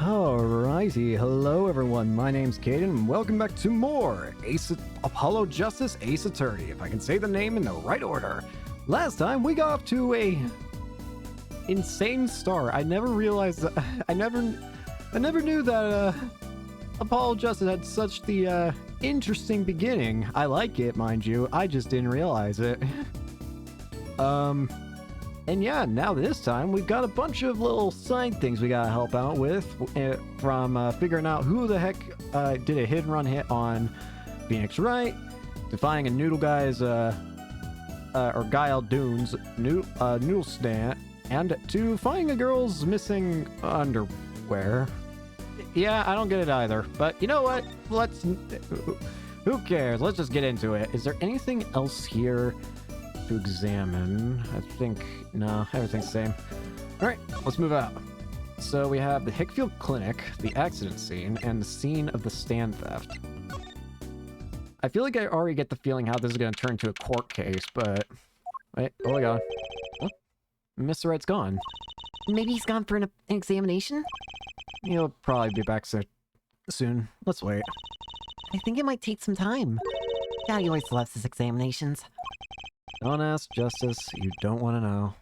Alrighty, hello everyone, my name's Caden, and welcome back to more Apollo Justice Ace Attorney, if I can say the name in the right order. Last time, we got off to a insane start. I never realized that, I never knew that, Apollo Justice had such the, interesting beginning. I like it, mind you, I just didn't realize it. And yeah, now this time, we've got a bunch of little side things we gotta help out with, from figuring out who the heck did a hit-and-run hit on Phoenix Wright, to finding a Noodle Guy's, or Guile Dune's noodle stand, and to finding a girl's missing underwear. Yeah, I don't get it either, but you know what? Who cares? Let's just get into it. Is there anything else here to examine? I think no, everything's the same. All right, let's move out. So we have the Hickfield Clinic, the accident scene, and the scene of the stand theft. I feel like I already get the feeling how this is going to turn into a court case, but wait, oh my god, oh, Mr. Wright's gone. Maybe he's gone for an examination? He'll probably be back soon. Let's wait. I think it might take some time. Daddy always loves his examinations. Don't ask, Justice. You don't want to know.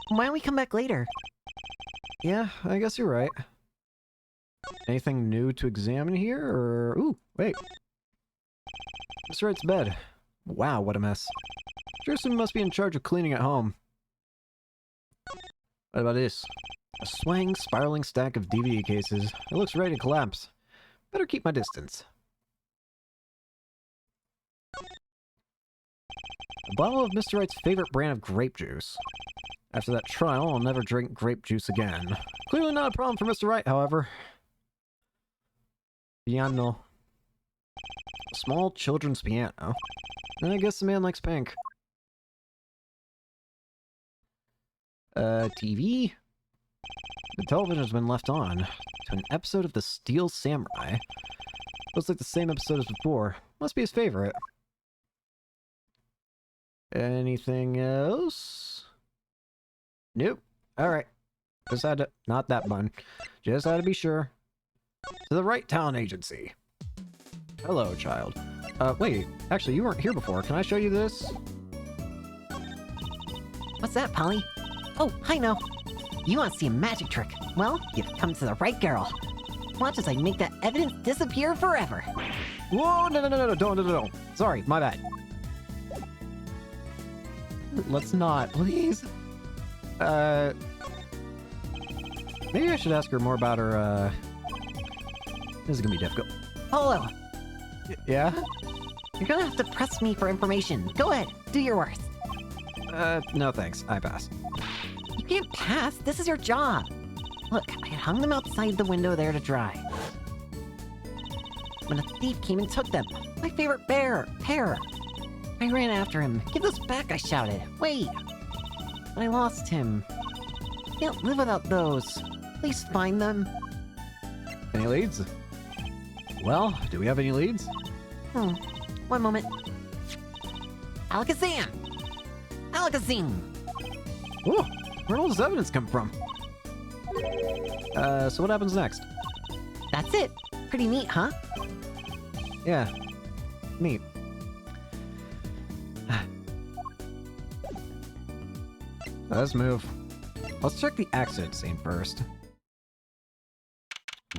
Why don't we come back later? Yeah, I guess you're right. Anything new to examine here, or... Ooh, wait. Mr. Wright's bed. Wow, what a mess. Tristan must be in charge of cleaning at home. What about this? A swaying, spiraling stack of DVD cases. It looks ready to collapse. Better keep my distance. A bottle of Mr. Wright's favorite brand of grape juice. After that trial, I'll never drink grape juice again. Clearly not a problem for Mr. Wright, however. Piano. A small children's piano. I guess the man likes pink. TV? The television has been left on to an episode of The Steel Samurai. Looks like the same episode as before. Must be his favorite. Anything else? Nope. Alright. Just had to... Not that bun. Just had to be sure. To the Wright Talent Agency. Hello, child. Wait. Actually, you weren't here before. Can I show you this? What's that, Polly? Oh, hi, no. You want to see a magic trick? Well, you've come to the right girl. Watch as I make that evidence disappear forever. Whoa, no, don't. Sorry, my bad. Let's not, please. Maybe I should ask her more about her, This is gonna be difficult. Polo, Yeah? you're gonna have to press me for information. Go ahead, do your worst. No thanks. I pass. You can't pass, this is your job. Look, I hung them outside the window there to dry. When a thief came and took them, my favorite pair. I ran after him. Give those back, I shouted. Wait. But I lost him. Can't live without those. Please find them. Any leads? Well, do we have any leads? One moment. Alakazam! Alakazam! Ooh, where'd all this evidence come from? So what happens next? That's it. Pretty neat, huh? Yeah. Neat. Let's move. Let's check the accident scene first.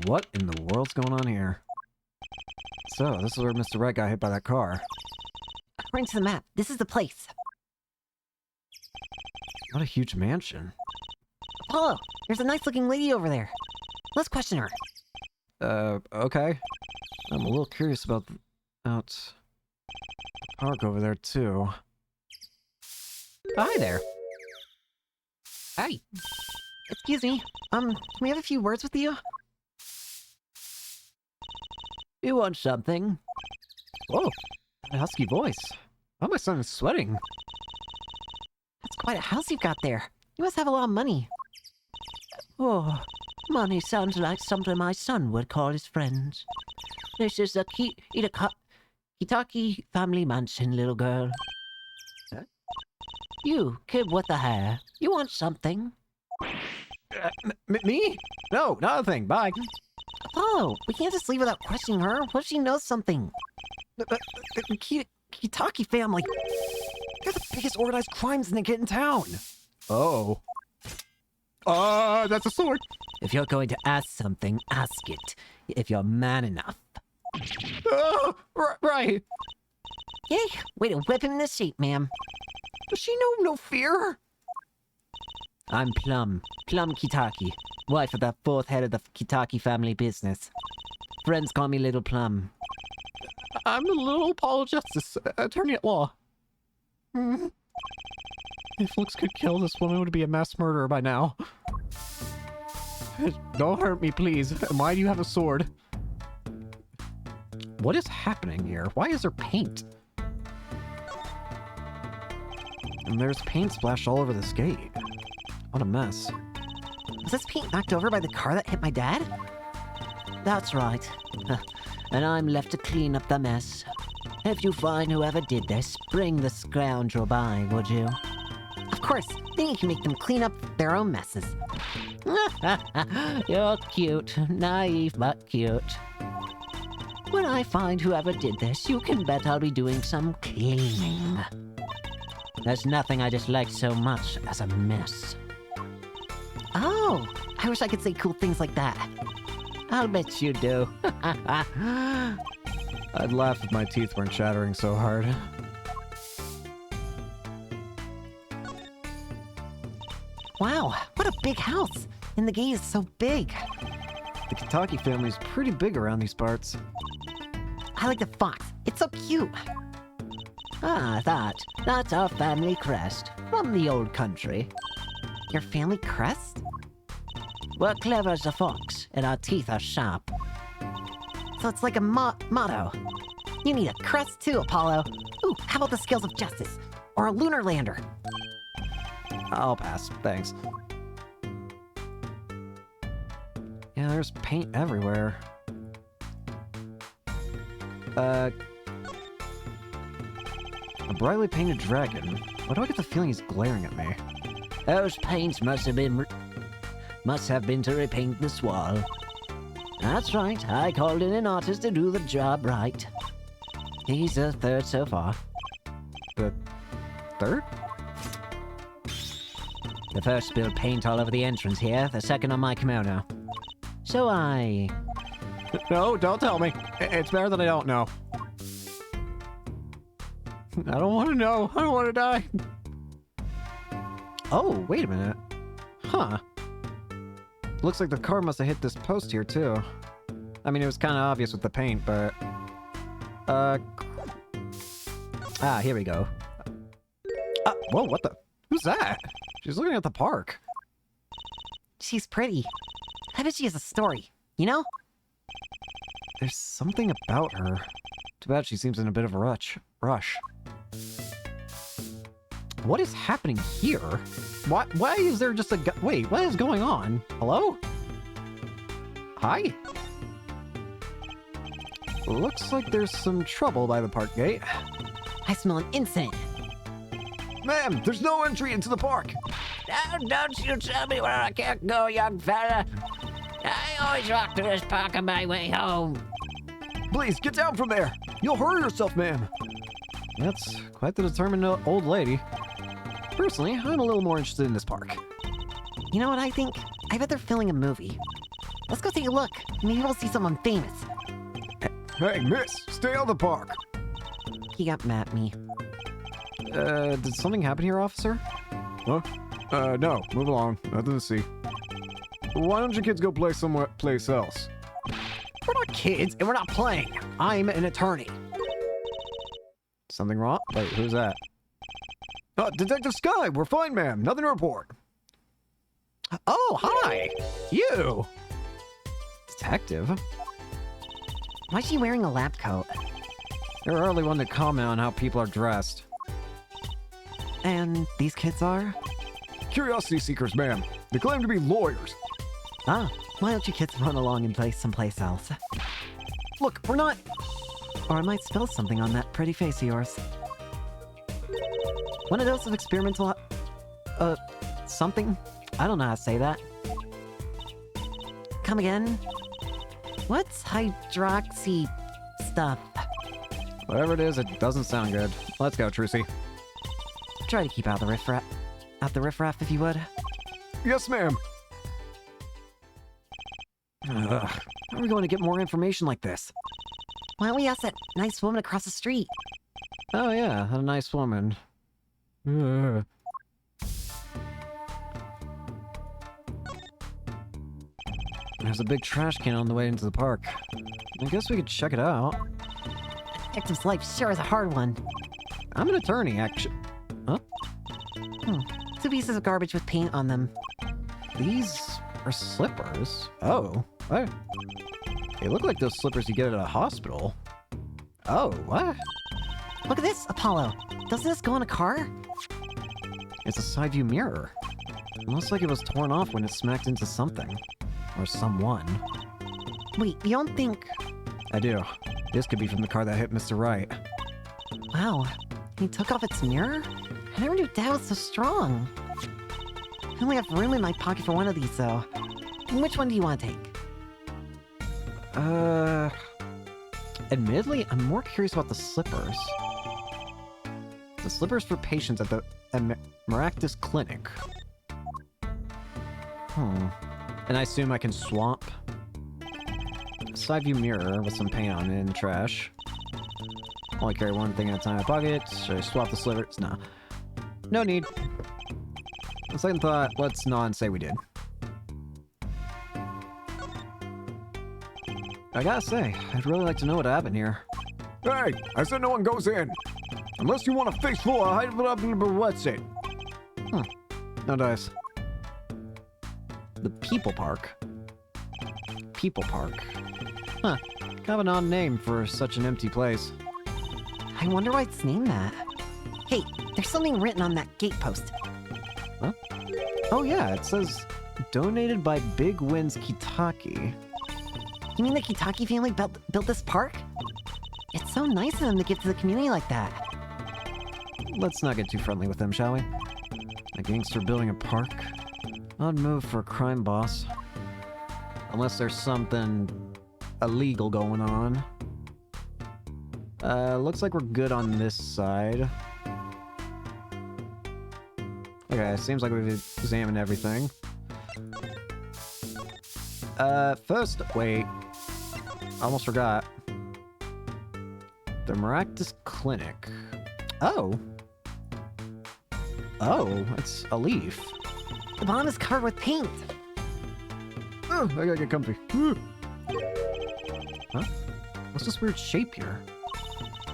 What in the world's going on here? So, this is where Mr. Wright got hit by that car. According to the map, this is the place. What a huge mansion. Apollo, there's a nice-looking lady over there. Let's question her. Okay. I'm a little curious about the park over there, too. Hi there. Hi. Excuse me. Can we have a few words with you? You want something? Whoa, a husky voice. Oh, my son is sweating. That's quite a house you've got there. You must have a lot of money. Oh, money sounds like something my son would call his friends. This is the Kitaki family mansion, little girl. You, kid with the hair, you want something? Me? No, nothing. Bye. Oh, we can't just leave without questioning her. What if she knows something? The Kitaki family. They're the biggest organized crime syndicate in town. Oh. That's a sword. If you're going to ask something, ask it. If you're man enough. Oh, right. Yay, way to whip him in the shape, ma'am. Does she know no fear? I'm Plum Kitaki, wife of the fourth head of the Kitaki family business. Friends call me Little Plum. I'm the little Paul Justice, attorney at law. If looks could kill, this woman would be a mass murderer by now. Don't hurt me, please. Why do you have a sword? What is happening here? Why is there paint? And there's paint splashed all over this gate. What a mess. Was this paint knocked over by the car that hit my dad? That's right. And I'm left to clean up the mess. If you find whoever did this, bring the scoundrel by, would you? Of course, then you can make them clean up their own messes. You're cute. Naive, but cute. When I find whoever did this, you can bet I'll be doing some cleaning. There's nothing I dislike so much as a mess. Oh, I wish I could say cool things like that. I'll bet you do. I'd laugh if my teeth weren't chattering so hard. Wow, what a big house! And the gate is so big. The Kitaki family's pretty big around these parts. I like the fox. It's so cute. That's our family crest from the old country. Your family crest? We're clever as a fox, and our teeth are sharp. So it's like a motto. You need a crest too, Apollo. Ooh, how about the scales of justice? Or a lunar lander? I'll pass, thanks. Yeah, there's paint everywhere. A brightly painted dragon. Why do I get the feeling he's glaring at me? Those paints must have been to repaint this wall. That's right, I called in an artist to do the job right. He's the third so far. The third? The first spilled paint all over the entrance here, the second on my kimono. So No, don't tell me. It's better that I don't know. I don't want to know. I don't want to die. Oh, wait a minute. Huh. Looks like the car must have hit this post here, too. I mean, it was kind of obvious with the paint, but... here we go. Whoa, what the... Who's that? She's looking at the park. She's pretty. I bet she has a story, you know? There's something about her. Too bad she seems in a bit of a rush. What is happening here? Why is there just a guy? Wait, what is going on? Hello? Hi? Looks like there's some trouble by the park gate. I smell an incident. Ma'am, there's no entry into the park. Now, don't you tell me where I can't go, young fella. I always walk through this park on my way home. Please, get down from there. You'll hurt yourself, ma'am. That's quite the determined old lady. Personally, I'm a little more interested in this park. You know what I think? I bet they're filming a movie. Let's go take a look. Maybe we'll see someone famous. Hey, miss, stay out of the park. He got mad at me. Did something happen here, officer? Huh? No, move along. Nothing to see. Why don't you kids go play someplace else? We're not kids, and we're not playing. I'm an attorney. Something wrong? Wait, who's that? Detective Sky, we're fine, ma'am. Nothing to report. Oh, hi! You! Detective? Why is she wearing a lab coat? You're hardly one to comment on how people are dressed. And these kids are? Curiosity seekers, ma'am. They claim to be lawyers. Ah, why don't you kids run along and play someplace else? Look, we're not... Or I might spill something on that pretty face of yours. Want a dose of experimental... something? I don't know how to say that. Come again? What's hydroxy stuff? Whatever it is, it doesn't sound good. Let's go, Trucy. Try to keep out the riffraff. Out the riffraff, if you would. Yes, ma'am. Ugh. How are we going to get more information like this? Why don't we ask that nice woman across the street? Oh yeah, a nice woman. Ugh. There's a big trash can on the way into the park. I guess we could check it out. Detective's life sure is a hard one. I'm an attorney, actually. Huh? 2 pieces of garbage with paint on them. These are slippers. Oh, what? They look like those slippers you get at a hospital. Oh, what? Look at this, Apollo. Doesn't this go in a car? It's a side view mirror. It looks like it was torn off when it smacked into something. Or someone. Wait, you don't think... I do. This could be from the car that hit Mr. Wright. Wow, he took off its mirror? I never knew Dad was so strong. I only have room in my pocket for one of these, though. Which one do you want to take? Admittedly, I'm more curious about the slippers. The slippers for patients at the Maractus Clinic. And I assume I can swap. Side view mirror with some paint on it in the trash. Only carry one thing at a time in my pocket. Should I swap the slippers? No. No need. On second thought, let's not say we did. I gotta say, I'd really like to know what happened here. Hey, I said no one goes in. Unless you want a face full of what's it? No dice. The People Park. People Park. Huh. Kind of an odd name for such an empty place. I wonder why it's named that. Hey, there's something written on that gate post. Huh? Oh yeah, it says, donated by Big Winds Kitaki. You mean the Kitaki family built this park? It's so nice of them to give to the community like that. Let's not get too friendly with them, shall we? A gangster building a park? Odd move for a crime boss. Unless there's something illegal going on. Looks like we're good on this side. Okay, seems like we've examined everything. First, wait. Almost forgot. The Maractus Clinic. Oh. Oh, it's a leaf. The bottom is covered with paint. Oh, I gotta get comfy. Huh? What's this weird shape here?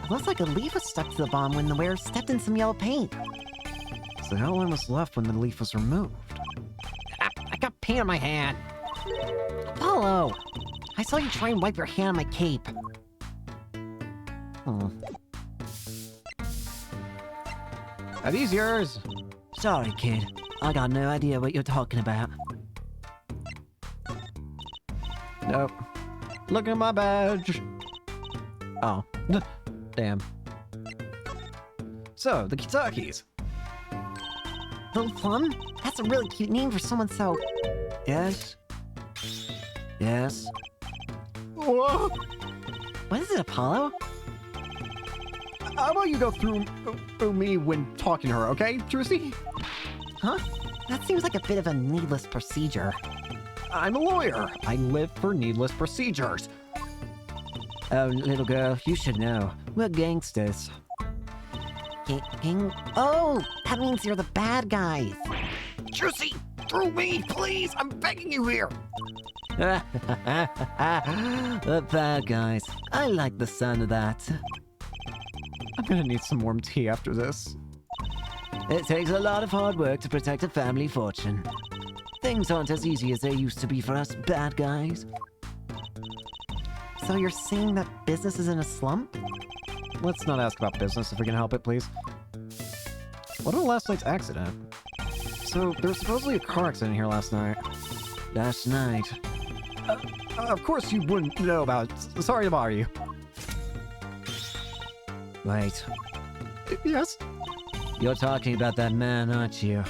It looks like a leaf was stuck to the bottom when the wearer stepped in some yellow paint. So how long was left when the leaf was removed? I got paint on my hand. Apollo! I saw you try and wipe your hand on my cape. Are these yours? Sorry, kid. I got no idea what you're talking about. Nope. Look at my badge. Oh. Damn. So, the Kitakis. Little Plum? That's a really cute name for someone so... Yes? Yes? Whoa! What is it, Apollo? How about you go through me when talking to her, okay, Trucy? Huh? That seems like a bit of a needless procedure. I'm a lawyer. I live for needless procedures. Oh, little girl, you should know. We're gangsters. Oh, that means you're the bad guys. Trucy, through me, please. I'm begging you here. The bad guys. I like the sound of that. I'm gonna need some warm tea after this. It takes a lot of hard work to protect a family fortune. Things aren't as easy as they used to be for us bad guys. So you're saying that business is in a slump? Let's not ask about business if we can help it, please. What about last night's accident? So, there was supposedly a car accident here last night. Last night? Of course you wouldn't know about it. Sorry to bother you. Wait. Yes? You're talking about that man, aren't you?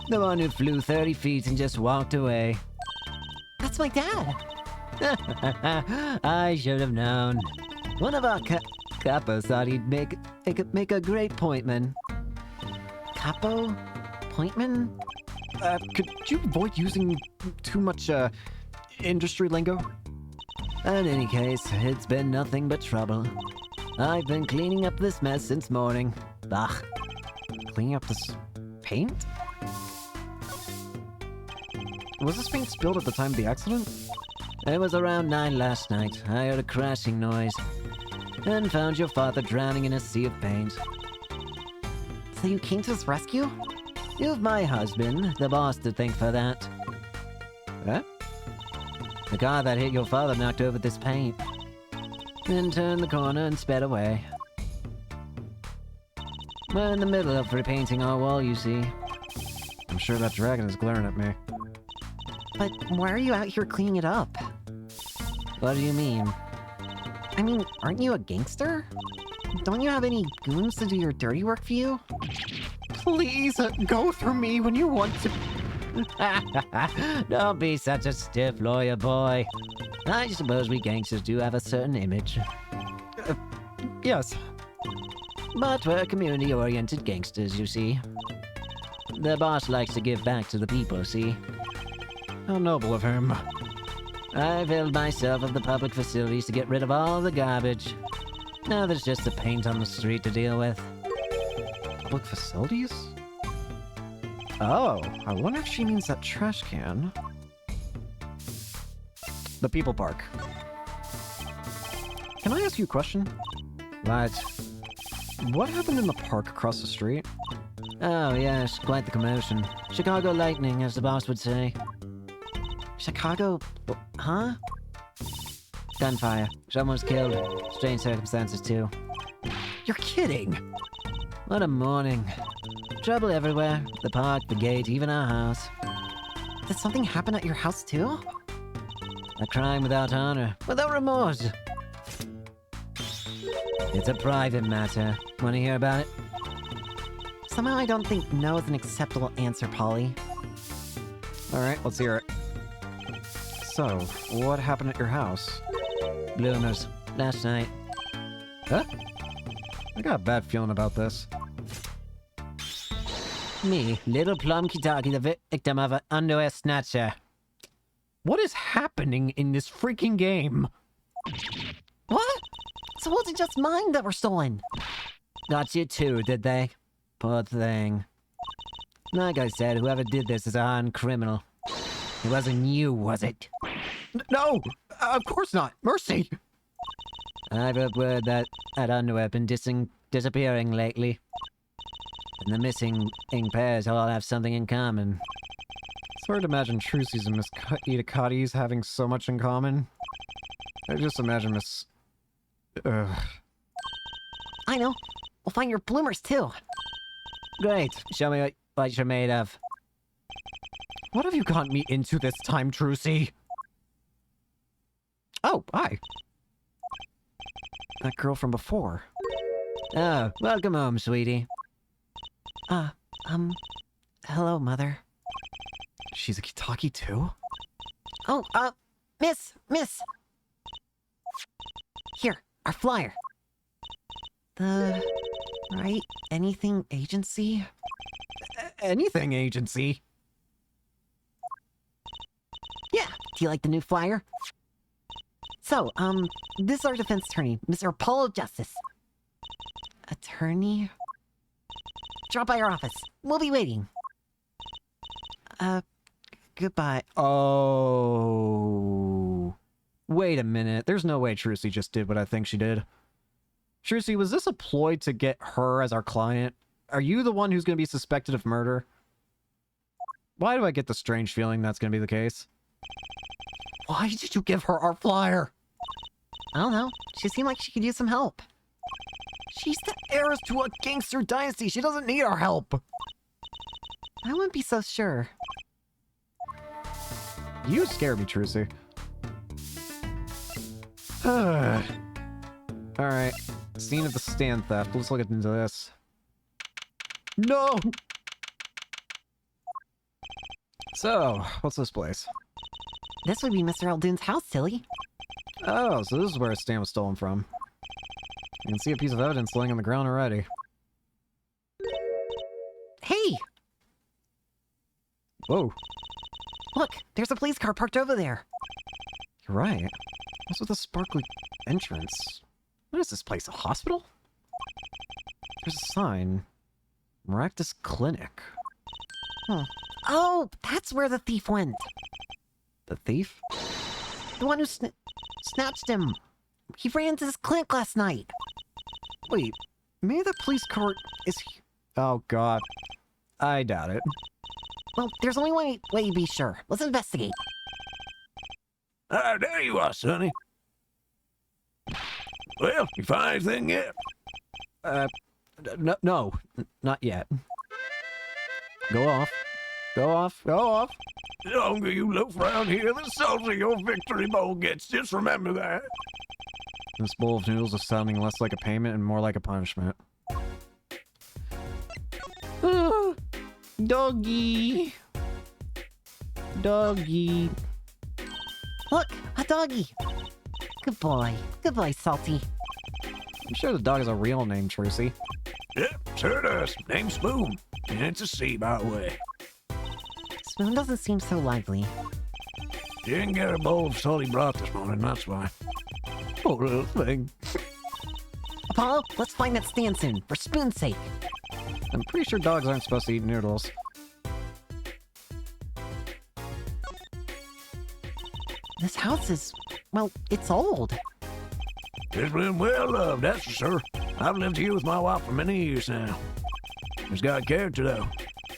The one who flew 30 feet and just walked away. That's It's my dad. I should have known. One of our capos thought he'd make a great pointman. Capo? Pointman? Could you avoid using too much, industry lingo? In any case, it's been nothing but trouble. I've been cleaning up this mess since morning. Bah. Cleaning up this paint? Was this paint spilled at the time of the accident? It was around 9 last night. I heard a crashing noise. And found your father drowning in a sea of paint. So you came to his rescue? You've my husband, the boss, to thank for that. Eh? The car that hit your father knocked over this paint. Then turned the corner and sped away. We're in the middle of repainting our wall, you see. I'm sure that dragon is glaring at me. But why are you out here cleaning it up? What do you mean? I mean, aren't you a gangster? Don't you have any goons to do your dirty work for you? Please, go through me when you want to. Don't be such a stiff lawyer, boy. I suppose we gangsters do have a certain image. Yes. But we're community-oriented gangsters, you see. The boss likes to give back to the people, see? How noble of him. I availed myself of the public facilities to get rid of all the garbage. Now there's just the paint on the street to deal with. Public facilities? Oh, I wonder if she means that trash can. The people park. Can I ask you a question? What? What happened in the park across the street? Oh, yes, quite the commotion. Chicago lightning, as the boss would say. Chicago... huh? Gunfire. Someone's killed. Strange circumstances, too. You're kidding! What a morning. Trouble everywhere. The park, the gate, even our house. Did something happen at your house too? A crime without honor, without remorse. It's a private matter. Want to hear about it? Somehow I don't think no is an acceptable answer, Polly. Alright, let's hear it. So, what happened at your house? Bloomers. Last night. Huh? I got a bad feeling about this. Me, little Plum Kitaki, the victim of an underwear snatcher. What is happening in this freaking game? What? So it wasn't just mine that were stolen? Got you too, did they? Poor thing. Like I said, whoever did this is a hardened criminal. It wasn't you, was it? No! Of course not! Mercy! I've heard word that underwear been disappearing lately. And the missing pairs all have something in common. It's hard to imagine Trucy's and Miss Itakatis having so much in common. I just imagine Miss... I know. We'll find your bloomers too. Great. Show me what you're made of. What have you gotten me into this time, Trucy? Oh, hi. That girl from before. Oh, welcome home, sweetie. Hello, Mother. She's a Kitaki too? Oh, Miss! Here, our flyer. The... Right Anything Agency? Anything agency? Yeah, do you like the new flyer? So, this is our defense attorney, Mr. Apollo Justice. Attorney? Drop by our office. We'll be waiting. Goodbye. Oh. Wait a minute. There's no way Trucy just did what I think she did. Trucy, was this a ploy to get her as our client? Are you the one who's going to be suspected of murder? Why do I get the strange feeling that's going to be the case? Why did you give her our flyer? I don't know. She seemed like she could use some help. She's the heiress to a gangster dynasty. She doesn't need our help. I wouldn't be so sure. You scare me, Trucy. Alright. Scene of the stand theft. Let's look into this. No! So, what's this place? This would be Mr. Eldoon's house, silly. Oh, so this is where his stamp was stolen from. You can see a piece of evidence laying on the ground already. Hey! Whoa, Look, there's a police car parked over there. you're right. What's with the sparkly entrance? What is this place, a hospital? There's a sign. Maractus Clinic. Oh, that's where the thief went. The thief? The one who snatched him. He ran to this clinic last night. Wait, maybe the police car is... Oh god. I doubt it. Well, there's only one way to be sure. Let's investigate. Ah, there you are, Sonny. Well, you find anything yet? No, not yet. Go off. Go off. Go off. The longer you loaf around here, the saltier your victory bowl gets. Just remember that. This bowl of noodles is sounding less like a payment and more like a punishment. Doggy. Doggy. Look, a doggy. Good boy. Good boy, Salty. I'm sure the dog has a real name, Trucy. Yep, sure does. Name's Spoon. And it's a C, by the way. Spoon doesn't seem so lively. Didn't get a bowl of salty broth this morning, that's why. Poor little thing. Apollo, let's find that stand soon, for Spoon's sake. I'm pretty sure dogs aren't supposed to eat noodles. This house is, well, it's old. It's been well loved, that's for sure. I've lived here with my wife for many years now. It's got character, though.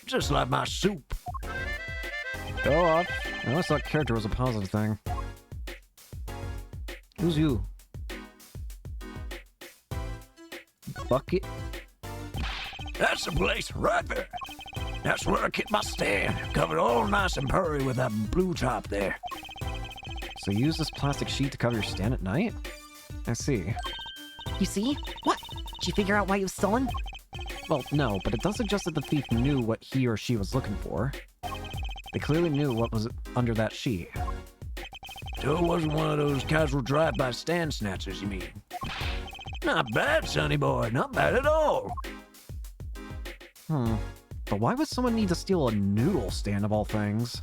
Just like my soup. Go off. I always thought character was a positive thing. Who's you? Bucket? That's the place, right there. That's where I keep my stand. Covered all nice and purry with that blue top there. So you use this plastic sheet to cover your stand at night? I see. You see? What? Did you figure out why it was stolen? Well, no, but it does suggest that the thief knew what he or she was looking for. They clearly knew what was under that sheet. So it wasn't one of those casual drive-by stand snatchers, you mean? Not bad, sonny boy. Not bad at all. But why would someone need to steal a noodle stand of all things?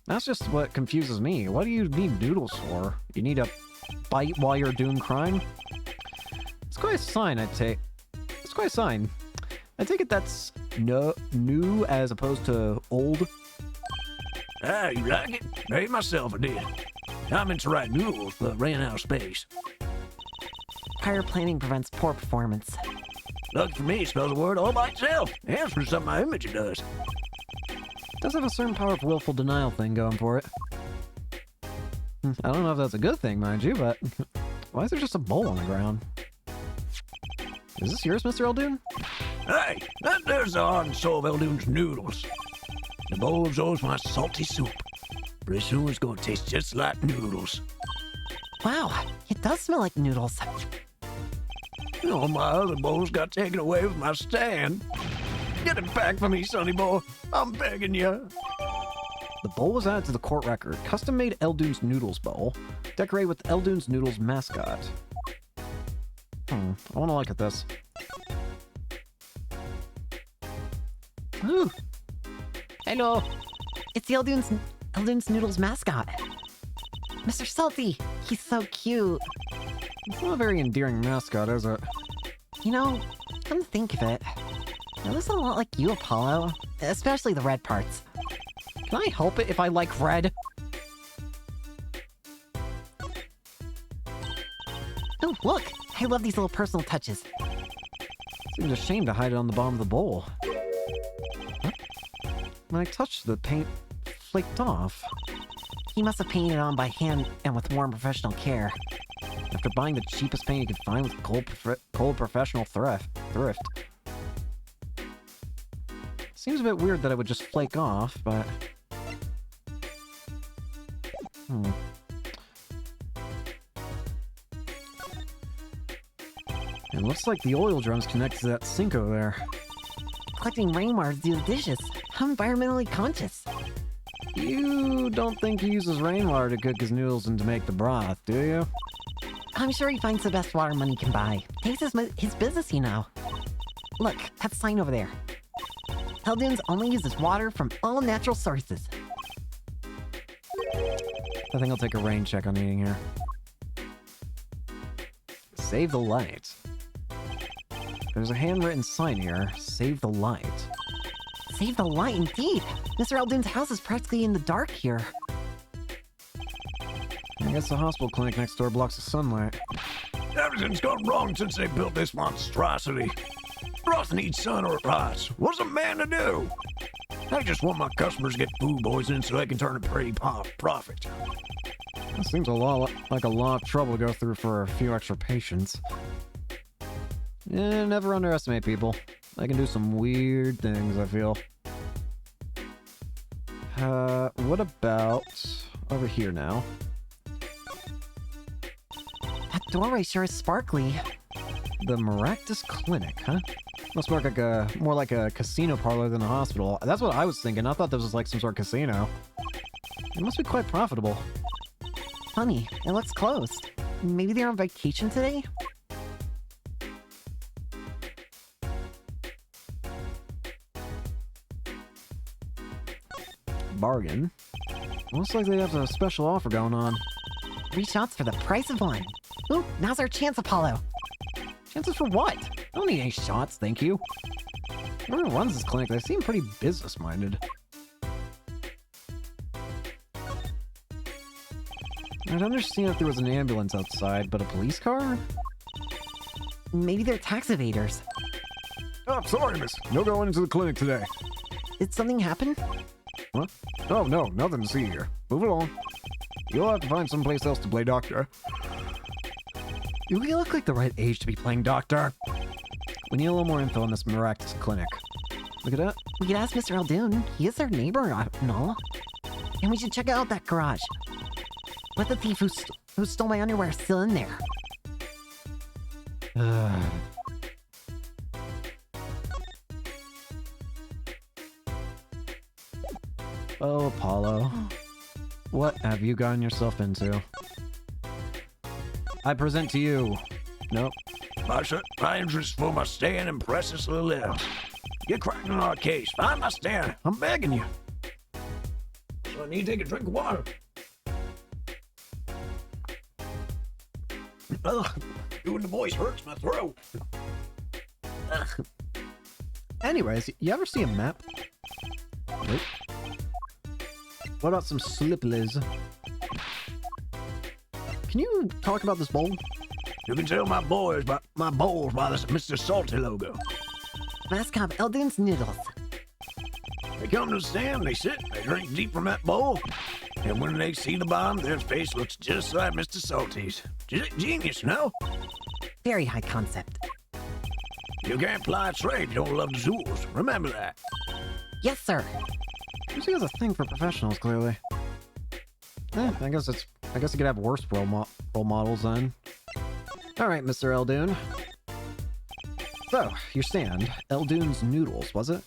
That's just what confuses me. What do you need noodles for? You need a bite while you're doing crime? It's quite a sign, I'd take. It's quite a sign. I take it that's new as opposed to old. Ah, you like it? Hey, myself, I did. I meant to write noodles, but ran out of space. Prior planning prevents poor performance. Lucky for me, it spells a word all by itself. And for something my image does. It does have a certain power of willful denial thing going for it. I don't know if that's a good thing, mind you, but why is there just a bowl on the ground? Is this yours, Mr. Eldoon? Hey, that there's the heart and soul of Eldoon's noodles. The bowl of those my salty soup. Pretty soon it's gonna taste just like noodles. Wow, it does smell like noodles. You know, my other bowls got taken away with my stand. Get it back for me, sonny boy. I'm begging you. The bowl was added to the court record. Custom-made Eldoon's Noodles bowl, decorated with Eldoon's Noodles mascot. I want to look at this. Ooh. Hello. It's the Eldoon's Noodles mascot. Mr. Salty, he's so cute. It's not a very endearing mascot, is it? You know, come to think of it, it looks a lot like you, Apollo. Especially the red parts. Can I help it if I like red? Oh, look! I love these little personal touches. Seems a shame to hide it on the bottom of the bowl. Huh? When I touched the paint, flaked off. He must have painted it on by hand and with warm professional care. After buying the cheapest paint you could find with cold professional thrift. Seems a bit weird that it would just flake off, but... It looks like the oil drum's connected to that sink over there. Collecting rainwater to do the dishes. How environmentally conscious. You don't think he uses rainwater to cook his noodles and to make the broth, do you? I'm sure he finds the best water money can buy. Takes his business, you know. Look, that sign over there. Eldoon's only uses water from all natural sources. I think I'll take a rain check on eating here. Save the light. There's a handwritten sign here. Save the light. Save the light, indeed. Mr. Eldoon's house is practically in the dark here. I guess the hospital clinic next door blocks the sunlight. Everything's gone wrong since they built this monstrosity. Broth needs sun or it rots. What's a man to do? I just want my customers to get food poisoning so they can turn a pretty profit. That seems a lot like a lot of trouble to go through for a few extra patients. Never underestimate people. They can do some weird things, I feel. What about over here now? That doorway sure is sparkly. The Maractus Clinic, huh? Must work like more like a casino parlor than a hospital. That's what I was thinking. I thought this was like some sort of casino. It must be quite profitable. Funny, it looks closed. Maybe they're on vacation today? Bargain. Looks like they have a special offer going on. 3 shots for the price of 1. Ooh, now's our chance, Apollo. Chances for what? I don't need any shots, thank you. Whoever runs this clinic, they seem pretty business-minded. I'd understand if there was an ambulance outside, but a police car? Maybe they're tax evaders. Oh, sorry, miss. No going into the clinic today. Did something happen? What? Oh, no, nothing to see here. Move along. You'll have to find someplace else to play doctor. You look like the right age to be playing doctor. We need a little more info on this Maractus Clinic. Look at that. We could ask Mr. Eldoon. He is our neighbor and all. And we should check out that garage. But the thief who stole my underwear is still in there. Oh, Apollo. What have you gotten yourself into? I present to you. Nope. My interest for my stand and precious little lips. Get cracking on our case. Find my stand. I'm begging you. So I need to take a drink of water. Ugh, doing the voice hurts my throat. Ugh. Anyways, you ever see a map? Nope. What about some slippies? Can you talk about this bowl? You can tell my bowls by this Mr. Salty logo. Mascot Eldoon's Noodles. They come to the stand, they sit, they drink deep from that bowl, and when they see the bottom, their face looks just like Mr. Salty's. Genius, no? Very high concept. You can't fly a trade if you don't love the jewels. Remember that. Yes, sir. She has a thing for professionals, clearly. I guess you could have worse role models then. Alright, Mr. Eldoon. So, your stand. Eldoon's Noodles, was it?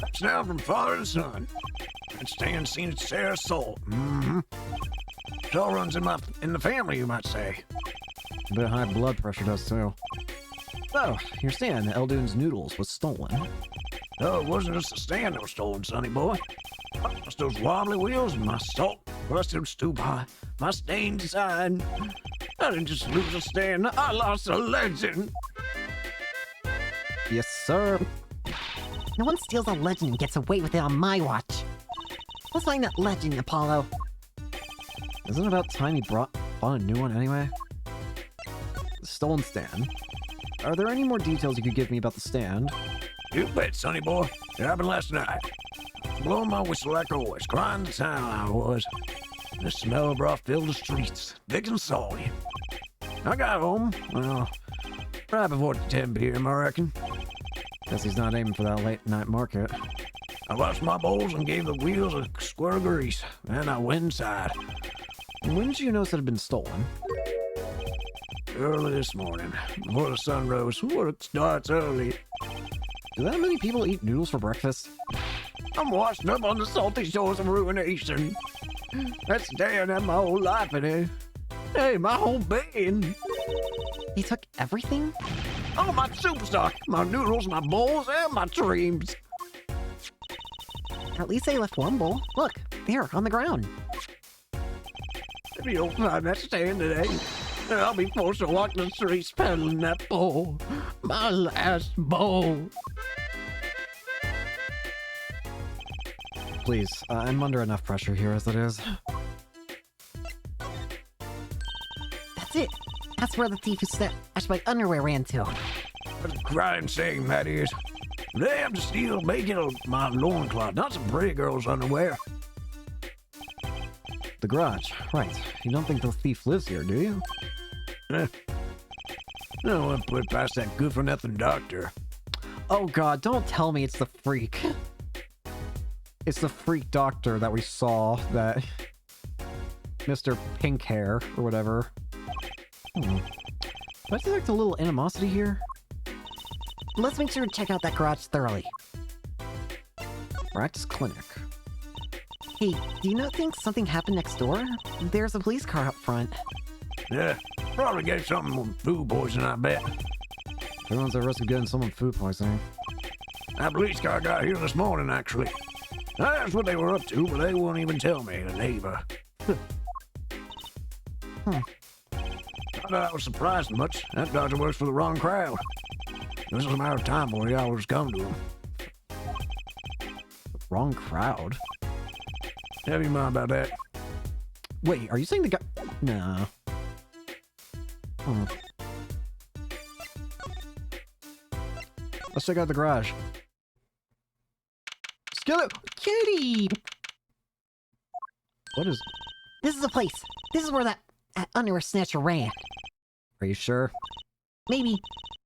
It's down from father to son. That stand seen its share of salt. Mm-hmm. It all runs in the family, you might say. A bit of high blood pressure does too. So, your stand, Eldoon's Noodles, was stolen. No, it wasn't just the stand that was stolen, sonny boy. Just those wobbly wheels and my salt rusted stew pie, my stained sign. I didn't just lose a stand, I lost a legend. Yes, sir. No one steals a legend and gets away with it on my watch. Let's find that legend, Apollo. Isn't it about time you bought a new one anyway? The stolen stand. Are there any more details you could give me about the stand? You bet, sonny boy. It happened last night. Blowing my whistle like always, crying the town I was. The smell of broth filled the streets, thick and salty. I got home, well, right before 10 p.m., I reckon. Guess he's not aiming for that late night market. I washed my bowls and gave the wheels a squirt of grease. Then I went inside. When did you notice it had been stolen? Early this morning, before the sun rose. Work starts early. Do that many people eat noodles for breakfast? I'm washed up on the salty shores of ruination. That's staring at my whole life in it. Hey, my whole being. They took everything? Oh, my soup stock, my noodles, my bowls, and my dreams. At least they left one bowl. Look, there, on the ground. If you don't find that stand today, then I'll be forced to walk the streets peddling that bowl. My last bowl. Please, I'm under enough pressure here as it is. That's it. That's where the thief who snatched my underwear ran to. What a crying shame that is. They have to steal bacon of my loincloth, not some pretty girl's underwear. The garage, right. You don't think the thief lives here, do you? No one put past that good-for-nothing doctor. Oh god, don't tell me it's the freak. It's the freak doctor that we saw, that... Mr. Pink Hair, or whatever. Do I detect a little animosity here? Let's make sure to check out that garage thoroughly. Practice clinic. Hey, do you not think something happened next door? There's a police car up front. Yeah, probably gave something with food poisoning, I bet. Everyone's at risk of getting someone food poisoning. That police car got here this morning, actually. I asked what they were up to, but they won't even tell me, the neighbor. Not that I was surprised much. That doctor works for the wrong crowd. This is a matter of time before the hours come to him. Wrong crowd? Have you mind about that? Wait, are you saying the guy... No. Let's check out the garage. Skillet! Kitty! What is... This is the place. This is where that underwear snatcher ran. Are you sure? Maybe.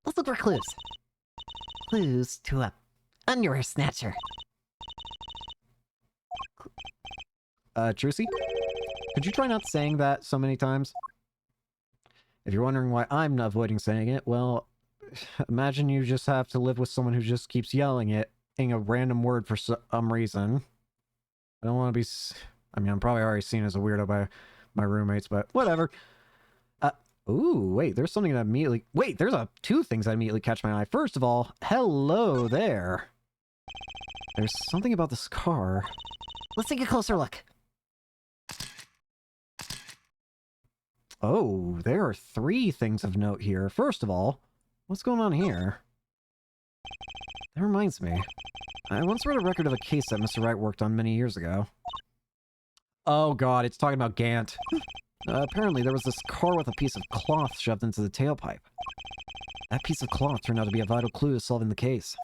Let's look for clues. Clues to a underwear snatcher. Trucy? Could you try not saying that so many times? If you're wondering why I'm not avoiding saying it, well, imagine you just have to live with someone who just keeps yelling it in a random word for some reason. I don't want to be... I mean, I'm probably already seen as a weirdo by my roommates, but whatever. Ooh, wait, there's something that immediately... Wait, there's two things that immediately catch my eye. First of all, hello there. There's something about this car. Let's take a closer look. Oh, there are 3 things of note here. First of all, what's going on here? That reminds me. I once read a record of a case that Mr. Wright worked on many years ago. Oh god, it's talking about Gant. Apparently there was this car with a piece of cloth shoved into the tailpipe. That piece of cloth turned out to be a vital clue to solving the case.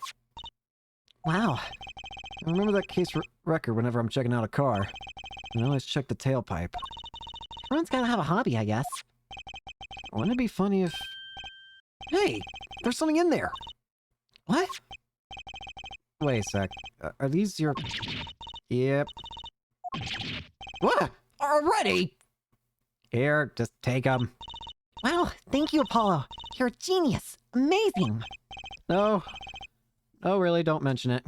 Wow. I remember that case record whenever I'm checking out a car. And I always check the tailpipe. Everyone's gotta have a hobby, I guess. Wouldn't it be funny if... Hey! There's something in there! What? Wait a sec. Are these your... Yep. What? Already? Here, just take them. Wow, thank you, Apollo. You're a genius. Amazing. No. No, really, don't mention it.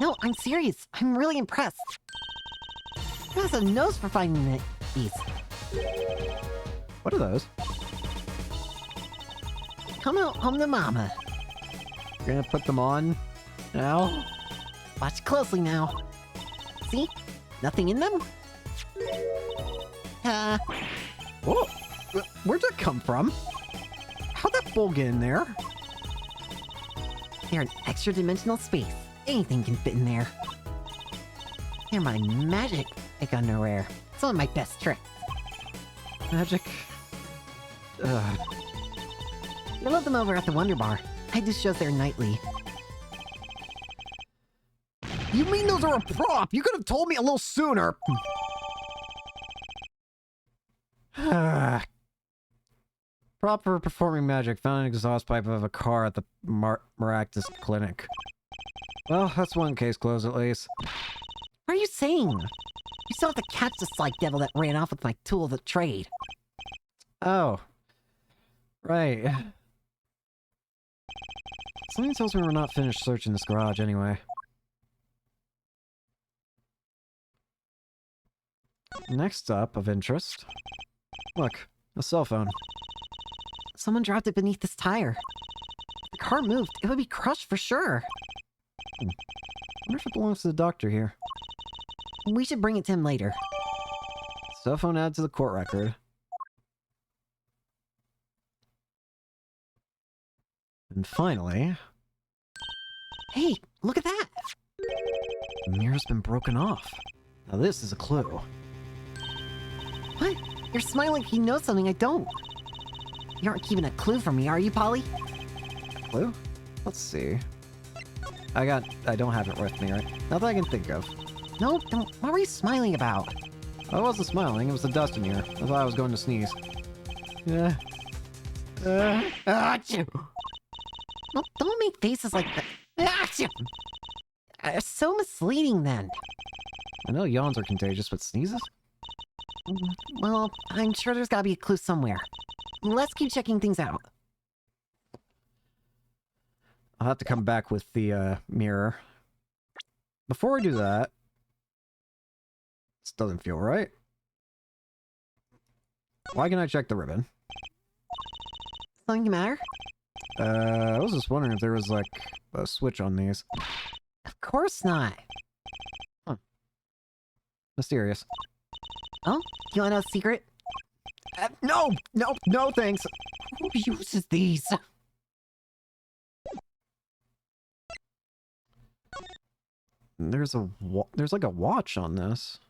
No, I'm serious. I'm really impressed. Who has a nose for finding these? What are those? Come out home to Mama. You're gonna put them on now? Watch closely now. See? Nothing in them? Whoa! Where'd that come from? How'd that bowl get in there? They're an extra-dimensional space. Anything can fit in there. They're my magic underwear. Some of my best tricks. Magic? I love them over at the Wonder Bar. I do shows there nightly. You mean those are a prop? You could have told me a little sooner! Prop for performing magic. Found an exhaust pipe of a car at the Maractus Clinic. Well, that's one case closed at least. What are you saying? You still have to catch the Slyke Devil that ran off with my tool of the trade. Oh. Right. Something tells me we're not finished searching this garage anyway. Next up of interest. Look, a cell phone. Someone dropped it beneath this tire. If the car moved, it would be crushed for sure. I wonder if it belongs to the doctor here. We should bring it to him later. Cell phone added to the court record. And finally... Hey, look at that! The mirror's been broken off. Now this is a clue. What? You're smiling like you know something I don't. You aren't keeping a clue from me, are you, Polly? Clue? Let's see. I don't have it with me, right? Not that I can think of. No, don't. What were you smiling about? I wasn't smiling, it was the dust in here. I thought I was going to sneeze. Yeah. Achoo! Well, don't make faces like that. Achoo! So misleading, then. I know yawns are contagious, but sneezes? Well, I'm sure there's gotta be a clue somewhere. Let's keep checking things out. I'll have to come back with the mirror. Before I do that... This doesn't feel right. Why can I check the ribbon? Something the matter? I was just wondering if there was, like, a switch on these. Of course not. Mysterious. Oh, you wanna know a secret? No, thanks. Who uses these? There's like a watch on this.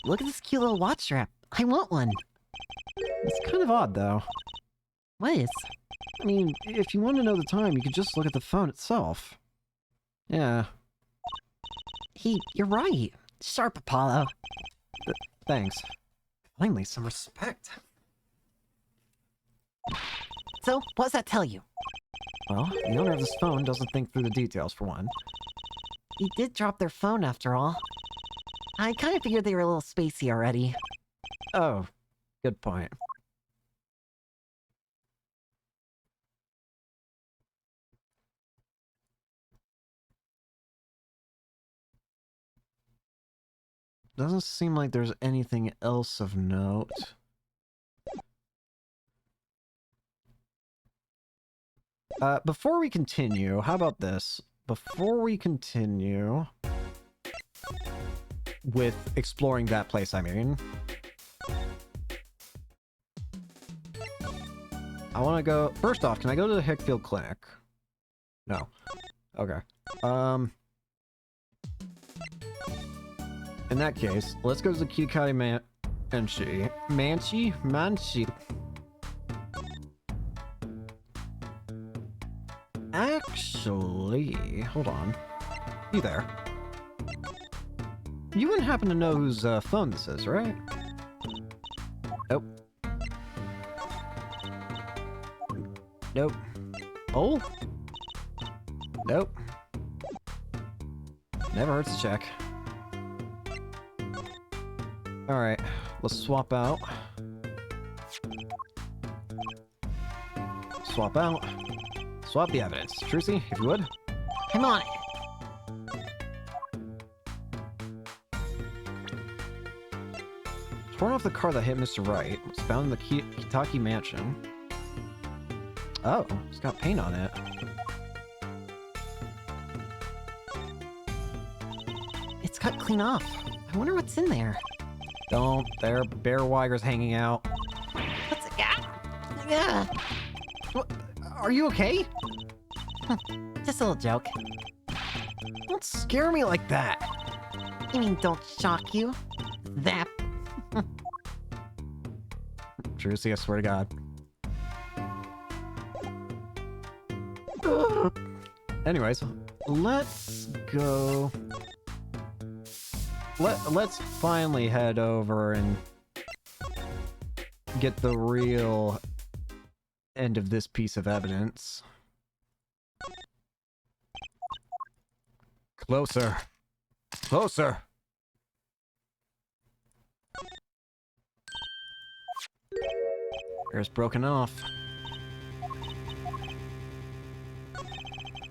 Look at this cute little watch strap. I want one. It's kind of odd, though. What is? I mean, if you want to know the time, you could just look at the phone itself. Yeah, Hey, you're right. Sharp, Apollo. thanks. Finally, some respect. So, what does that tell you? Well, the owner of this phone doesn't think through the details, for one. They did drop their phone after all. I kind of figured they were a little spacey already. Oh, good point. Doesn't seem like there's anything else of note. Before we continue, how about this? Before we continue with exploring that place, I mean, I want to go... First off, can I go to the Hickfield Clinic? No. Okay. In that case, let's go to the Kikari Manchi. Actually, hold on. You there? You wouldn't happen to know whose phone this is, right? Nope. Nope. Oh? Nope. Never hurts to check. Alright, let's swap out. Swap out. Swap the evidence. Trucy, if you would. I'm on it. Torn off the car that hit Mr. Wright. Was found in the Kitaki mansion. Oh, it's got paint on it. It's cut clean off. I wonder what's in there. Don't. There are bear wires hanging out. What's it got? Yeah. What? Are you okay? Just a little joke. Don't scare me like that. You mean don't shock you? Zap. Trucy, I swear to God. Anyways, let's go. Let's finally head over and get the real end of this piece of evidence. Closer. Closer. Air's broken off.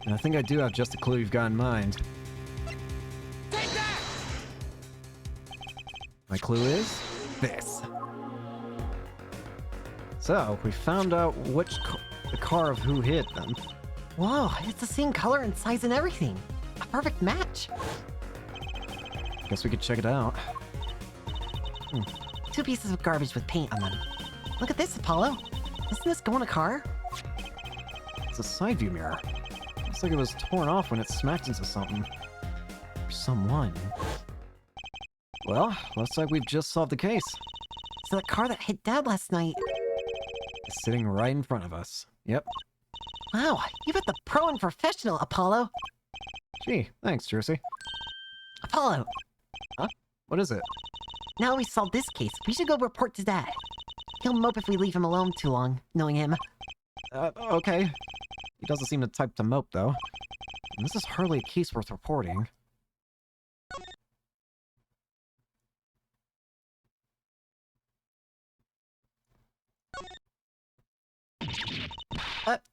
And I think I do have just the clue you've got in mind. Take that! My clue is this. So, we found out the car of who hit them. Whoa, it's the same color and size and everything. A perfect match. Guess we could check it out. 2 pieces of garbage with paint on them. Look at this, Apollo. Doesn't this go in a car? It's a side view mirror. Looks like it was torn off when it smacked into something. Or someone. Well, looks like we've just solved the case. It's the car that hit Dad last night. It's sitting right in front of us. Yep. Wow, you got the pro and professional, Apollo. Gee, thanks, Jersey. Apollo, What is it? now we solved this case. We should go report to Dad. He'll mope if we leave him alone too long, knowing him. Okay. He doesn't seem the type to mope, though. And this is hardly a case worth reporting.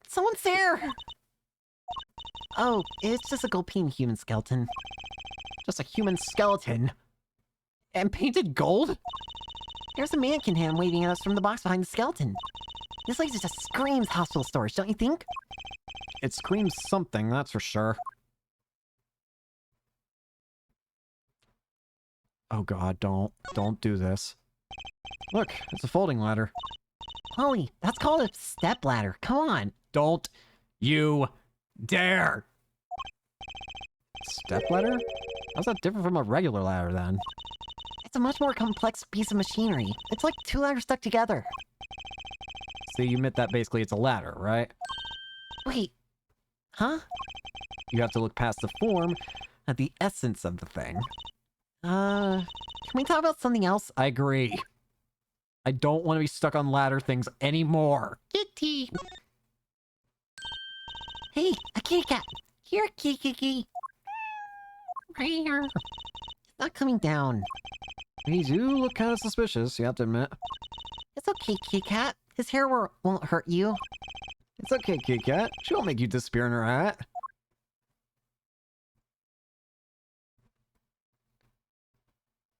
Someone's there! Oh, it's just a Gulpine human skeleton. Just a human skeleton. And painted gold? There's a mannequin hand waving at us from the box behind the skeleton. This place just screams hospital storage, don't you think? It screams something, that's for sure. Oh god, don't do this. Look, it's a folding ladder. Chloe, that's called a step ladder. Come on. Don't you dare! Step ladder? How's that different from a regular ladder, then? It's a much more complex piece of machinery. It's like 2 ladders stuck together. So you admit that basically it's a ladder, right? Wait. Huh? You have to look past the form at the essence of the thing. Can we talk about something else? I agree. I don't want to be stuck on ladder things anymore. Kitty. Hey, a kitty cat. Here, kitty. Right here. It's not coming down. These do look kind of suspicious, you have to admit. It's okay, kitty cat. His hair won't hurt you. It's okay, Kit Kat. She won't make you disappear in her hat.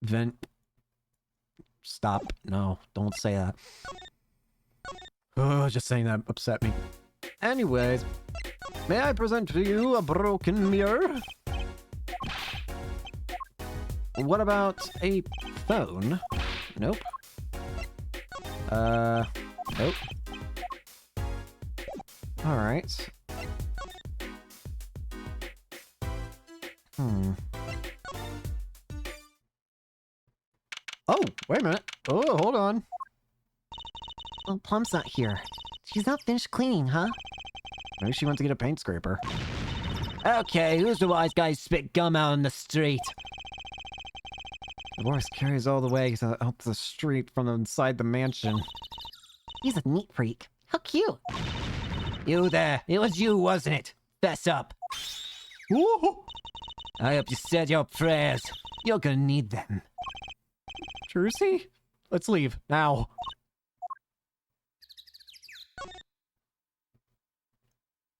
Vent. Stop. No, don't say that. Oh, just saying that upset me. Anyways, may I present to you a broken mirror? What about a phone? Nope. Nope. Alright. Oh, wait a minute. Oh, hold on. Well, Plum's not here. She's not finished cleaning, huh? Maybe she went to get a paint scraper. Okay, who's the wise guy who spit gum out on the street? The voice carries all the way up the street from inside the mansion. He's a neat freak. How cute. You there. It was you, wasn't it? Fess up. Woo! I hope you said your prayers. You're gonna need them. Jersey? Let's leave, now.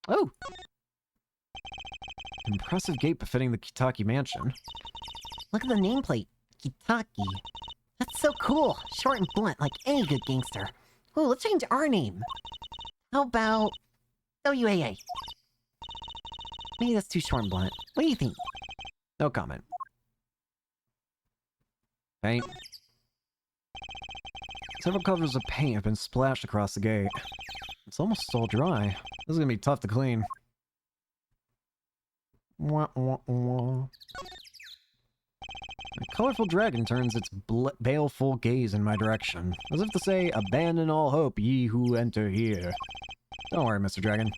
Oh! Impressive gate befitting the Kitaki mansion. Look at the nameplate. Kitaki. That's so cool. Short and blunt, like any good gangster. Ooh, let's change our name. How about WAA? Maybe that's too short and blunt. What do you think? No comment. Paint. Several covers of paint have been splashed across the gate. It's almost all dry. This is gonna be tough to clean. Wah, wah, wah. A colorful dragon turns its baleful gaze in my direction, as if to say, "Abandon all hope, ye who enter here." Don't worry, Mr. Dragon.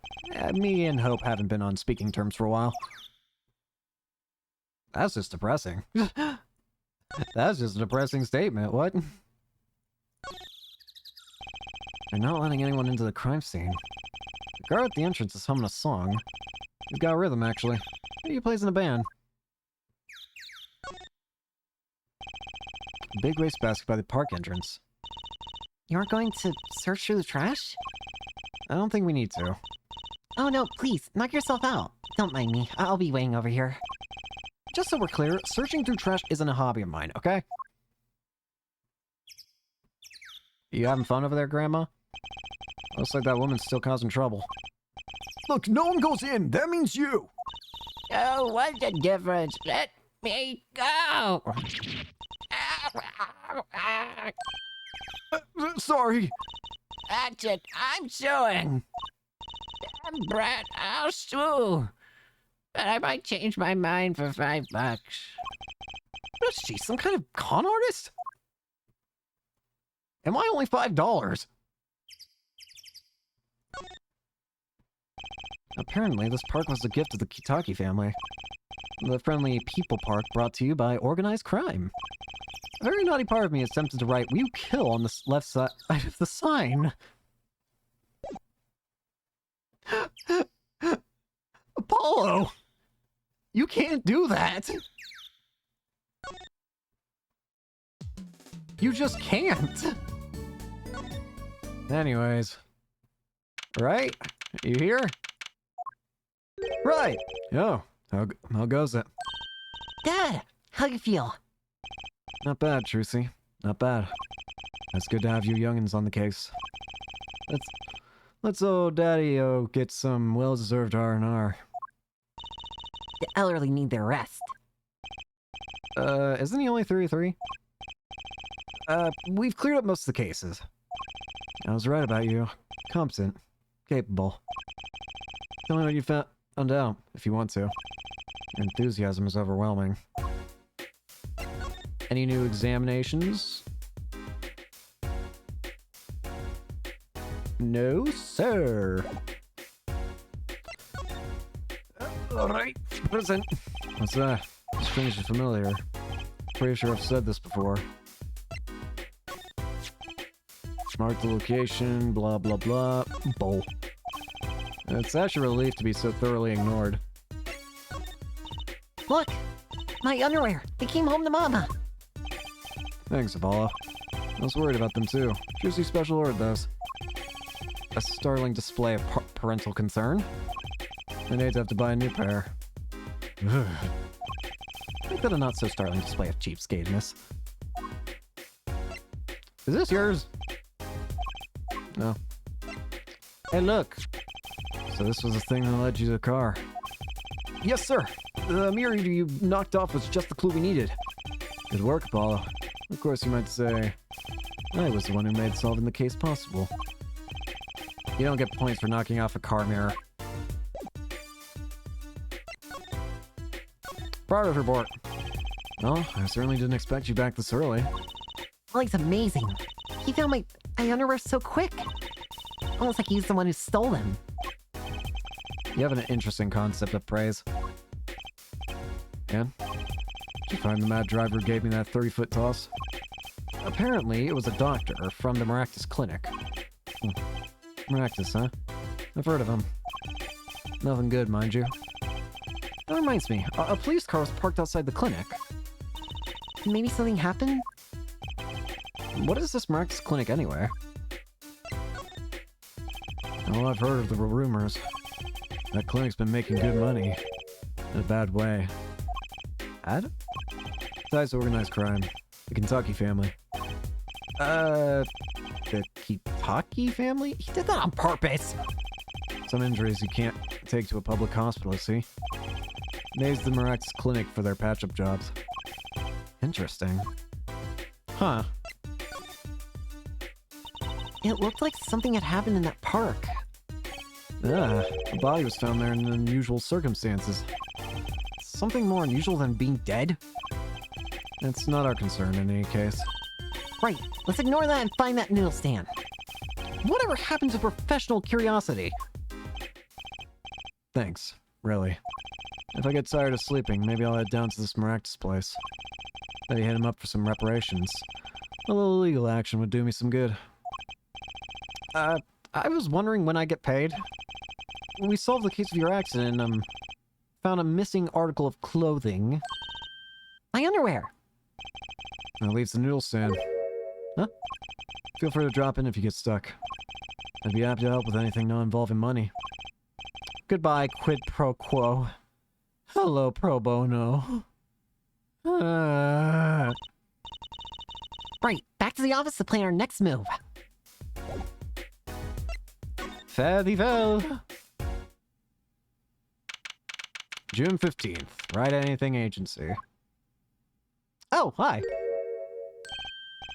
Me and Hope haven't been on speaking terms for a while. That's just depressing. That's just a depressing statement, what? They're not letting anyone into the crime scene. The guard at the entrance is humming a song. He's got a rhythm, actually. Maybe he plays in a band. A big wastebasket by the park entrance. You aren't going to search through the trash? I don't think we need to. Oh no, please, knock yourself out. Don't mind me. I'll be waiting over here. Just so we're clear, searching through trash isn't a hobby of mine, okay? You having fun over there, Grandma? Looks like that woman's still causing trouble. Look, no one goes in. That means you. Oh, what's the difference? Let me go! Sorry. That's it. I'm suing. Damn brat, I'll sue. But I might change my mind for $5. What is she, some kind of con artist? Am I only $5? Apparently, this park was a gift of the Kitaki family. The friendly people park brought to you by organized crime. A very naughty part of me is tempted to write, "Will you kill" on the left side of the sign. Apollo! You can't do that! You just can't! Anyways. Right? You here? Right! Oh, how goes it? Dad, how you feel? Not bad, Trucy. Not bad. It's good to have you youngins on the case. Let's old Daddy get some well-deserved R&R. The elderly need their rest. Isn't he only 33? We've cleared up most of the cases. I was right about you. Competent. Capable. Tell me what you found out, if you want to. Your enthusiasm is overwhelming. Any new examinations? No, sir. Alright. Present. What's that? This thing's familiar. Pretty sure I've said this before. Mark the location, blah blah blah. Bull. It's actually a relief to be so thoroughly ignored. Look! My underwear! They came home to Mama! Thanks, Apollo. I was worried about them too. Juicy special ordered those. A startling display of parental concern. I need to have to buy a new pair. Make that a not so startling display of cheapskateness. Is this yours? No. Hey, look! So this was the thing that led you to the car. Yes, sir! The mirror you knocked off was just the clue we needed. Good work, Apollo. Of course, you might say, I was the one who made solving the case possible. You don't get points for knocking off a car mirror. Progress report. Well, I certainly didn't expect you back this early. Ollie's amazing. He found my underwear so quick. Almost like he's the one who stole them. You have an interesting concept of praise. And? Did you find the mad driver who gave me that 30-foot toss? Apparently, it was a doctor from the Maractus Clinic. Maractus, huh? I've heard of him. Nothing good, mind you. That reminds me, a police car was parked outside the clinic. Maybe something happened? What is this Maractus Clinic anyway? Oh, I've heard of the rumors. That clinic's been making good money. In a bad way. Bad? Besides organized crime. The Kentucky family. The Kitaki family? He did that on purpose! Some injuries you can't take to a public hospital, see? They used the Maractus Clinic for their patch-up jobs. Interesting. Huh. It looked like something had happened in that park. Yeah, the body was found there in unusual circumstances. Something more unusual than being dead? It's not our concern in any case. Right, let's ignore that and find that noodle stand. Whatever happened to professional curiosity? Thanks, really. If I get tired of sleeping, maybe I'll head down to this Maractus place. Maybe hit him up for some reparations. A little legal action would do me some good. I was wondering when I get paid. We solved the case of your accident and, found a missing article of clothing. My underwear! That leaves the noodle stand. Huh? Feel free to drop in if you get stuck. I'd be happy to help with anything not involving money. Goodbye, quid pro quo. Hello, pro bono. Right, back to the office to plan our next move. Fare thee well. June 15th. Write Anything Agency. Oh, hi.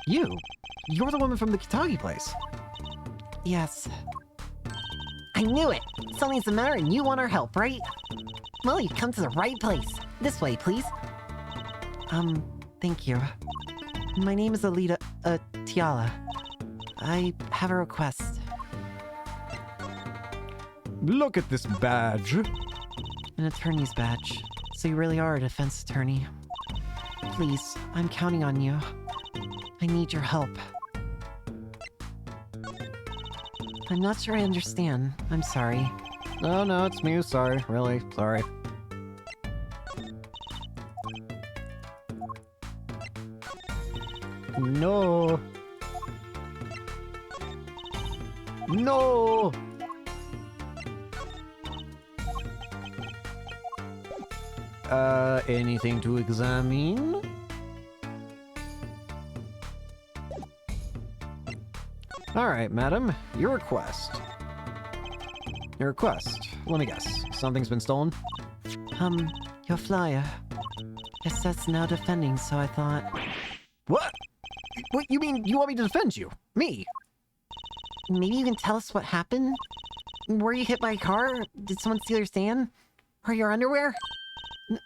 You're the woman from the Kitagi place. Yes. I knew it! Something's the matter and you want our help, right? Well, you've come to the right place. This way, please. Thank you. My name is Alita, Tiala. I have a request. Look at this badge. An attorney's badge. So you really are a defense attorney. Please, I'm counting on you. I need your help. I'm not sure I understand. I'm sorry. No, it's me. Sorry. Really. Sorry. No. No. Anything to examine? Alright, madam. Your request. Let me guess. Something's been stolen? Your flyer. It says now defending, so I thought... What? What, you mean you want me to defend you? Me? Maybe you can tell us what happened? Were you hit by a car? Did someone steal your stand? Or your underwear?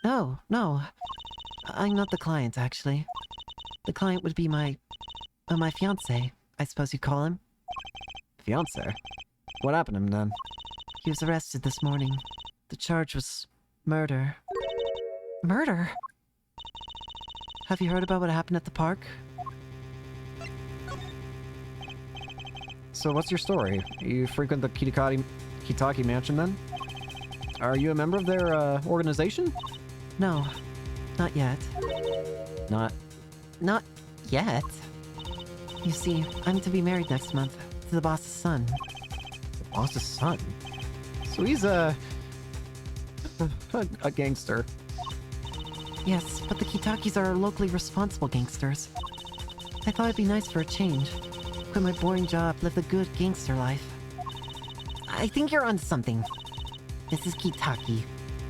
No. I'm not the client, actually. The client would be my fiancé, I suppose you'd call him. Fiancé? What happened to him then? He was arrested this morning. The charge was murder. Murder? Have you heard about what happened at the park? So what's your story? You frequent the Kitaki mansion then? Are you a member of their organization? No, not yet. Not Yet? You see, I'm to be married next month to the boss's son. the boss's son. So he's a gangster. Yes, but the Kitakis are locally responsible gangsters. I thought it'd be nice for a change. Quit my boring job, live the good gangster life. I think you're on something. This is Kitaki.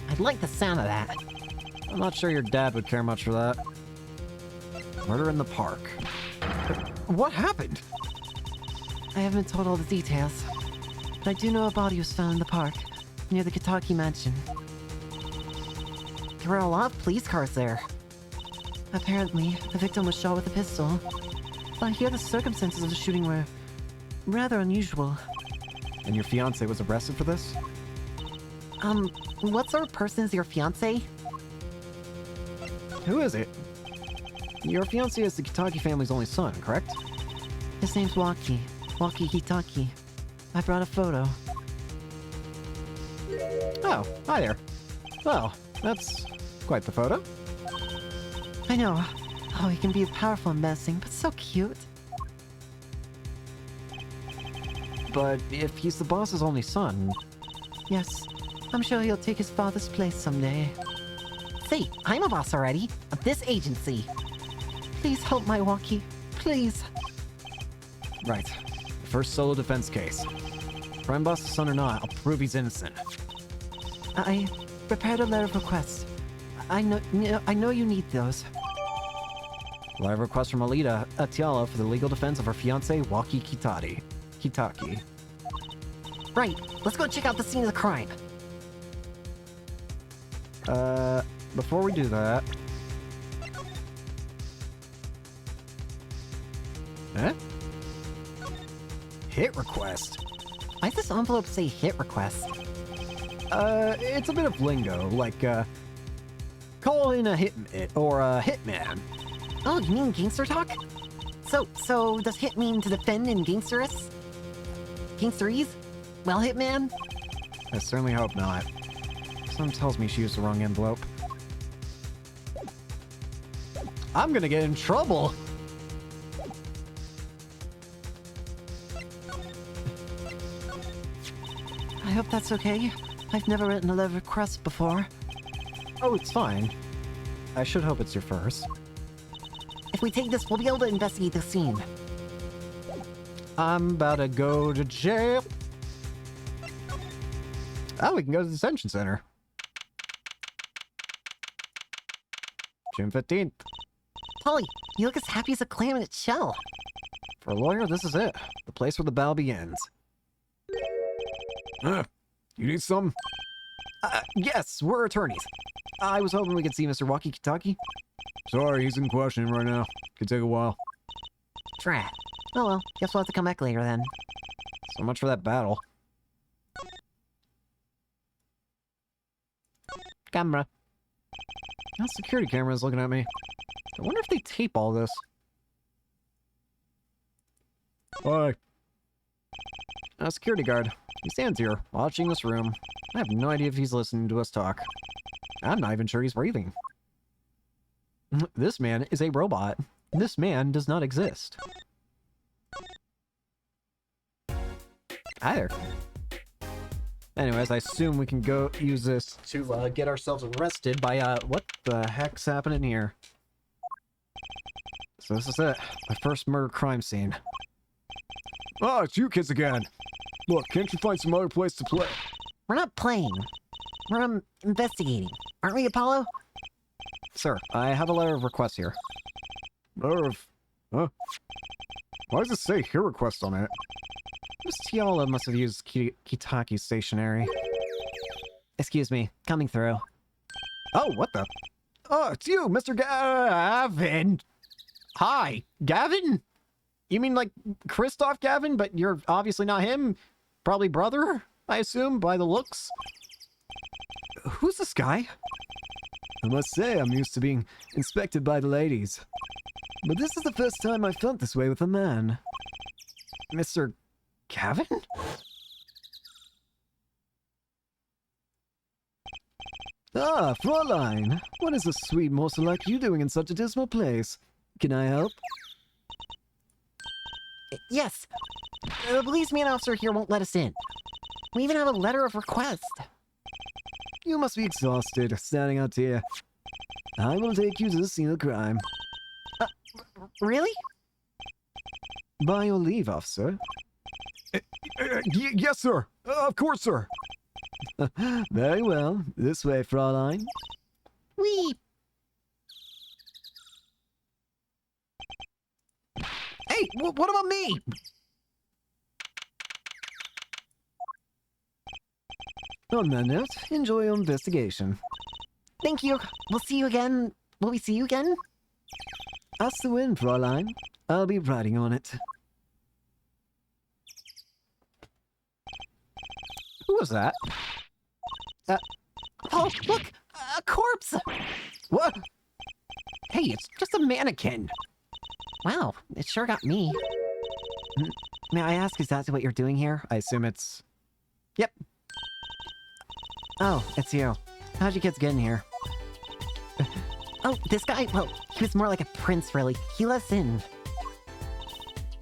I'd like the sound of that. I'm not sure your dad would care much for that. Murder in the park. What happened? I haven't been told all the details, but I do know a body was found in the park, near the Kitaki mansion. There were a lot of police cars there. Apparently, the victim was shot with a pistol. But I hear the circumstances of the shooting were rather unusual. And your fiancé was arrested for this? What sort of person is your fiancé? Who is it? Your fiancé is the Kitaki family's only son, correct? His name's Waki. Waki Kitaki. I brought a photo. Oh, hi there. Well, that's quite the photo. I know. Oh, he can be powerful and menacing, but so cute. But if he's the boss's only son... Yes, I'm sure he'll take his father's place someday. See, I'm a boss already, of this agency. Please help my Waki. Please. Right. First solo defense case. Prime boss's son or not, I'll prove he's innocent. I prepared a letter of request. I know you need those. Letter of request from Alita Tiala for the legal defense of her fiancé, Waki Kitaki. Right, let's go check out the scene of the crime. Before we do that... Huh? Hit request? Why does this envelope say hit request? It's a bit of lingo, like, call in a or a hitman. Oh, you mean gangster talk? So does hit mean to defend in gangsterese? Gangsterese? Well, hitman? I certainly hope not. Something tells me she used the wrong envelope. I'm gonna get in trouble! I hope that's okay. I've never written a letter of request before. Oh, it's fine. I should hope it's your first. If we take this, we'll be able to investigate the scene. I'm about to go to jail. Oh, we can go to the detention center. June 15th. Polly, you look as happy as a clam in its shell. For a lawyer, this is it. The place where the battle begins. You need some? Yes, we're attorneys. I was hoping we could see Mr. Walkie-Talkie. Sorry, he's in questioning right now. Could take a while. Drat. Oh well, guess we'll have to come back later then. So much for that battle. Camera. That security camera is looking at me. I wonder if they tape all this. Hi. A security guard. He stands here, watching this room. I have no idea if he's listening to us talk. I'm not even sure he's breathing. This man is a robot. This man does not exist. Hi there. Anyways, I assume we can go use this to get ourselves arrested by, what the heck's happening here? So this is it. My first murder crime scene. Oh, it's you kids again. Look, can't you find some other place to play? We're not playing. We're investigating. Aren't we, Apollo? Sir, I have a letter of request here. Huh? Why does it say here request on it? Miss Tiala must have used Kitaki's stationery. Excuse me, coming through. Oh, what the? Oh, it's you, Mr. Gavin! Hi, Gavin? You mean like Christoph Gavin, but you're obviously not him? Probably brother, I assume, by the looks? Who's this guy? I must say, I'm used to being inspected by the ladies. But this is the first time I felt this way with a man. Mr. Gavin? Ah, Fräulein! What is a sweet morsel like you doing in such a dismal place? Can I help? Yes. The policeman officer here won't let us in. We even have a letter of request. You must be exhausted, standing out here. I will take you to the scene of the crime. Really? By your leave, officer. Yes, sir. Of course, sir. Very well. This way, Fräulein. Wee. Hey, what about me? On that note, enjoy your investigation. Thank you. We'll see you again. Will we see you again? Ask the wind, Fräulein. I'll be riding on it. Who was that? Oh, look! A corpse! What? Hey, it's just a mannequin. Wow, it sure got me. May I ask exactly what you're doing here? I assume it's... Yep. Oh, it's you. How'd you kids get in here? Oh, this guy? Well, he was more like a prince, really. He let us in.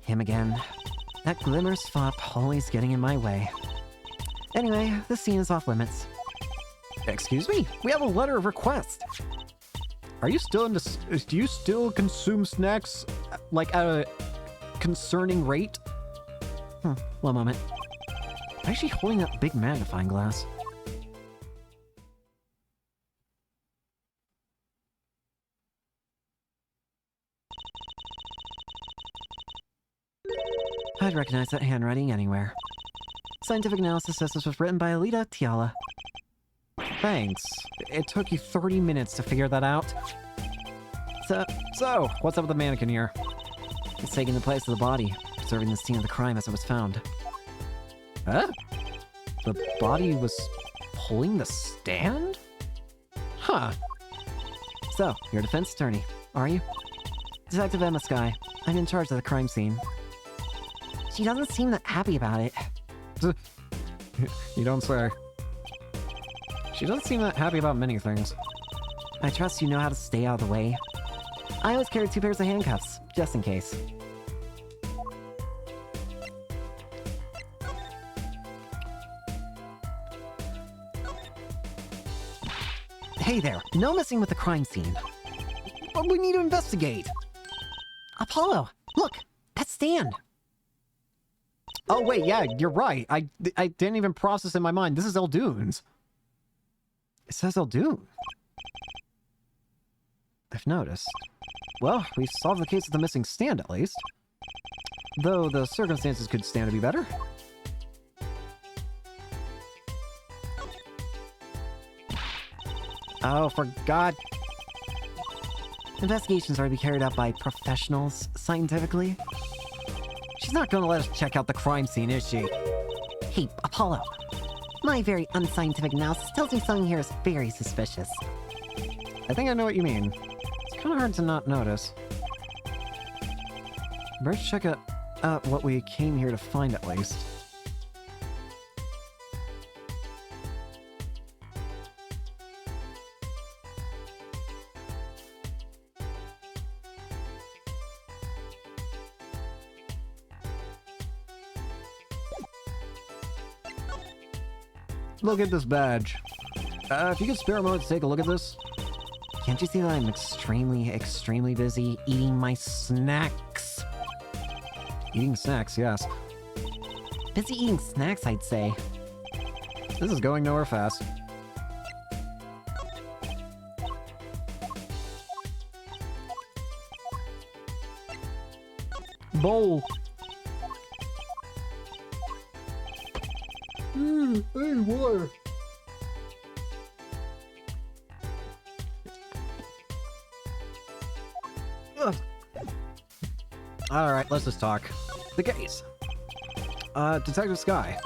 Him again. That glimmer spot always getting in my way. Anyway, this scene is off limits. Excuse me? We have a letter of request. Are you still into... Do you still consume snacks, like, at a concerning rate? One moment. Why is she holding that big magnifying glass? I'd recognize that handwriting anywhere. Scientific analysis says this was written by Alita Tiala. Thanks. It took you 30 minutes to figure that out. So, what's up with the mannequin here? It's taking the place of the body, preserving the scene of the crime as it was found. Huh? The body was pulling the stand? Huh. So, you're a defense attorney, are you? Detective Emma Skye. I'm in charge of the crime scene. She doesn't seem that happy about it. You don't say. She doesn't seem that happy about many things. I trust you know how to stay out of the way. I always carry 2 pairs of handcuffs, just in case. Hey there, no messing with the crime scene. But we need to investigate. Apollo, look, that stand. Oh, wait, yeah, you're right. I didn't even process in my mind. This is Eldunes. It says Eldoon. I've noticed. Well, we solved the case of the missing stand, at least. Though the circumstances could stand to be better. Oh, for God. Investigations are to be carried out by professionals, scientifically. She's not going to let us check out the crime scene, is she? Hey, Apollo. My very unscientific analysis tells me something here is very suspicious. I think I know what you mean. It's kind of hard to not notice. Better check out what we came here to find, at least. Look at this badge. If you could spare a moment to take a look at this. Can't you see that I'm extremely busy eating my snacks? Eating snacks, yes. Busy eating snacks, I'd say. This is going nowhere fast. Bowl. Hey, water. Alright, let's just talk. The case. Detective Sky.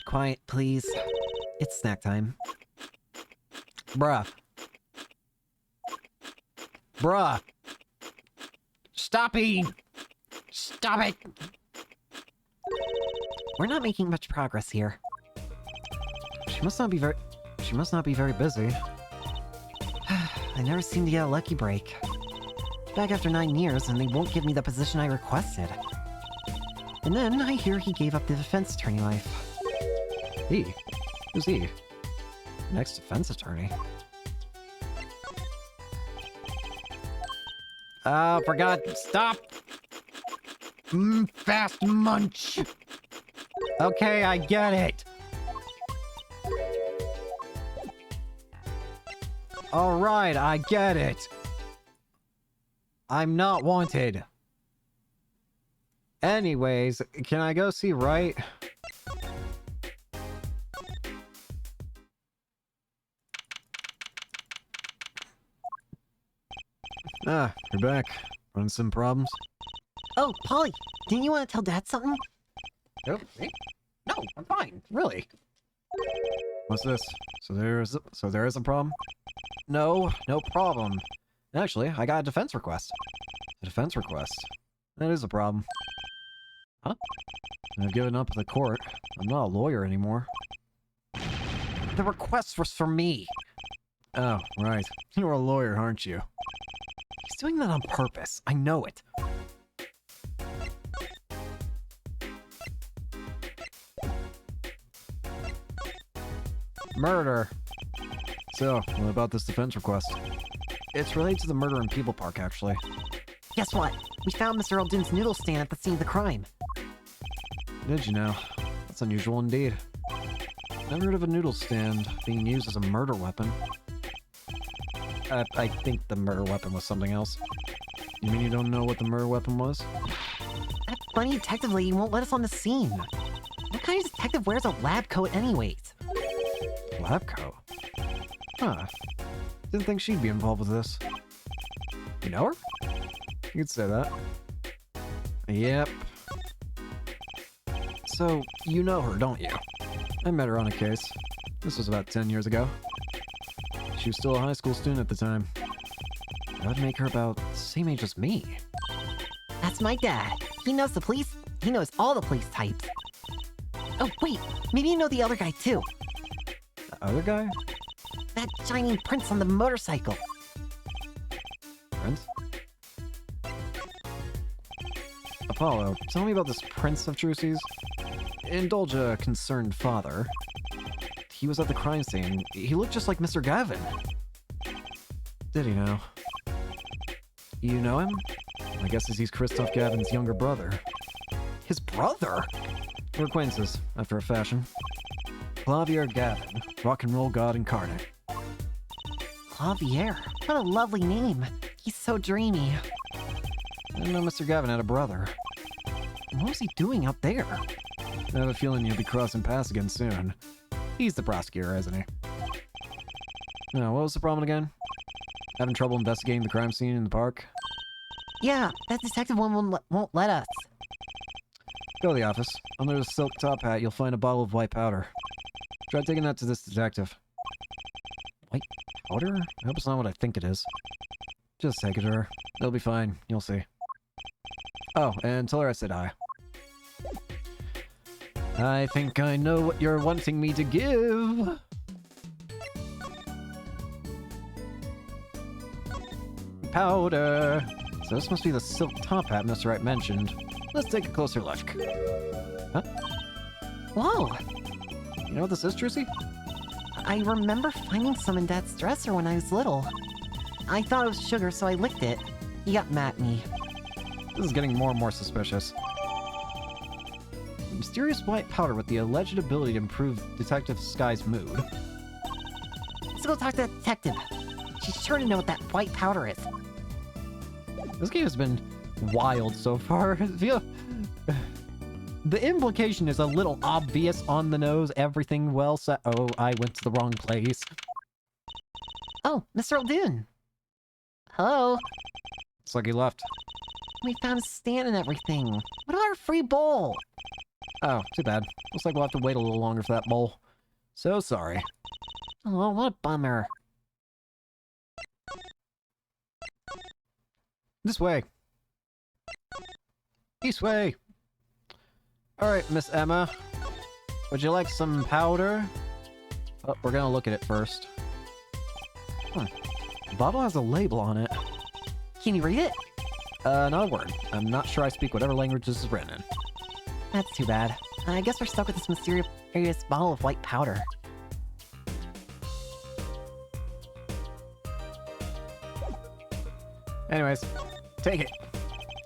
Quiet, please. It's snack time. Bruh. Bruh. Stop eating. Stop it. We're not making much progress here. She must not be very busy. I never seem to get a lucky break. Back after 9 years, and they won't give me the position I requested. And then I hear he gave up the defense attorney life. He? Who's he? Next defense attorney. For God, stop! Fast munch! Okay, I get it! Alright, I get it! I'm not wanted. Anyways, can I go see Wright? Ah, you're back. Running some problems? Oh, Polly, didn't you want to tell Dad something? Oh, me? No, I'm fine. Really? What's this? So there is a problem? No problem. Actually, I got a defense request. A defense request? That is a problem. Huh? I've given up the court. I'm not a lawyer anymore. The request was for me. Oh, right. You're a lawyer, aren't you? He's doing that on purpose. I know it. Murder. So, what about this defense request? It's related to the murder in People Park, actually. Guess what? We found Mr. Eldoon's noodle stand at the scene of the crime. Did you know? That's unusual indeed. Never heard of a noodle stand being used as a murder weapon. I think the murder weapon was something else. You mean you don't know what the murder weapon was? That funny detective lady won't let us on the scene. What kind of detective wears a lab coat anyways? Lab coat? Huh. Didn't think she'd be involved with this. You know her? You could say that. Yep. So, you know her, don't you? I met her on a case. This was about 10 years ago. She was still a high school student at the time. That would make her about the same age as me. That's my dad. He knows the police. He knows all the police types. Oh, wait. Maybe you know the other guy, too. The other guy? That shining prince on the motorcycle. Prince? Apollo, tell me about this Prince of Trucies. Indulge a concerned father. He was at the crime scene. He looked just like Mr. Gavin. Did he now? You know him? I guess he's Christoph Gavin's younger brother. His brother? We're acquaintances, after a fashion. Clavier Gavin, rock and roll god incarnate. Javier. What a lovely name. He's so dreamy. I didn't know Mr. Gavin had a brother. What was he doing out there? I have a feeling you'll be crossing paths again soon. He's the prosecutor, isn't he? Now, what was the problem again? Having trouble investigating the crime scene in the park? Yeah, that detective one won't let us. Go to the office. Under the silk top hat, you'll find a bottle of white powder. Try taking that to this detective. White powder? I hope it's not what I think it is. Just take it to her. It'll be fine. You'll see. Oh, and tell her I said hi. I think I know what you're wanting me to give. Powder. So this must be the silk top hat Mr. Wright mentioned. Let's take a closer look. Huh? Whoa! You know what this is, Trucy? I remember finding some in Dad's dresser when I was little. I thought it was sugar, so I licked it. He got mad at me. This is getting more and more suspicious. Mysterious white powder with the alleged ability to improve Detective Sky's mood. Let's go talk to that detective. She's sure to know what that white powder is. This game has been wild so far. The implication is a little obvious on the nose. Everything well set. Oh, I went to the wrong place. Oh, Mr. Muldoon. Hello. Looks like he left. We found a stand and everything. What about our free bowl? Oh, too bad. Looks like we'll have to wait a little longer for that bowl. So sorry. Oh, what a bummer. This way. This way. Alright, Miss Emma. Would you like some powder? Oh, we're gonna look at it first. The bottle has a label on it. Can you read it? Not a word. I'm not sure I speak whatever language this is written in. That's too bad. I guess we're stuck with this mysterious bottle of white powder. Anyways, take it.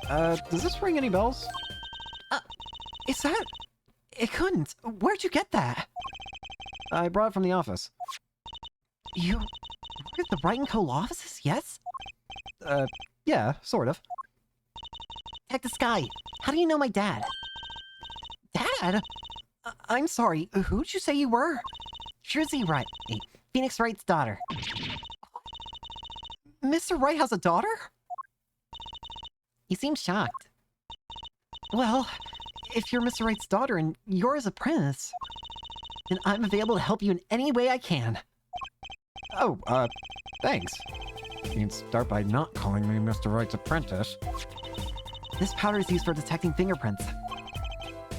Does this ring any bells? Is that... It couldn't. Where'd you get that? I brought it from the office. You... Work at the Wright & Co. offices, yes? Yeah, sort of. Detective Sky, how do you know my dad? Dad? I'm sorry, who'd you say you were? Trucy Wright, Phoenix Wright's daughter. Mr. Wright has a daughter? He seemed shocked. Well, if you're Mr. Wright's daughter and you're his apprentice, then I'm available to help you in any way I can. Oh, thanks. You can start by not calling me Mr. Wright's apprentice. This powder is used for detecting fingerprints.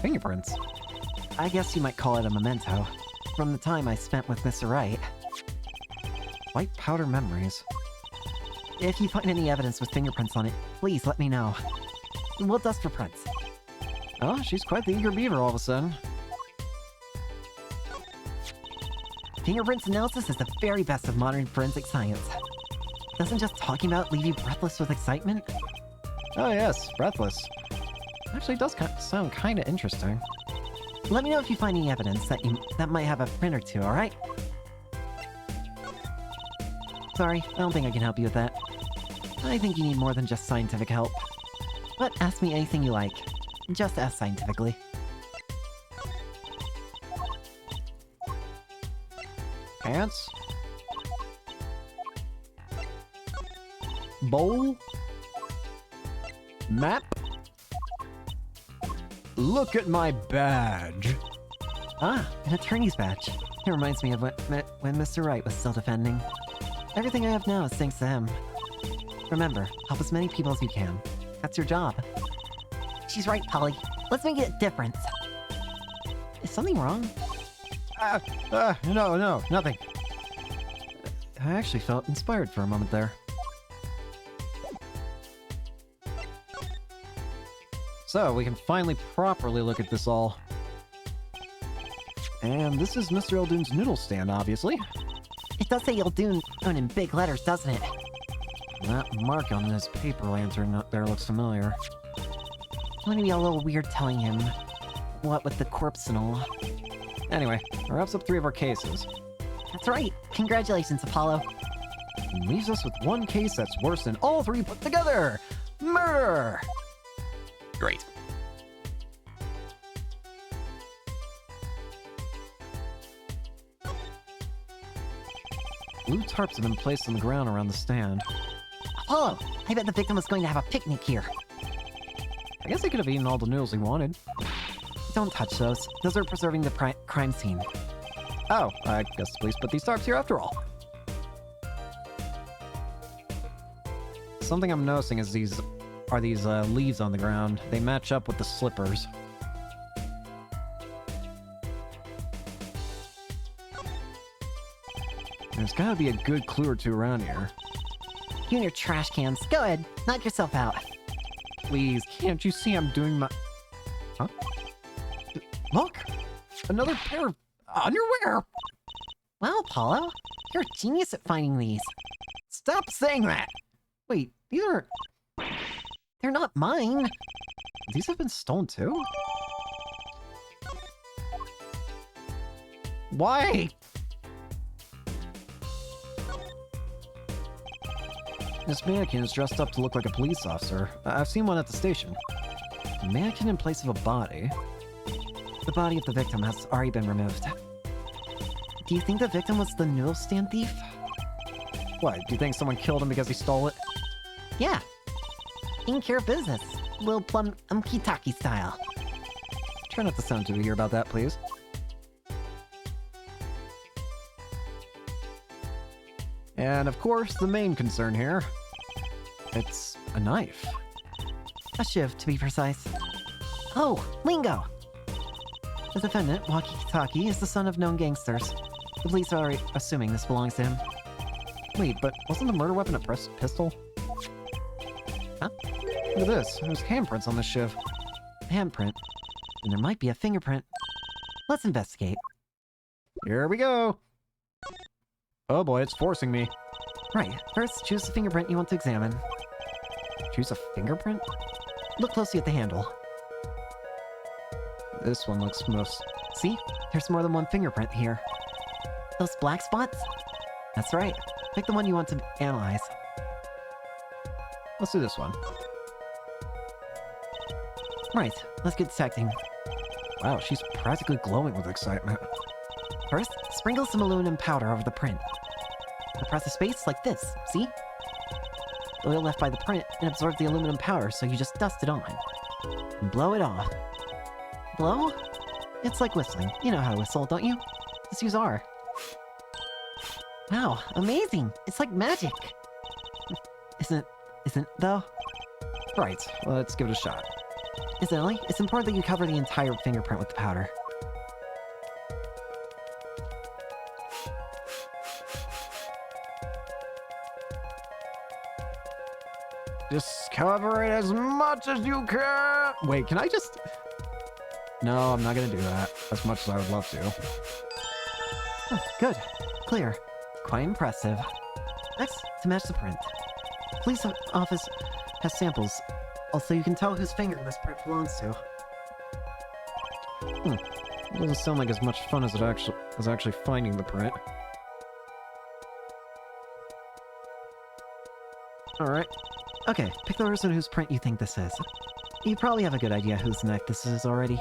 Fingerprints? I guess you might call it a memento, from the time I spent with Mr. Wright. White powder memories. If you find any evidence with fingerprints on it, please let me know. We'll dust for prints. Oh, she's quite the eager beaver all of a sudden. Fingerprints analysis is the very best of modern forensic science. Doesn't just talking about it leave you breathless with excitement? Oh yes, breathless. Actually, it does sound kind of interesting. Let me know if you find any evidence that might have a print or two, alright? Sorry, I don't think I can help you with that. I think you need more than just scientific help. But ask me anything you like. Just ask scientifically. Pants? Bowl? Map? Look at my badge! Ah, an attorney's badge. It reminds me of when Mr. Wright was still defending. Everything I have now is thanks to him. Remember, help as many people as you can. That's your job. She's right, Polly. Let's make it a difference. Is something wrong? No, nothing. I actually felt inspired for a moment there. So, we can finally properly look at this all. And this is Mr. Eldoon's noodle stand, obviously. It does say Eldoon in big letters, doesn't it? That mark on this paper lantern up there looks familiar. I'm gonna be a little weird telling him. what with the corpse and all. Anyway, that wraps up 3 of our cases. That's right. Congratulations, Apollo. And leaves us with one case that's worse than all 3 put together. Murder! Great. Blue tarps have been placed on the ground around the stand. Apollo, I bet the victim was going to have a picnic here. I guess they could have eaten all the noodles he wanted. Don't touch those. Those are preserving the crime scene. Oh, I guess the police put these tarps here after all. Something I'm noticing is these leaves on the ground. They match up with the slippers. There's gotta be a good clue or 2 around here. You and your trash cans. Go ahead. Knock yourself out. Please, can't you see I'm doing my... Huh? Look! Another pair of underwear! Wow, Apollo. You're a genius at finding these. Stop saying that! Wait, these aren't... They're not mine. These have been stolen too? Why? This mannequin is dressed up to look like a police officer. I've seen one at the station. A mannequin in place of a body. The body of the victim has already been removed. Do you think the victim was the noodle stand thief? What, do you think someone killed him because he stole it? Yeah. Taking care of business. Lil Plum Umkitaki style. Try not to sound too eager about that, please. And of course, the main concern here. It's a knife. A shiv, to be precise. Oh, lingo! The defendant, Waki-Kitaki, is the son of known gangsters. The police are assuming this belongs to him. Wait, but wasn't the murder weapon a pistol? Huh? Look at this. There's handprints on this shiv. Handprint. And there might be a fingerprint. Let's investigate. Here we go. Oh boy, it's forcing me. Right. First, choose the fingerprint you want to examine. Choose a fingerprint? Look closely at the handle. This one looks most... See? There's more than one fingerprint here. Those black spots? That's right. Pick the one you want to analyze. Let's do this one. Right. Let's get detecting. Wow, she's practically glowing with excitement. First, sprinkle some aluminum powder over the print. Press the space like this, see? The oil left by the print and absorbs the aluminum powder, so you just dust it on. And blow it off. Blow? It's like whistling. You know how to whistle, don't you? Just use R. Wow, amazing! It's like magic! Isn't though? Right, let's give it a shot. Incidentally, it's important that you cover the entire fingerprint with the powder. Just cover it as much as you can! Wait, can I just... No, I'm not gonna do that, as much as I would love to. Oh, good. Clear. Quite impressive. Next, to match the print. Police office has samples, also you can tell whose finger this print belongs to. It doesn't sound like as much fun as actually finding the print. Alright. Okay, pick the person whose print you think this is. You probably have a good idea whose neck this is already.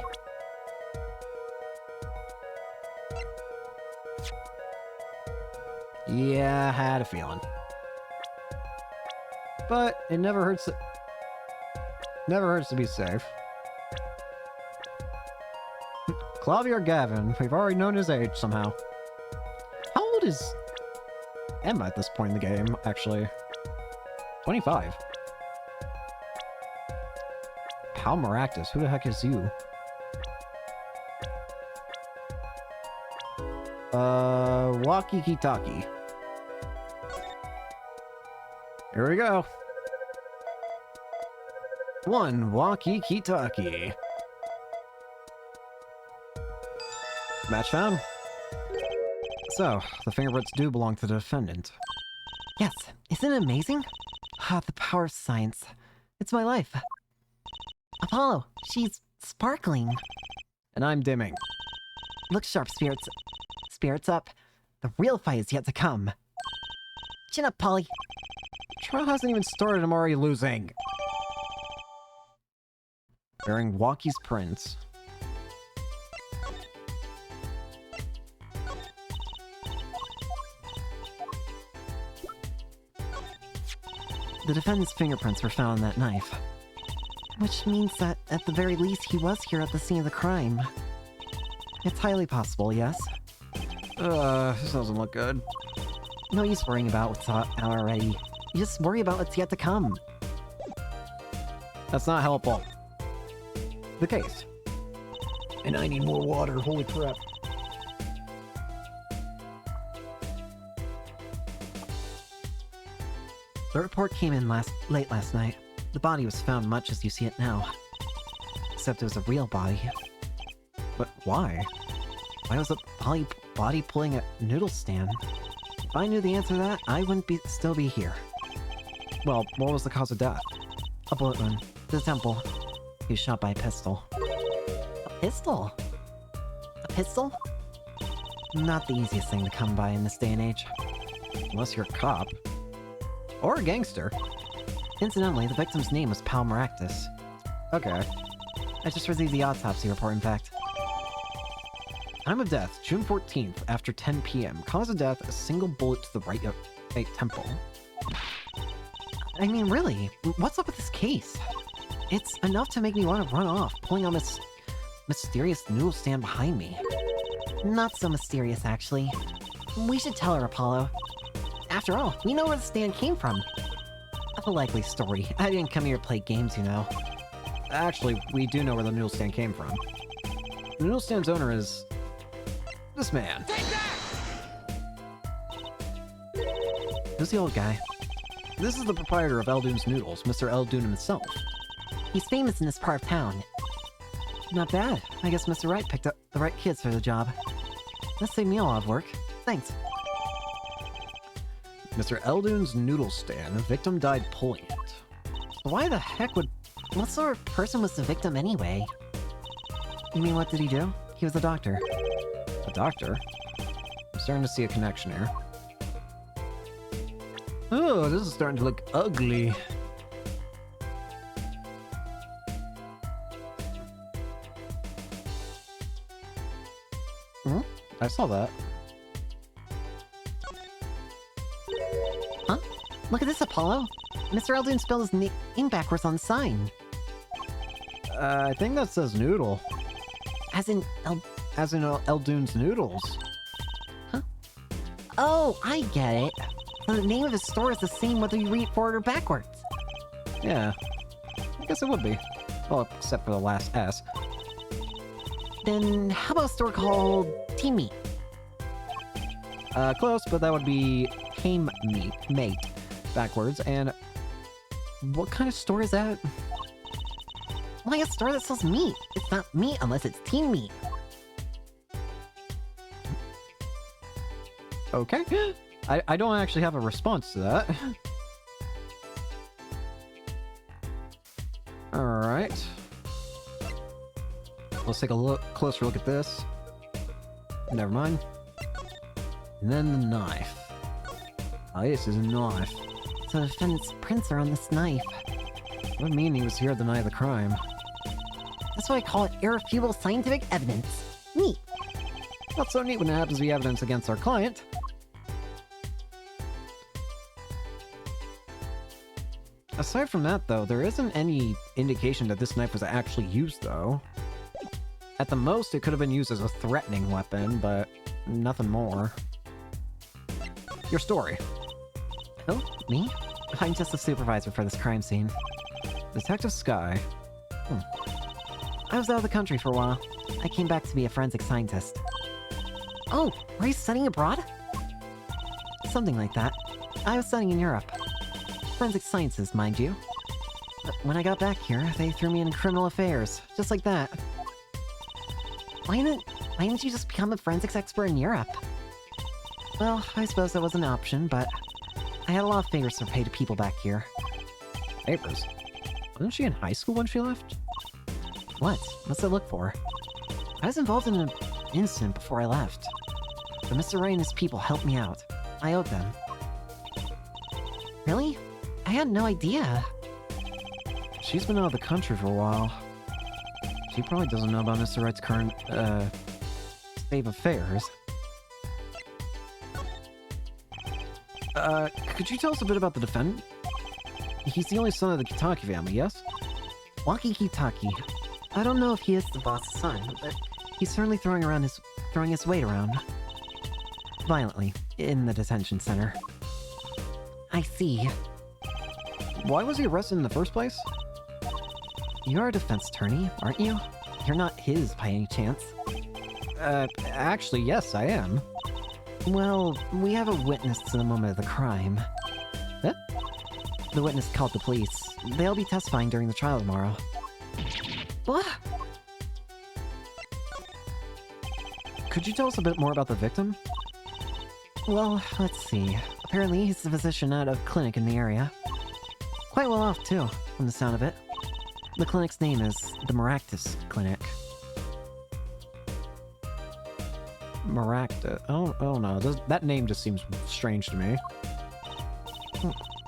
Yeah, I had a feeling. But it never hurts to be safe. Claudia or Gavin, we've already known his age somehow. How old is Emma at this point in the game, actually? 25. Pal Maractus, who the heck is you? Waki-Kitaki. Here we go. 1 Waki-Kitaki. Match found. So, the fingerprints do belong to the defendant. Yes, isn't it amazing? Ah, the power of science. It's my life. Apollo, she's sparkling. And I'm dimming. Look sharp, Spirits. Spirits up. The real fight is yet to come. Chin up, Polly. Trial hasn't even started, I'm already losing. Bearing Walkie's prints. The defendant's fingerprints were found on that knife. Which means that, at the very least, he was here at the scene of the crime. It's highly possible, yes? This doesn't look good. No use worrying about what's out already. You just worry about what's yet to come. That's not helpful. The case. And I need more water, holy crap. The report came in late last night. The body was found much as you see it now. Except it was a real body. But why? Why was a body pulling a noodle stand? If I knew the answer to that, I wouldn't still be here. Well, what was the cause of death? A bullet wound. To the temple. He was shot by a pistol. A pistol? A pistol? Not the easiest thing to come by in this day and age. Unless you're a cop. Or a gangster. Incidentally, the victim's name was Pal Maractus. Okay. I just received the autopsy report, in fact. Time of death, June 14th, after 10 p.m. Cause of death, a single bullet to the right temple. I mean, really, what's up with this case? It's enough to make me want to run off, pulling on this mysterious noodle stand behind me. Not so mysterious, actually. We should tell her, Apollo. After all, we know where the stand came from. A likely story. I didn't come here to play games, you know. Actually, we do know where the noodle stand came from. The noodle stand's owner is... this man. Who's the old guy? This is the proprietor of Eldoon's Noodles, Mr. Eldoon himself. He's famous in this part of town. Not bad. I guess Mr. Wright picked up the right kids for the job. Let's save me a lot of work. Thanks. Mr. Eldoon's Noodle Stand. The victim died pulling it. Why the heck would... what sort of person was the victim anyway? You mean what did he do? He was a doctor. A doctor? I'm starting to see a connection here. Oh, this is starting to look ugly. I saw that. Huh? Look at this, Apollo! Mr. Eldoon spelled his name backwards on the sign. I think that says noodle. As in Eldoon's Noodles. Huh? Oh, I get it. The name of his store is the same whether you read it forward or backwards. Yeah. I guess it would be. Well, except for the last S. Then how about a store called Team Meat? Close, but that would be Tame Mate backwards. And what kind of store is that? Like a store that sells meat. It's not meat unless it's Team Meat. Okay. I don't actually have a response to that. Alright. Let's take a closer look at this. Never mind. And then the knife. Oh, this is a knife. So the defendant's prints are on this knife. What do you mean he was here the night of the crime? That's why I call it irrefutable scientific evidence. Neat. Not so neat when it happens to be evidence against our client. Aside from that, though, there isn't any indication that this knife was actually used, though. At the most, it could have been used as a threatening weapon, but nothing more. Your story. Oh, me? I'm just a supervisor for this crime scene. Detective Sky. I was out of the country for a while. I came back to be a forensic scientist. Oh, were you studying abroad? Something like that. I was studying in Europe. Forensic sciences, mind you. But when I got back here, they threw me in criminal affairs, just like that. Why didn't you just become a forensics expert in Europe? Well, I suppose that was an option, but I had a lot of favors to pay to people back here. Favors? Wasn't she in high school when she left? What? What's it look for? I was involved in an incident before I left. But Mr. Ray and his people helped me out. I owed them. Really? I had no idea. She's been out of the country for a while. She probably doesn't know about Mr. Wright's current, state of affairs. Could you tell us a bit about the defendant? He's the only son of the Kitaki family, yes? Waki Kitaki. I don't know if he is the boss's son, but he's certainly throwing his weight around. Violently, in the detention center. I see. Why was he arrested in the first place? You're a defense attorney, aren't you? You're not his by any chance. Actually, yes, I am. Well, we have a witness to the moment of the crime. Huh? The witness called the police. They'll be testifying during the trial tomorrow. What? Could you tell us a bit more about the victim? Well, let's see. Apparently, he's the physician at a clinic in the area. Quite well off, too, from the sound of it. The clinic's name is the Maractus Clinic. Maractus. Oh no, that name just seems strange to me.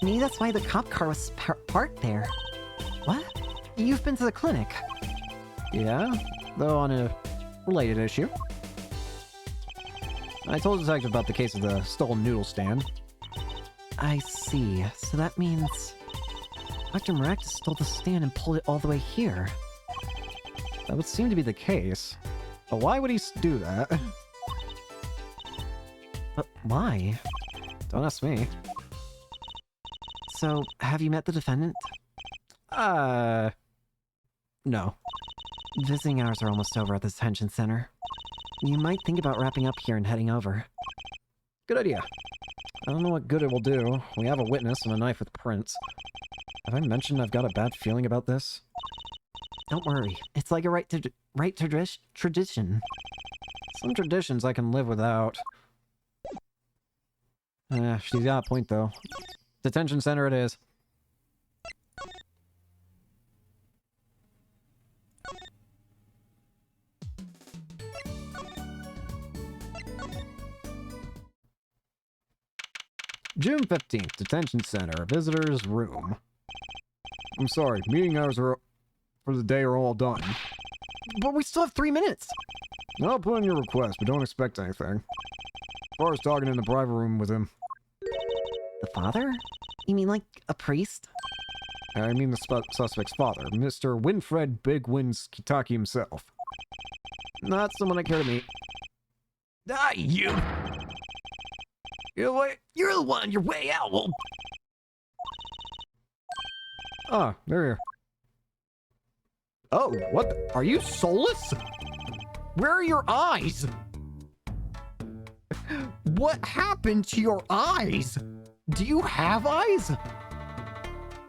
Maybe that's why the cop car was parked there. What? You've been to the clinic? Yeah, though on a related issue. I told the detective about the case of the stolen noodle stand. I see. So that means Dr. Maractus stole the stand and pulled it all the way here. That would seem to be the case. But why would he do that? But why? Don't ask me. So, have you met the defendant? No. Visiting hours are almost over at the detention center. You might think about wrapping up here and heading over. Good idea. I don't know what good it will do. We have a witness and a knife with prints. Have I mentioned I've got a bad feeling about this? Don't worry. It's like a tradition. Some traditions I can live without. She's got a point, though. Detention center it is. June 15th, detention center, visitor's room. I'm sorry, meeting hours for the day are all done. But we still have 3 minutes! I'll put in your request, but don't expect anything. As far as talking in the private room with him. The father? You mean like a priest? I mean the suspect's father, Mr. Winfred Big Wins Kitaki himself. Not someone I care to meet. Ah, you! You're the one on your way out, well... Ah, there you are. Oh, what the, are you soulless? Where are your eyes? What happened to your eyes? Do you have eyes?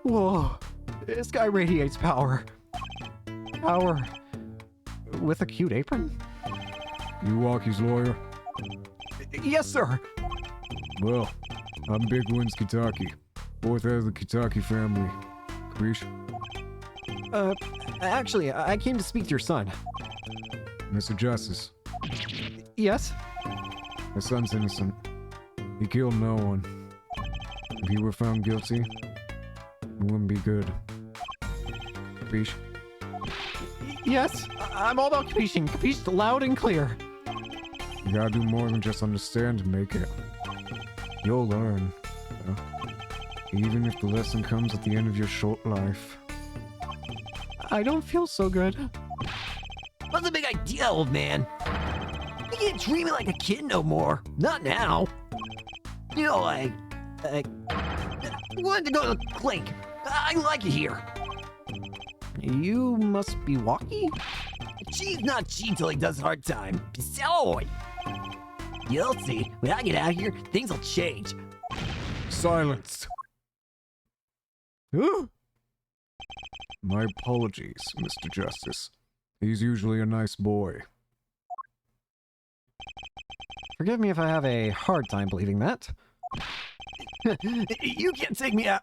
Whoa, this guy radiates power. Power. With a cute apron? You Waki's lawyer? Yes, sir. Well, I'm Big Wins Kitaki, fourth head of the Kitaki family. Capiche? Actually, I came to speak to your son. Mr. Justice, Yes? my son's innocent. He killed no one. If he were found guilty, it wouldn't be good. Capiche? Yes, I'm all about capiching. Capiche loud and clear. You gotta do more than just understand to make it. You'll learn. Even if the lesson comes at the end of your short life. I don't feel so good. What's the big idea, old man? You can't treat me like a kid no more. Not now. You know, I wanted to go to the clinic. I like it here. You must be Waki? Cheese not cheap till he does hard time. So, you'll see. When I get out of here, things will change. Silence! Huh? My apologies, Mr. Justice. He's usually a nice boy. Forgive me if I have a hard time believing that. You can't take me out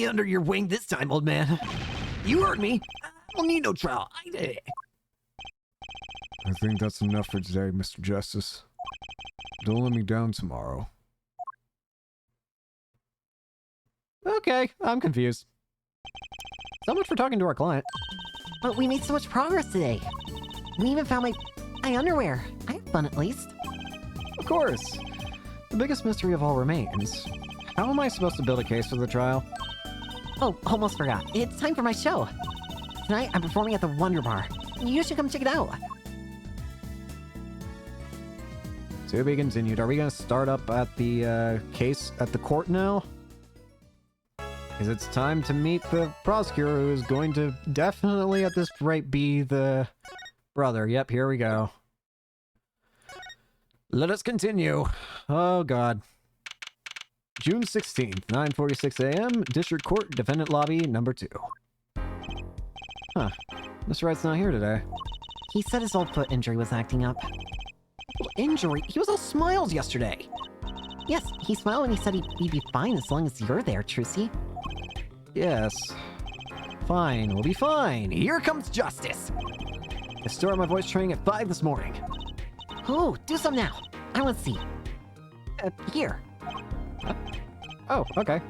under your wing this time, old man. You heard me. I don't need no trial. I did it. I think that's enough for today, Mr. Justice. Don't let me down tomorrow. Okay, I'm confused. So much for talking to our client. But we made so much progress today. We even found my underwear. I had fun at least. Of course. The biggest mystery of all remains. How am I supposed to build a case for the trial? Oh, almost forgot. It's time for my show. Tonight, I'm performing at the Wonder Bar. You should come check it out. To be continued. Are we going to start up at the case at the court now? Because it's time to meet the prosecutor, who is going to definitely at this rate be the brother. Yep, here we go. Let us continue. Oh, God. June 16th, 9:46 a.m., District Court, Defendant Lobby, number 2. Huh. Mr. Wright's not here today. He said his old foot injury was acting up. Injury? He was all smiles yesterday. Yes, he smiled and he said he'd be fine as long as you're there, Trucy. Yes. Fine, we'll be fine. Here comes justice. I started my voice training at 5 this morning. Ooh, do some now. I want to see. Here. Oh, okay.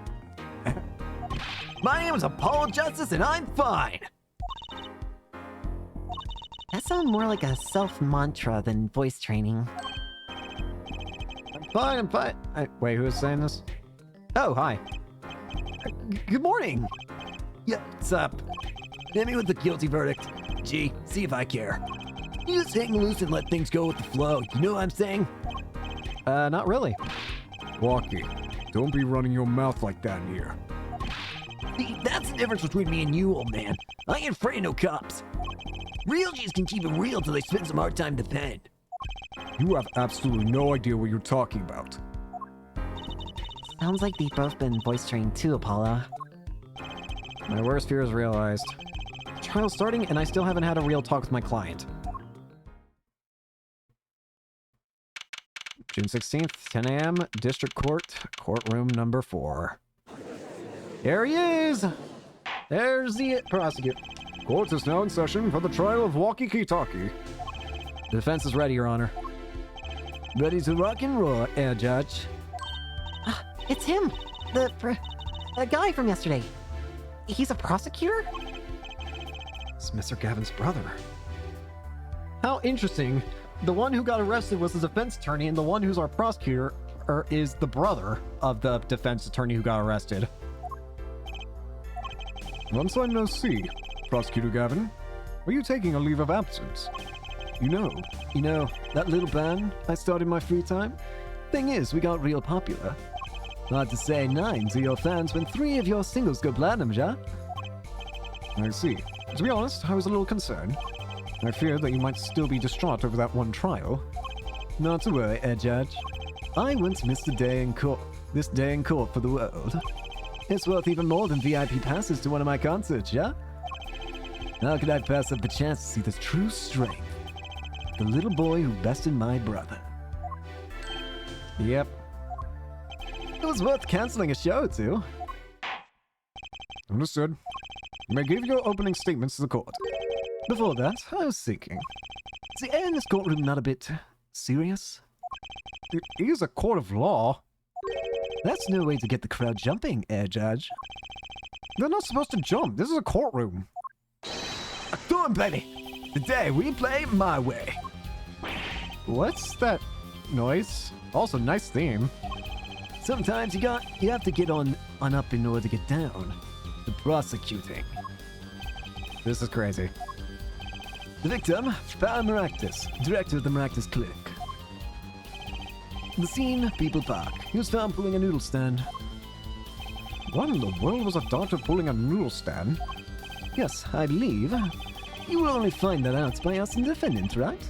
My name is Apollo Justice and I'm fine. That sounds more like a self-mantra than voice training. I'm fine, I'm fine. Wait, who is saying this? Oh, hi. Good morning. Yeah, what's up? Hit me with the guilty verdict. Gee, see if I care. You just hang loose and let things go with the flow. You know what I'm saying? Not really. Walkie, don't be running your mouth like that in here. See, that's the difference between me and you, old man. I ain't afraid of no cops. Real G's can keep it real till they spend some hard time defend. You have absolutely no idea what you're talking about. Sounds like they've both been voice trained too, Apollo. My worst fear is realized. Trial's starting and I still haven't had a real talk with my client. June 16th, 10 a.m., District Court, courtroom number 4. There he is! There's the prosecutor. Court is now in session for the trial of Walkie Kitaki. The defense is ready, Your Honor. Ready to rock and roll, Judge. It's him! The guy from yesterday. He's a prosecutor? It's Mr. Gavin's brother. How interesting. The one who got arrested was the defense attorney, and the one who's our prosecutor is the brother of the defense attorney who got arrested. Once I no see, Prosecutor Gavin, are you taking a leave of absence? You know, that little band I started in my free time? Thing is, we got real popular. Hard to say 9 to your fans when 3 of your singles go platinum, ja? I see. To be honest, I was a little concerned. I feared that you might still be distraught over that one trial. Not to worry, Judge. I once missed this day in court for the world. It's worth even more than VIP passes to one of my concerts, yeah? How could I pass up the chance to see the true strength? The little boy who bested my brother. Yep. It was worth canceling a show, too. Understood. You may give your opening statements to the court. Before that, I was thinking, is the air in this courtroom not a bit serious? It is a court of law. That's no way to get the crowd jumping, Judge. They're not supposed to jump. This is a courtroom. Go on, baby. Today we play my way. What's that noise? Also, nice theme. Sometimes you have to get on up in order to get down. The prosecuting. This is crazy. The victim, Paolo Maractus, director of the Maractus Clinic. The scene, People Park. He was found pulling a noodle stand. What in the world was a doctor pulling a noodle stand? Yes, I believe. You will only find that out by asking the defendant, right?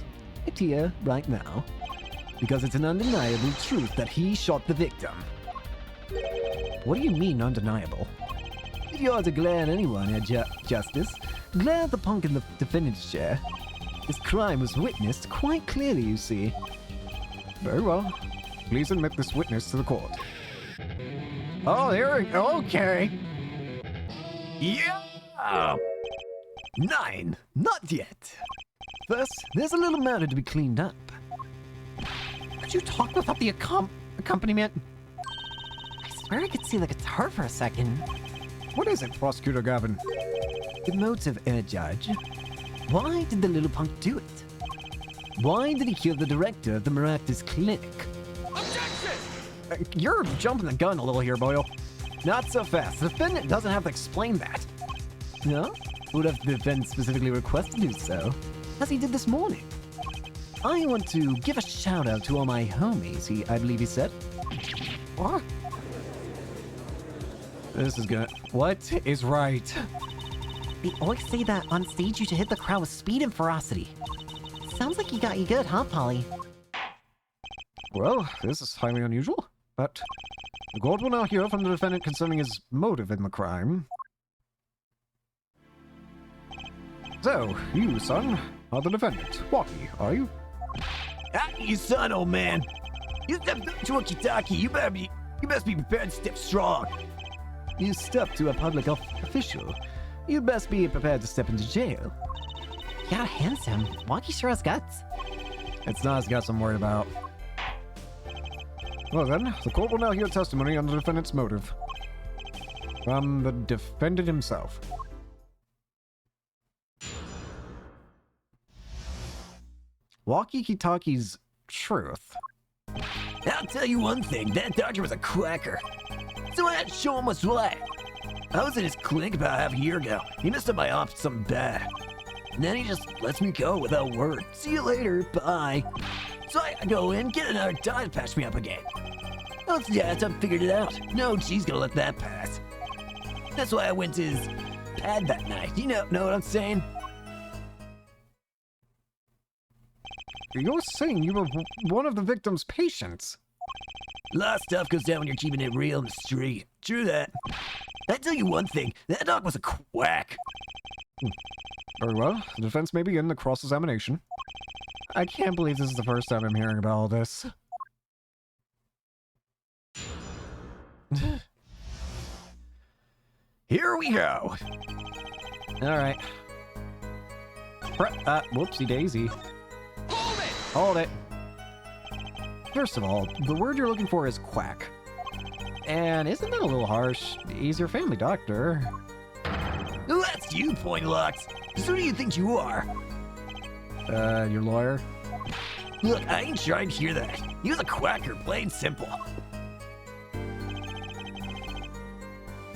Right here, right now. Because it's an undeniable truth that he shot the victim. What do you mean, undeniable? If you are to glare at anyone, Justice, glare at the punk in the defendant's chair. This crime was witnessed quite clearly, you see. Very well. Please admit this witness to the court. Oh, there we go. Okay. Yeah! 9! Not yet. Thus, there's a little matter to be cleaned up. Could you talk without the accompaniment? I swear I could see the guitar for a second. What is it, Prosecutor Gavin? The motive, Judge. Why did the little punk do it? Why did he kill the director of the Maractus Clinic? Objection! You're jumping the gun a little here, Boyle. Not so fast. The defendant doesn't have to explain that. No? Would have the defendant specifically requested to do so, as he did this morning. I want to give a shout out to all my homies, I believe he said. What? This is good. What is right? They always say that on stage you should hit the crowd with speed and ferocity. Sounds like he got you good, huh, Polly? Well, this is highly unusual, but the court will now hear from the defendant concerning his motive in the crime. So, you, son, are the defendant. Walkie, are you? You son, old man. You stepped up to a Kitaki. You best be prepared to step strong. You step to a public official. You best be prepared to step into jail. Yeah, handsome. Wonky sure has guts. It's not his guts I'm worried about. Well then, the court will now hear testimony on the defendant's motive. From the defendant himself. Walkie-talkie's truth. I'll tell you one thing, that doctor was a quacker. So I had to show him what's what. I was in his clinic about half a year ago. He messed up my ops something bad. And then he just lets me go without a word. See you later, bye. So I go in, get another doc to patch me up again. Oh, yeah, I figured it out. No, she's gonna let that pass. That's why I went to his pad that night. You know what I'm saying? You're saying you were one of the victim's patients? A lot of stuff goes down when you're keeping it real in the street. True that. I tell you one thing, that dog was a quack. Very well. The defense may begin the cross-examination. I can't believe this is the first time I'm hearing about all this. Here we go. Alright. Whoopsie daisy. Hold it! First of all, the word you're looking for is quack. And isn't that a little harsh? He's your family doctor. Well, that's you, Pointylocks. Who do you think you are? Your lawyer? Look, I ain't trying to hear that. He was a quacker, plain simple.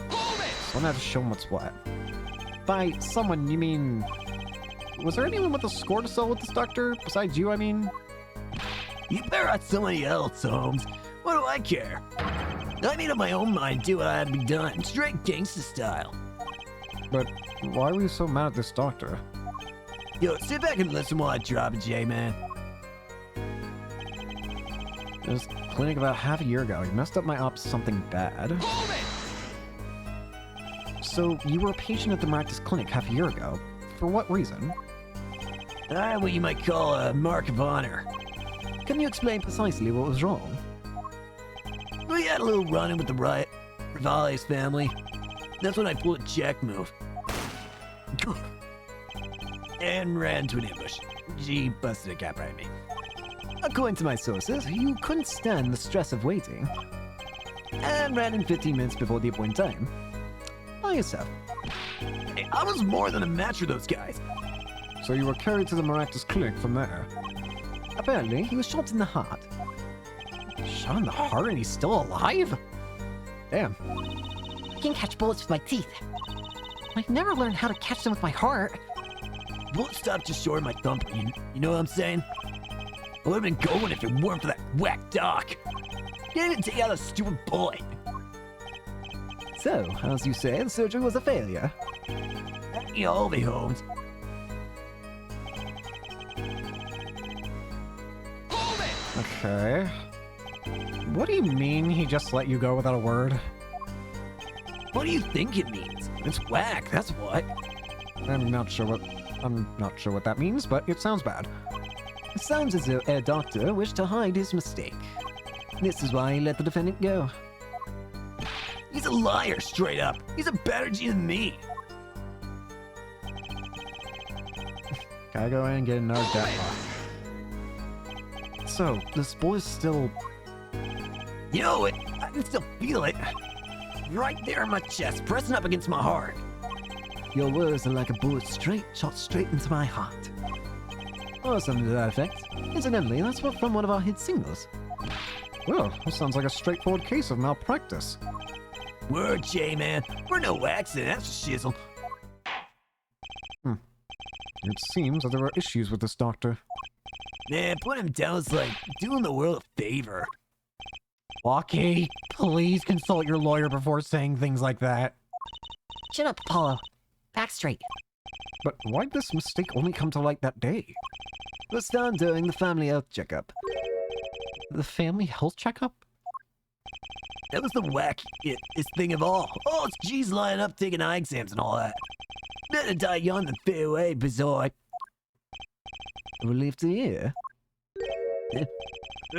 Someone had to show him what's what. By someone, you mean... Was there anyone with a score to settle with this doctor? Besides you, I mean? You better ask somebody else, Holmes. What do I care? I made up my own mind, do what I had to be done. Straight gangsta style. But why were you so mad at this doctor? Yo, sit back and listen while I drop it, J-Man. This clinic about half a year ago. He messed up my ops something bad. So, you were a patient at the Maractus Clinic half a year ago. For what reason? I'm what you might call a mark of honor. Can you explain precisely what was wrong? We had a little run-in with the Rivales family. That's when I pulled a jack move. And ran into an ambush. She busted a cap right at me. According to my sources, you couldn't stand the stress of waiting. And ran in 15 minutes before the appointed time. By yourself. Hey, I was more than a match for those guys. So you were carried to the Maractus Clinic from there? Apparently, he was shot in the heart. Shot in the heart and he's still alive? Damn. I can catch bullets with my teeth. I never learned how to catch them with my heart. Bullet stopped just short of my thumb. You know what I'm saying? I would have been going if it weren't for that whack doc. He didn't even take out a stupid bullet. So, as you say, the surgery was a failure. You know, me, Holmes. Okay. What do you mean he just let you go without a word? What do you think it means? It's whack, that's what. I'm not sure what that means, but it sounds bad. It sounds as though a doctor wished to hide his mistake. This is why he let the defendant go. He's a liar, straight up. He's a better G than me. Gotta go in and get another death bar. So, this boy's still... You know it. I can still feel it. Right there in my chest, pressing up against my heart. Your words are like a bullet shot straight into my heart. Or something to that effect. Incidentally, that's from one of our hit singles. Well, this sounds like a straightforward case of malpractice. Word, J-Man. We're no accident, that's a shizzle. It seems that there are issues with this doctor. Man, put him down is like doing the world a favor. Walkie, please consult your lawyer before saying things like that. Shut up, Apollo. Back straight. But why'd this mistake only come to light that day? It was done during the family health checkup. The family health checkup? That was the wackiest thing of all. Oh, it's G's lining up taking eye exams and all that. Better die young than fade away, bizarre. A relief to hear.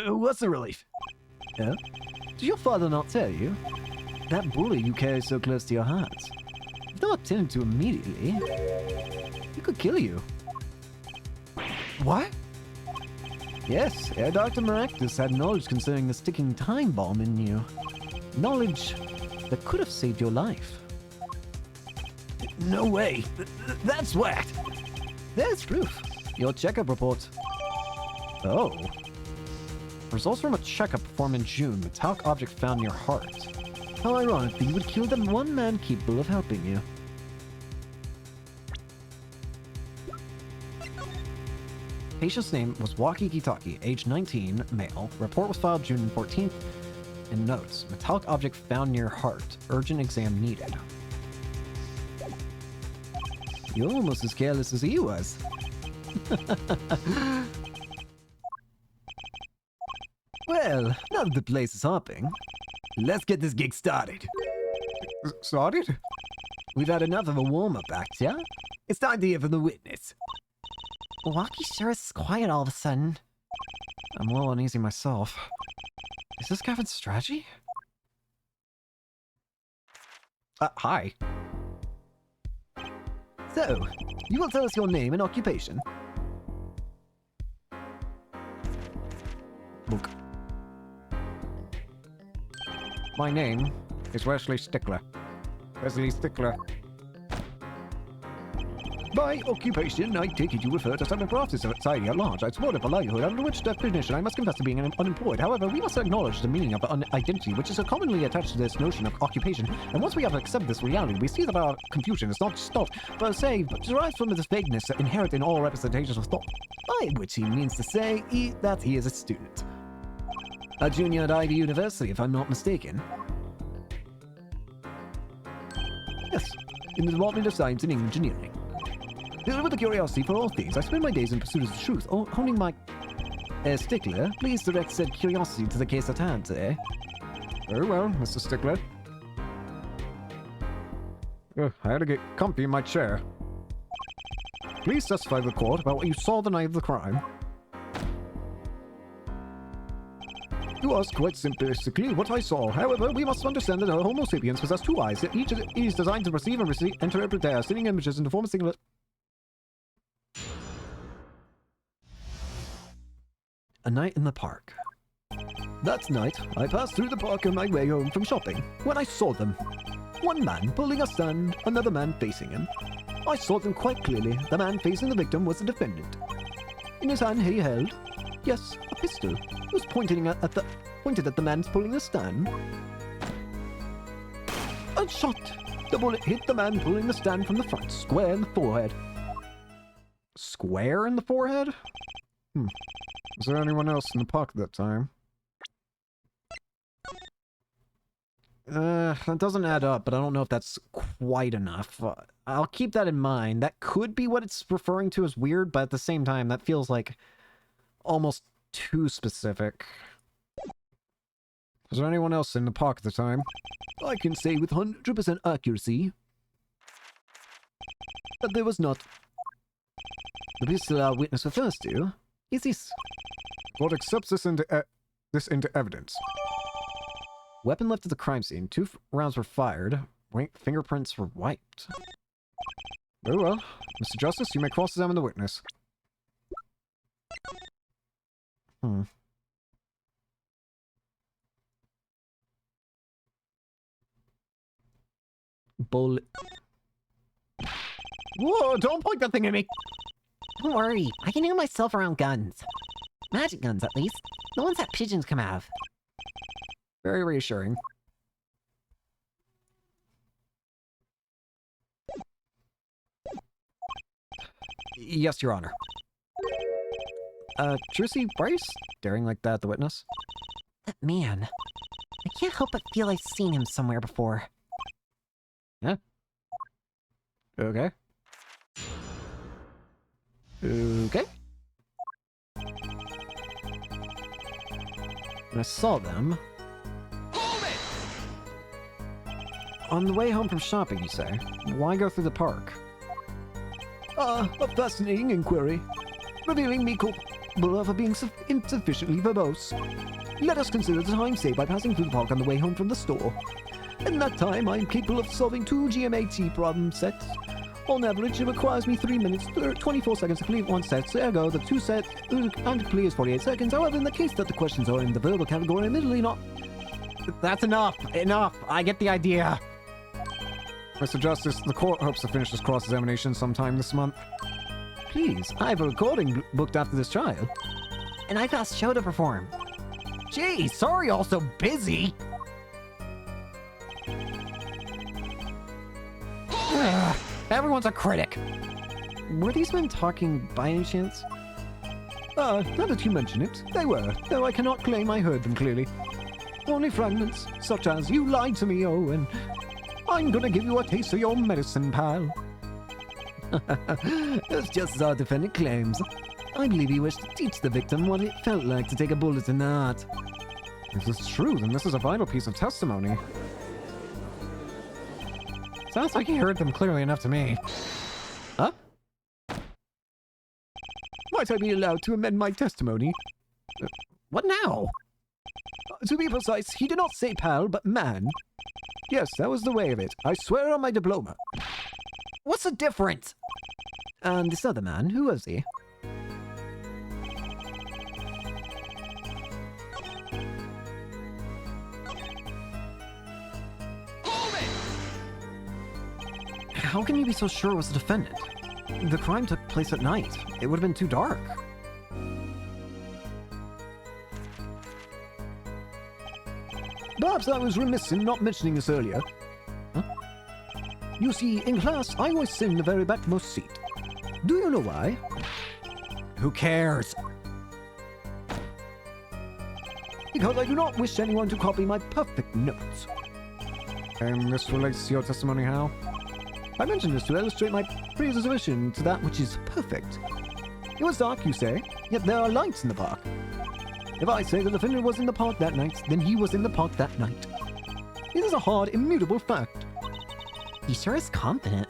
What's the relief? Yeah? Did your father not tell you? That bully you carry so close to your heart. If not attended to immediately, he could kill you. What? Yes, Dr. Maractus had knowledge concerning the sticking time bomb in you. Knowledge that could have saved your life. No way. That's whacked. There's proof. Your checkup report. Oh. Results from a checkup performed in June. Metallic object found in your heart. How ironic that you would kill the one man capable of helping you. Patient's name was Waki Kitaki, age 19, male. Report was filed June 14th. And notes, metallic object found near heart. Urgent exam needed. You're almost as careless as he was. Well, now that the place is hopping, Let's get this gig started. started? We've had enough of a warm-up act, yeah? It's time to hear from the witness. Waki sure is quiet all of a sudden. I'm a little uneasy myself. Is this Gavin's strategy? Hi. So, you will tell us your name and occupation? Look. My name is Wesley Stickler. Wesley Stickler. By occupation, I take it you refer to some of society at large. I support a livelihood, under which definition I must confess to being unemployed. However, we must acknowledge the meaning of identity, which is commonly attached to this notion of occupation. And once we have accepted this reality, we see that our confusion is not thought per se, but derives from the vagueness inherent in all representations of thought. By which he means to say that he is a student. A junior at Ivy University, if I'm not mistaken. Yes, in the Department of Science and Engineering. Filled with a curiosity for all things, I spend my days in pursuit of the truth, honing my Stickler. Please direct said curiosity to the case at hand today. Very well, Mr. Stickler. I had to get comfy in my chair. Please testify to the court about what you saw the night of the crime. To us, quite simplistically, what I saw. However, we must understand that our Homo sapiens possess two eyes, that each is designed to perceive and interpret their sitting images into form of singular. A night in the park. That night, I passed through the park on my way home from shopping, when I saw them. One man pulling a stand, another man facing him. I saw them quite clearly. The man facing the victim was the defendant. In his hand he held, yes, a pistol. He was pointed at the man pulling the stand. A shot! The bullet hit the man pulling the stand from the front, square in the forehead. Square in the forehead? Was there anyone else in the park at that time? That doesn't add up, but I don't know if that's quite enough. I'll keep that in mind. That could be what it's referring to as weird, but at the same time, that feels like almost too specific. Was there anyone else in the park at the time? I can say with 100% accuracy that there was not. The pistol our witness refers to is this. Court accepts this into evidence. Weapon left at the crime scene. 2 rounds were fired. Fingerprints were wiped. Very well. Mr. Justice, you may cross-examine the witness. Bullet. Whoa, don't point that thing at me! Don't worry, I can handle myself around guns. Magic guns, at least. The ones that pigeons come out of. Very reassuring. Yes, Your Honor. Trucy, why are you staring like that at the witness? That man. I can't help but feel I've seen him somewhere before. Yeah? Okay. Okay. And I saw them. On the way home from shopping, you say? Why go through the park? A fascinating inquiry, revealing me culpable of being insufficiently verbose. Let us consider the time saved by passing through the park on the way home from the store. In that time, I am capable of solving 2 GMAT problem sets. On average, it requires me 3 minutes, 24 seconds to complete one set, so ergo, the 2 sets and complete is 48 seconds. However, in the case that the questions are in the verbal category, admittedly not... That's enough! Enough! I get the idea! Mr. Justice, the court hopes to finish this cross-examination sometime this month. Please, I have a recording booked after this trial. And I've got a show to perform. Gee, sorry you're all so busy! Ugh, everyone's a critic! Were these men talking by any chance? Now that you mention it, they were, though I cannot claim I heard them clearly. Only fragments, such as, "You lied to me, Owen. I'm gonna give you a taste of your medicine, pal." It's just as our defendant claims. I believe he wished to teach the victim what it felt like to take a bullet in the heart. If this is true, then this is a vital piece of testimony. Sounds like he heard them clearly enough to me. Huh? Might I be allowed to amend my testimony? What now? To be precise, he did not say pal, but man. Yes, that was the way of it. I swear on my diploma. What's the difference? And this other man, who was he? How can you be so sure it was the defendant? The crime took place at night. It would have been too dark. Perhaps I was remiss in not mentioning this earlier. Huh? You see, in class, I always sit in the very backmost seat. Do you know why? Who cares? Because I do not wish anyone to copy my perfect notes. And this relates to your testimony how? I mentioned this to illustrate my predisposition to that which is perfect. It was dark, you say, yet there are lights in the park. If I say the defendant was in the park that night, then he was in the park that night. It is a hard, immutable fact. He sure is confident.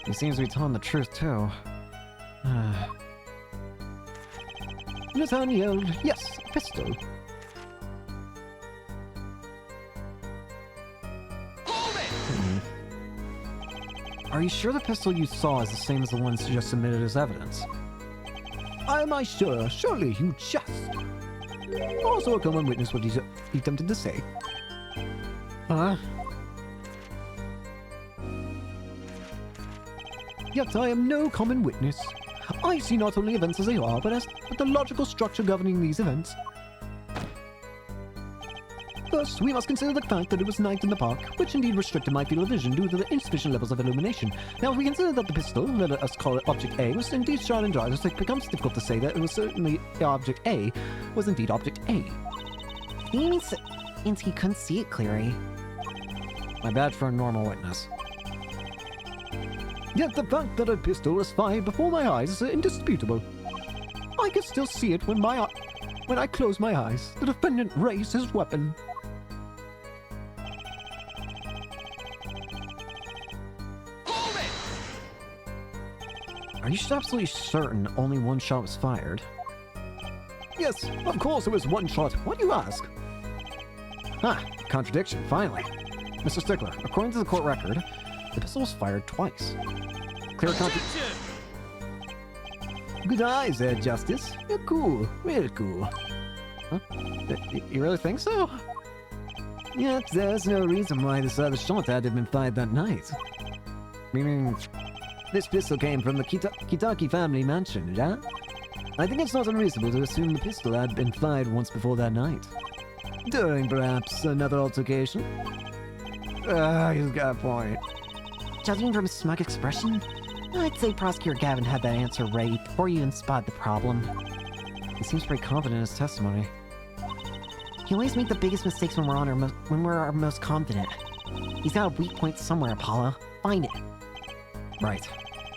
He seems to be telling the truth, too. Nathan yelled, "Yes, a pistol." Are you sure the pistol you saw is the same as the ones you just submitted as evidence? Am I sure? Surely you just. Also a common witness what he attempted to say. Huh? Yet I am no common witness. I see not only events as they are, but the logical structure governing these events. First, we must consider the fact that it was night in the park, which indeed restricted my field of vision due to the insufficient levels of illumination. Now, if we consider that the pistol, let us call it Object A, was indeed shot and dry, it becomes difficult to say that it was certainly Object A was indeed Object A. Means he couldn't see it clearly. My bad for a normal witness. Yet the fact that a pistol was fired before my eyes is indisputable. I can still see it when I close my eyes. The defendant raised his weapon. Are you absolutely certain only one shot was fired? Yes, of course it was one shot. What do you ask? Ah, contradiction, finally. Mr. Stickler, according to the court record, the pistol was fired twice. Clear contradiction. Good eyes there, Justice. You're cool. Real cool. Huh? You really think so? Yep, there's no reason why this other shot had been fired that night. Meaning, this pistol came from the Kitaki family mansion, yeah? I think it's not unreasonable to assume the pistol had been fired once before that night. During, perhaps, another altercation? He's got a point. Judging from his smug expression, I'd say Prosecutor Gavin had that answer right before you even spot the problem. He seems pretty confident in his testimony. He always makes the biggest mistakes when we're our most confident. He's got a weak point somewhere, Apollo. Find it. Right.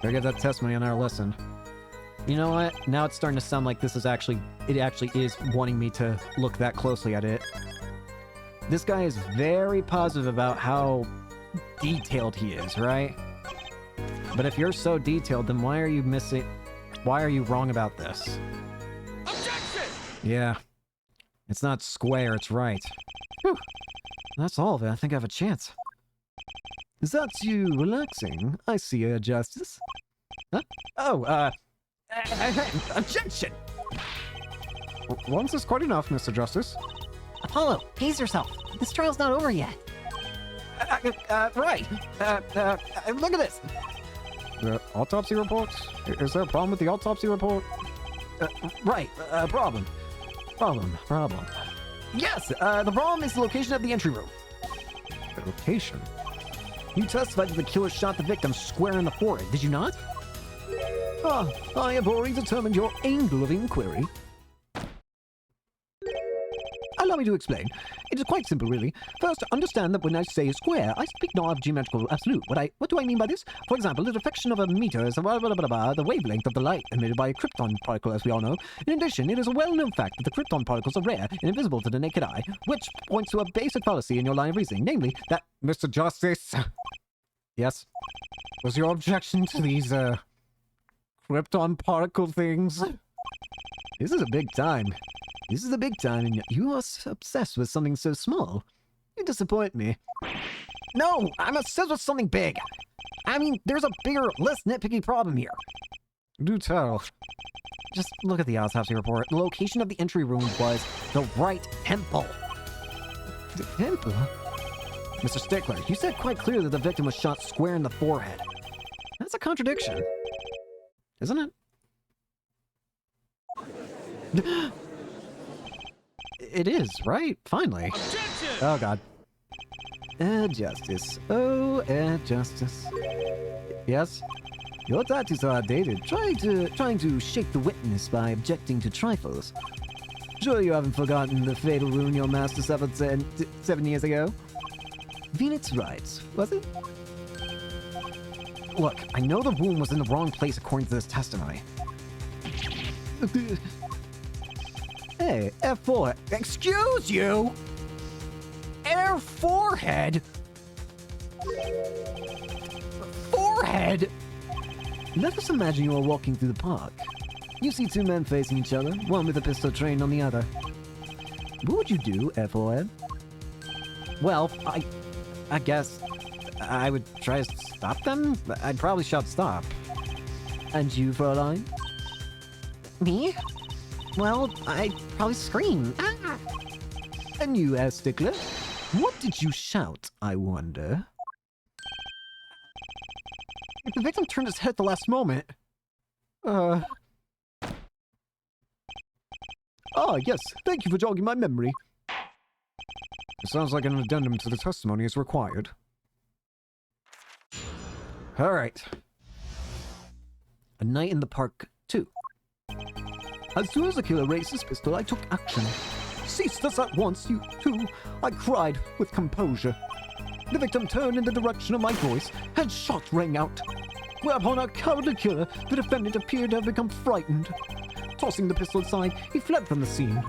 Better get that testimony on our listen. You know what? Now it's starting to sound like this is actually is wanting me to look that closely at it. This guy is very positive about how detailed he is, right? But if you're so detailed, then why are you wrong about this? Objection! Yeah. It's not square, it's right. Whew. That's all of it. I think I have a chance. Is that you relaxing? I see you, Justice. Huh? Oh, objection! Once is quite enough, Mr. Justice. Apollo, pace yourself. This trial's not over yet. Right. Look at this. The autopsy report? Is there a problem with the autopsy report? Right. Problem. Yes, the problem is the location of the entry room. The location? You testified that the killer shot the victim square in the forehead, did you not? Ah, I have already determined your angle of inquiry. Allow me to explain. It is quite simple, really. First, understand that when I say square, I speak not of geometrical absolute. What do I mean by this? For example, the deflection of a meter is the wavelength of the light emitted by a krypton particle, as we all know. In addition, it is a well-known fact that the krypton particles are rare and invisible to the naked eye, which points to a basic fallacy in your line of reasoning, namely that... Mr. Justice? Yes? Was your objection to these, krypton particle things? This is a big time. This is a big time, and yet you are so obsessed with something so small. You disappoint me. No, I'm obsessed with something big. I mean, there's a bigger, less nitpicky problem here. Do tell. Just look at the autopsy report. The location of the entry room was the right temple. The temple? Mr. Stickler, you said quite clearly that the victim was shot square in the forehead. That's a contradiction. Isn't it? It is, right? Finally. Objection! Oh, God. Justice. Oh, Justice. Yes? Your tactics are outdated. Trying to shake the witness by objecting to trifles. Surely you haven't forgotten the fatal wound your master suffered 7 years ago? Phoenix writes, was it? Look, I know the wound was in the wrong place according to this testimony. Hey, F4. Excuse you! Air forehead? Forehead? Let us imagine you are walking through the park. You see two men facing each other, one with a pistol trained on the other. What would you do, F4? Well, I guess I would try to stop them? I'd probably shout stop. And you, Fräulein? Me? Well, I'd probably scream. Ah! And you, Herr Stickler? What did you shout, I wonder? If the victim turned his head at the last moment... Oh, yes. Thank you for jogging my memory. It sounds like an addendum to the testimony is required. Alright. A Night in the Park 2. As soon as the killer raised his pistol, I took action. Cease this at once, you two! I cried with composure. The victim turned in the direction of my voice, and shot rang out. Whereupon our cowardly killer, the defendant, appeared to have become frightened. Tossing the pistol aside, he fled from the scene.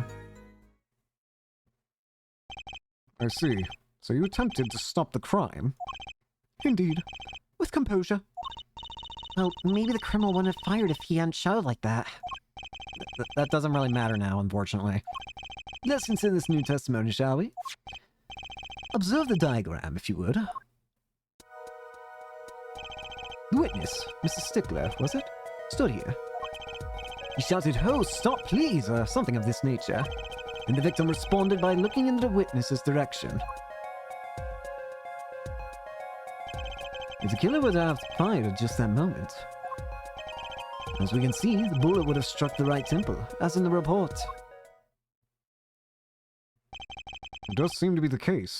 I see. So you attempted to stop the crime? Indeed. With composure. Well, maybe the criminal wouldn't have fired if he hadn't shouted like that. That doesn't really matter now, unfortunately. Let's consider this new testimony, shall we? Observe the diagram, if you would. The witness, Mrs. Stickler, was it? Stood here. He shouted, "Ho, stop, please," or something of this nature, and the victim responded by looking in the witness's direction. If the killer would have fired at just that moment, as we can see, the bullet would have struck the right temple, as in the report. It does seem to be the case.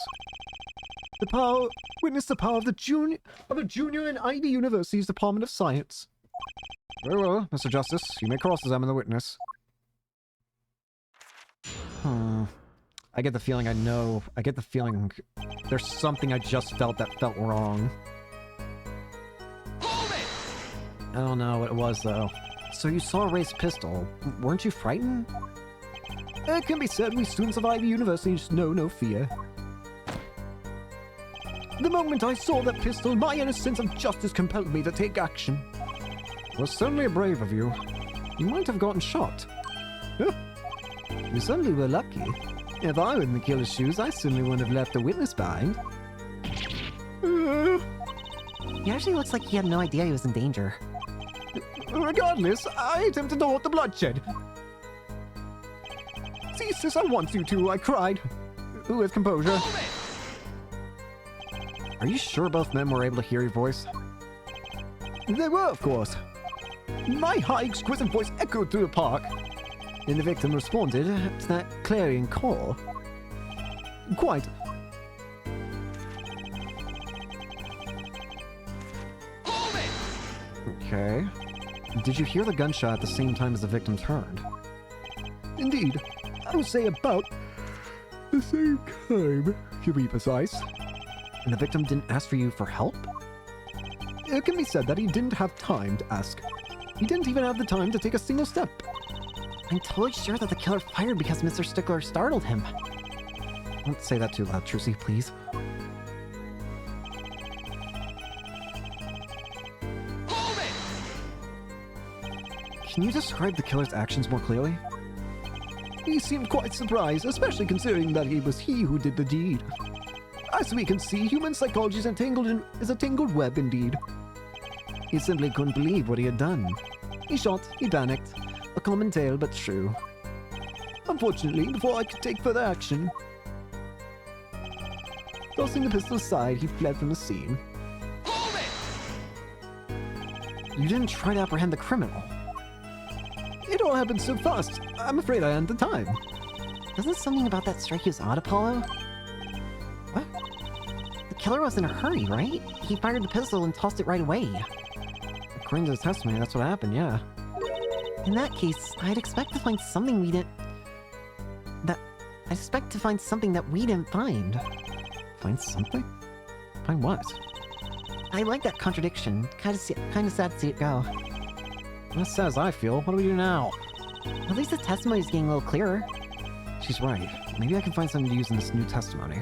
Witness the power of a junior in Ivy University's Department of Science. Very well, Mr. Justice. You may cross-examine the witness. I get the feeling there's something I just felt that felt wrong. I don't know what it was, though. So you saw a raised pistol. Weren't you frightened? It can be said we students of Ivy University just know no fear. The moment I saw that pistol, my inner sense of justice compelled me to take action. It was certainly brave of you. You might have gotten shot. You certainly were lucky. If I were in the killer's shoes, I certainly wouldn't have left the witness behind. He actually looks like he had no idea he was in danger. Regardless, I attempted to halt the bloodshed. Cease as I want you to, I cried. With composure. Are you sure both men were able to hear your voice? They were, of course. My high, exquisite voice echoed through the park, and the victim responded to that clarion call. Quite. Okay. Did you hear the gunshot at the same time as the victim turned? Indeed. I would say about the same time, to be precise. And the victim didn't ask for you for help? It can be said that he didn't have time to ask. He didn't even have the time to take a single step. I'm totally sure that the killer fired because Mr. Stickler startled him. Don't say that too loud, Trucy, please. Can you describe the killer's actions more clearly? He seemed quite surprised, especially considering that it was he who did the deed. As we can see, human psychology is a tangled web indeed. He simply couldn't believe what he had done. He shot, he panicked. A common tale, but true. Unfortunately, before I could take further action, tossing the pistol aside, he fled from the scene. You didn't try to apprehend the criminal. It all happened so fast. I'm afraid I hadn't the time. Doesn't something about that strike you as odd, Apollo? What? The killer was in a hurry, right? He fired the pistol and tossed it right away. According to his testimony, that's what happened, yeah. In that case, I'd expect to find something we didn't... that we didn't find. Find something? Find what? I like that contradiction. Kinda sad to see it go. As sad as I feel, what do we do now? At least the testimony's getting a little clearer. She's right. Maybe I can find something to use in this new testimony.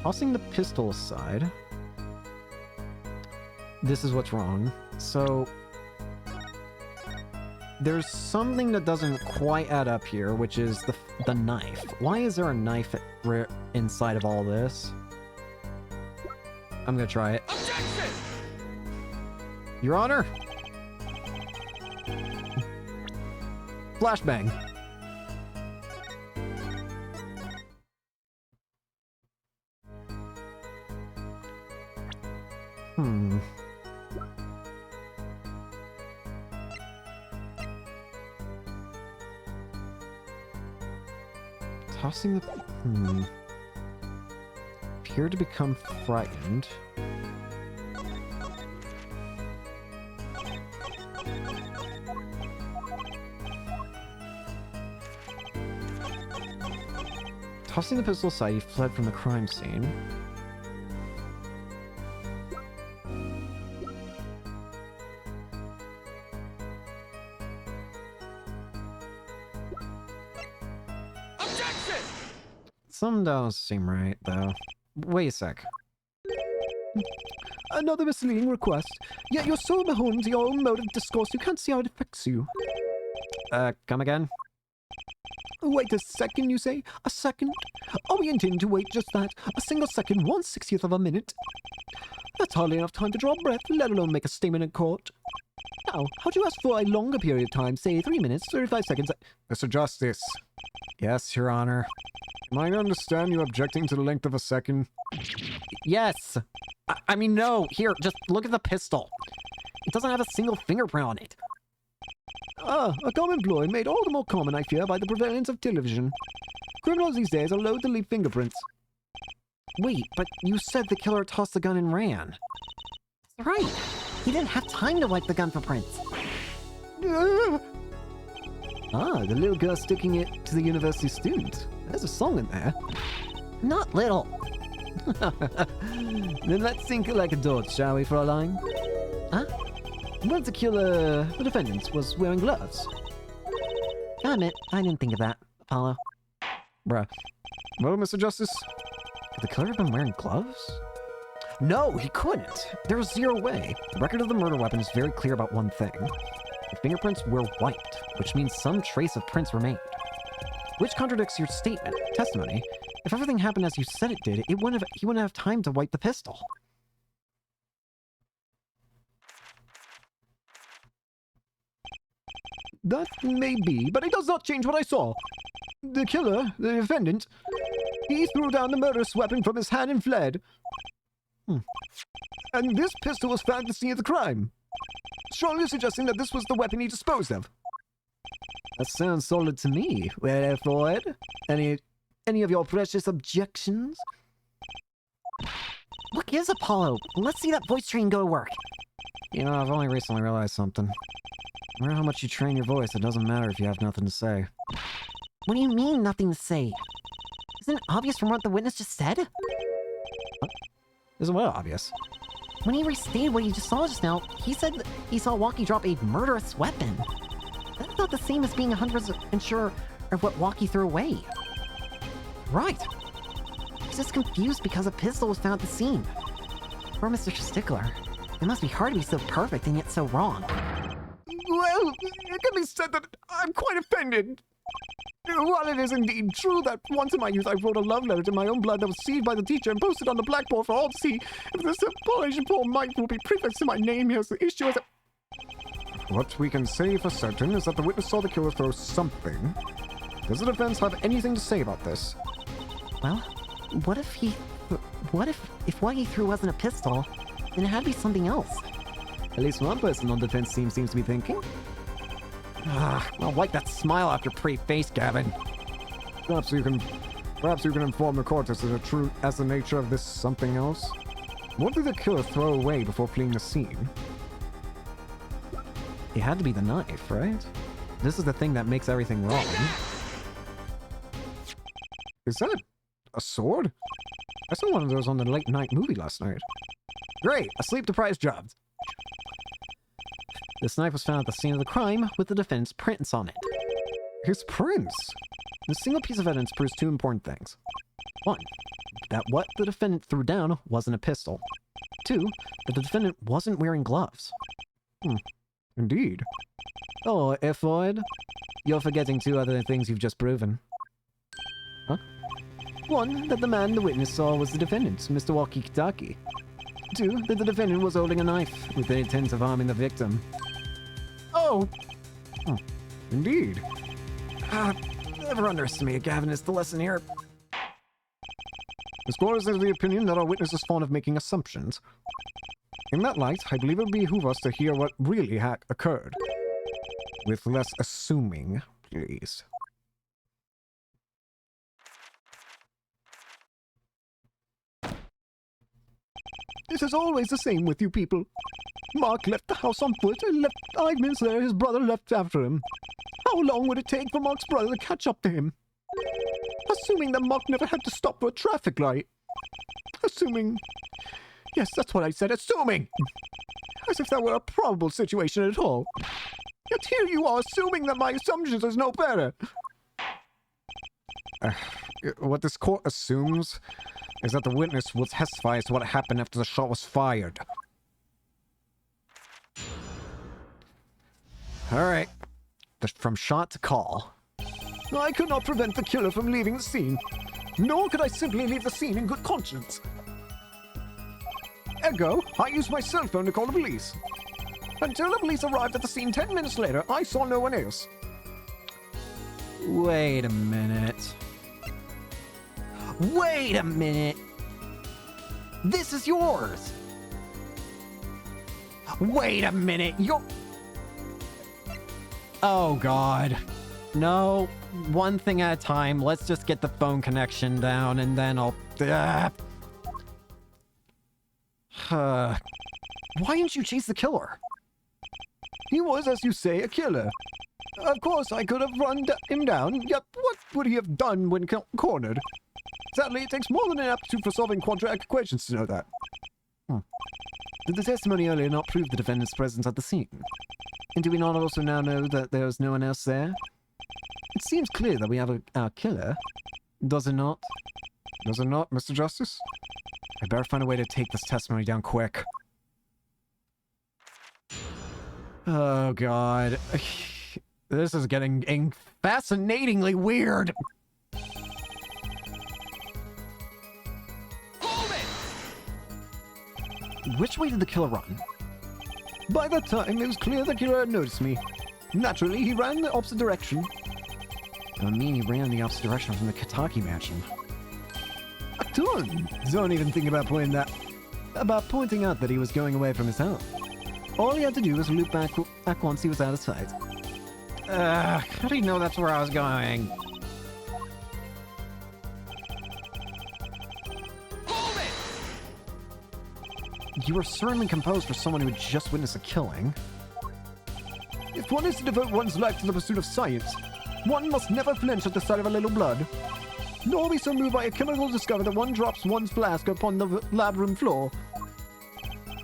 Tossing the pistol aside. This is what's wrong. So there's something that doesn't quite add up here, which is the knife. Why is there a knife inside of all this? I'm gonna try it. Objection! Your Honor! Flashbang. Tossing the... Appear to become frightened. Tossing the pistol aside, he fled from the crime scene. Objection! Some don't seem right, though. Wait a sec. Another misleading request. Yet you're so beholden to your own mode of discourse, you can't see how it affects you. Come again? Wait a second, you say? A second? Oh, we intend to wait just that. A single second, 1/60th of a minute. That's hardly enough time to draw breath, let alone make a statement in court. Now, how'd you ask for a longer period of time, say 3 minutes, 35 seconds? Mr. Justice, Yes, Your Honor. am I to understand you objecting to the length of a second? Yes! I mean, no. Here, just look at the pistol. It doesn't have a single fingerprint on it. Ah, a common ploy made all the more common, I fear, by the prevalence of television. Criminals these days are loath to leave fingerprints. Wait, but you said the killer tossed the gun and ran. That's right. He didn't have time to wipe the gun for prints. Ah, the little girl sticking it to the university student. There's a song in there. Not little. Then let's think like adults, shall we, Fraulein? Huh? Well, the defendant, was wearing gloves. I admit, I didn't think of that, Apollo. Bruh. Well, Mr. Justice, Could the killer have been wearing gloves? No, he couldn't. There was zero way. The record of the murder weapon is very clear about one thing. The fingerprints were wiped, which means some trace of prints remained. Which contradicts your testimony. If everything happened as you said it did, he wouldn't have time to wipe the pistol. That may be, but it does not change what I saw. The killer, the defendant, he threw down the murderous weapon from his hand and fled. And this pistol was found at the scene of the crime, strongly suggesting that this was the weapon he disposed of. That sounds solid to me. Well, Floyd, any of your precious objections? What gives, Apollo? Let's see that voice train go to work. You know, I've only recently realized something. No matter how much you train your voice, it doesn't matter if you have nothing to say. What do you mean, nothing to say? Isn't it obvious from what the witness just said? Isn't what obvious? When he restated what he just saw just now, he said that he saw Walkie drop a murderous weapon. That's not the same as being 100% sure of what Walkie threw away. Right. He's just confused because a pistol was found at the scene. Poor Mr. Stickler. It must be hard to be so perfect and yet so wrong. well, it can be said that I'm quite offended. While it is indeed true that once in my youth I wrote a love letter to my own blood that was sealed by the teacher and posted on the blackboard for all to see, if this Polish poem might will be prefixed to my name, here's the issue as a... What we can say for certain is that the witness saw the killer throw something. Does the defense have anything to say about this? Well, what if what he threw wasn't a pistol, then it had to be something else. At least one person on the defense team seems to be thinking. Well, wipe that smile off your pretty face, Gavin. Perhaps you can inform the court as to the nature of this something else. What did the killer throw away before fleeing the scene? It had to be the knife, right? This is the thing that makes everything wrong. Is that a sword? I saw one of those on the late night movie last night. Great, a sleep-deprived job. This knife was found at the scene of the crime with the defendant's prints on it. His prints? This single piece of evidence proves two important things. One, that what the defendant threw down wasn't a pistol. Two, that the defendant wasn't wearing gloves. Indeed. Oh, Floyd, you're forgetting two other things you've just proven. Huh? One, that the man the witness saw was the defendant, Mr. Walkie Kitaki. Two, that the defendant was holding a knife with the intent of harming the victim. Oh! Indeed. Never underestimate Gavin, is the lesson here. This court is of the opinion that our witness is fond of making assumptions. In that light, I believe it would behoove us to hear what really occurred. With less assuming, please. It is always the same with you people. Mark left the house on foot and left 5 minutes later his brother left after him. How long would it take for Mark's brother to catch up to him? Assuming that Mark never had to stop for a traffic light. Assuming... Yes, that's what I said, assuming! As if that were a probable situation at all. Yet here you are assuming that my assumptions is no better. What this court assumes is that the witness will testify as to what happened after the shot was fired. Alright. From shot to call. I could not prevent the killer from leaving the scene, nor could I simply leave the scene in good conscience. Ergo, I used my cell phone to call the police. Until the police arrived at the scene 10 minutes later, I saw no one else. Wait a minute. Wait a minute. This is yours. Wait a minute. You're... Oh, God. No. One thing at a time. Let's just get the phone connection down and then I'll... Why didn't you chase the killer? He was, as you say, a killer. Of course, I could have run him down, yet what would he have done when cornered? Sadly, it takes more than an aptitude for solving quadratic equations to know that. Did the testimony earlier not prove the defendant's presence at the scene? And do we not also now know that there was no one else there? It seems clear that we have our killer. Does it not? Does it not, Mr. Justice? I better find a way to take this testimony down quick. Oh, God. This is getting fascinatingly weird. Which way did the killer run? By that time, it was clear the killer had noticed me. Naturally, he ran in the opposite direction. I mean, he ran in the opposite direction from the Kitaki mansion. Don't even think about pointing out that he was going away from his home. All he had to do was loop back once he was out of sight. How do you know that's where I was going? You were certainly composed for someone who had just witnessed a killing. If one is to devote one's life to the pursuit of science, one must never flinch at the sight of a little blood, nor be so moved by a chemical discovery that one drops one's flask upon the lab room floor.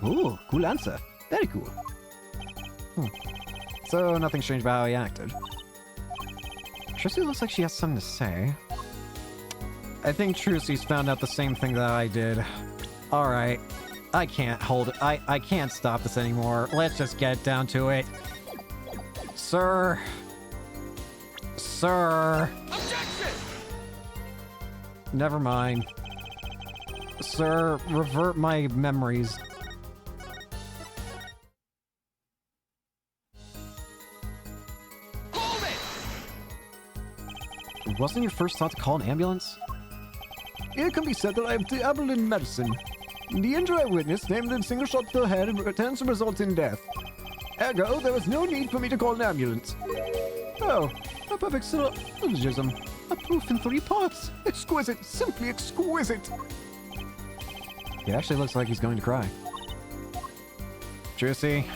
Ooh, cool answer. Very cool. So, nothing strange about how he acted. Trucy looks like she has something to say. I think Trucy's found out the same thing that I did. Alright. I can't hold it. I can't stop this anymore. Let's just get down to it. Sir. Sir. Objection! Never mind. Sir, revert my memories. Hold it! Wasn't your first thought to call an ambulance? It can be said that I have dabbled in medicine. The injury I witnessed, namely a single shot to the head, tends to result in death. Ergo, there was no need for me to call an ambulance. Oh, a perfect syllogism. A proof in 3 parts. Exquisite, simply exquisite. He actually looks like he's going to cry. Trucy.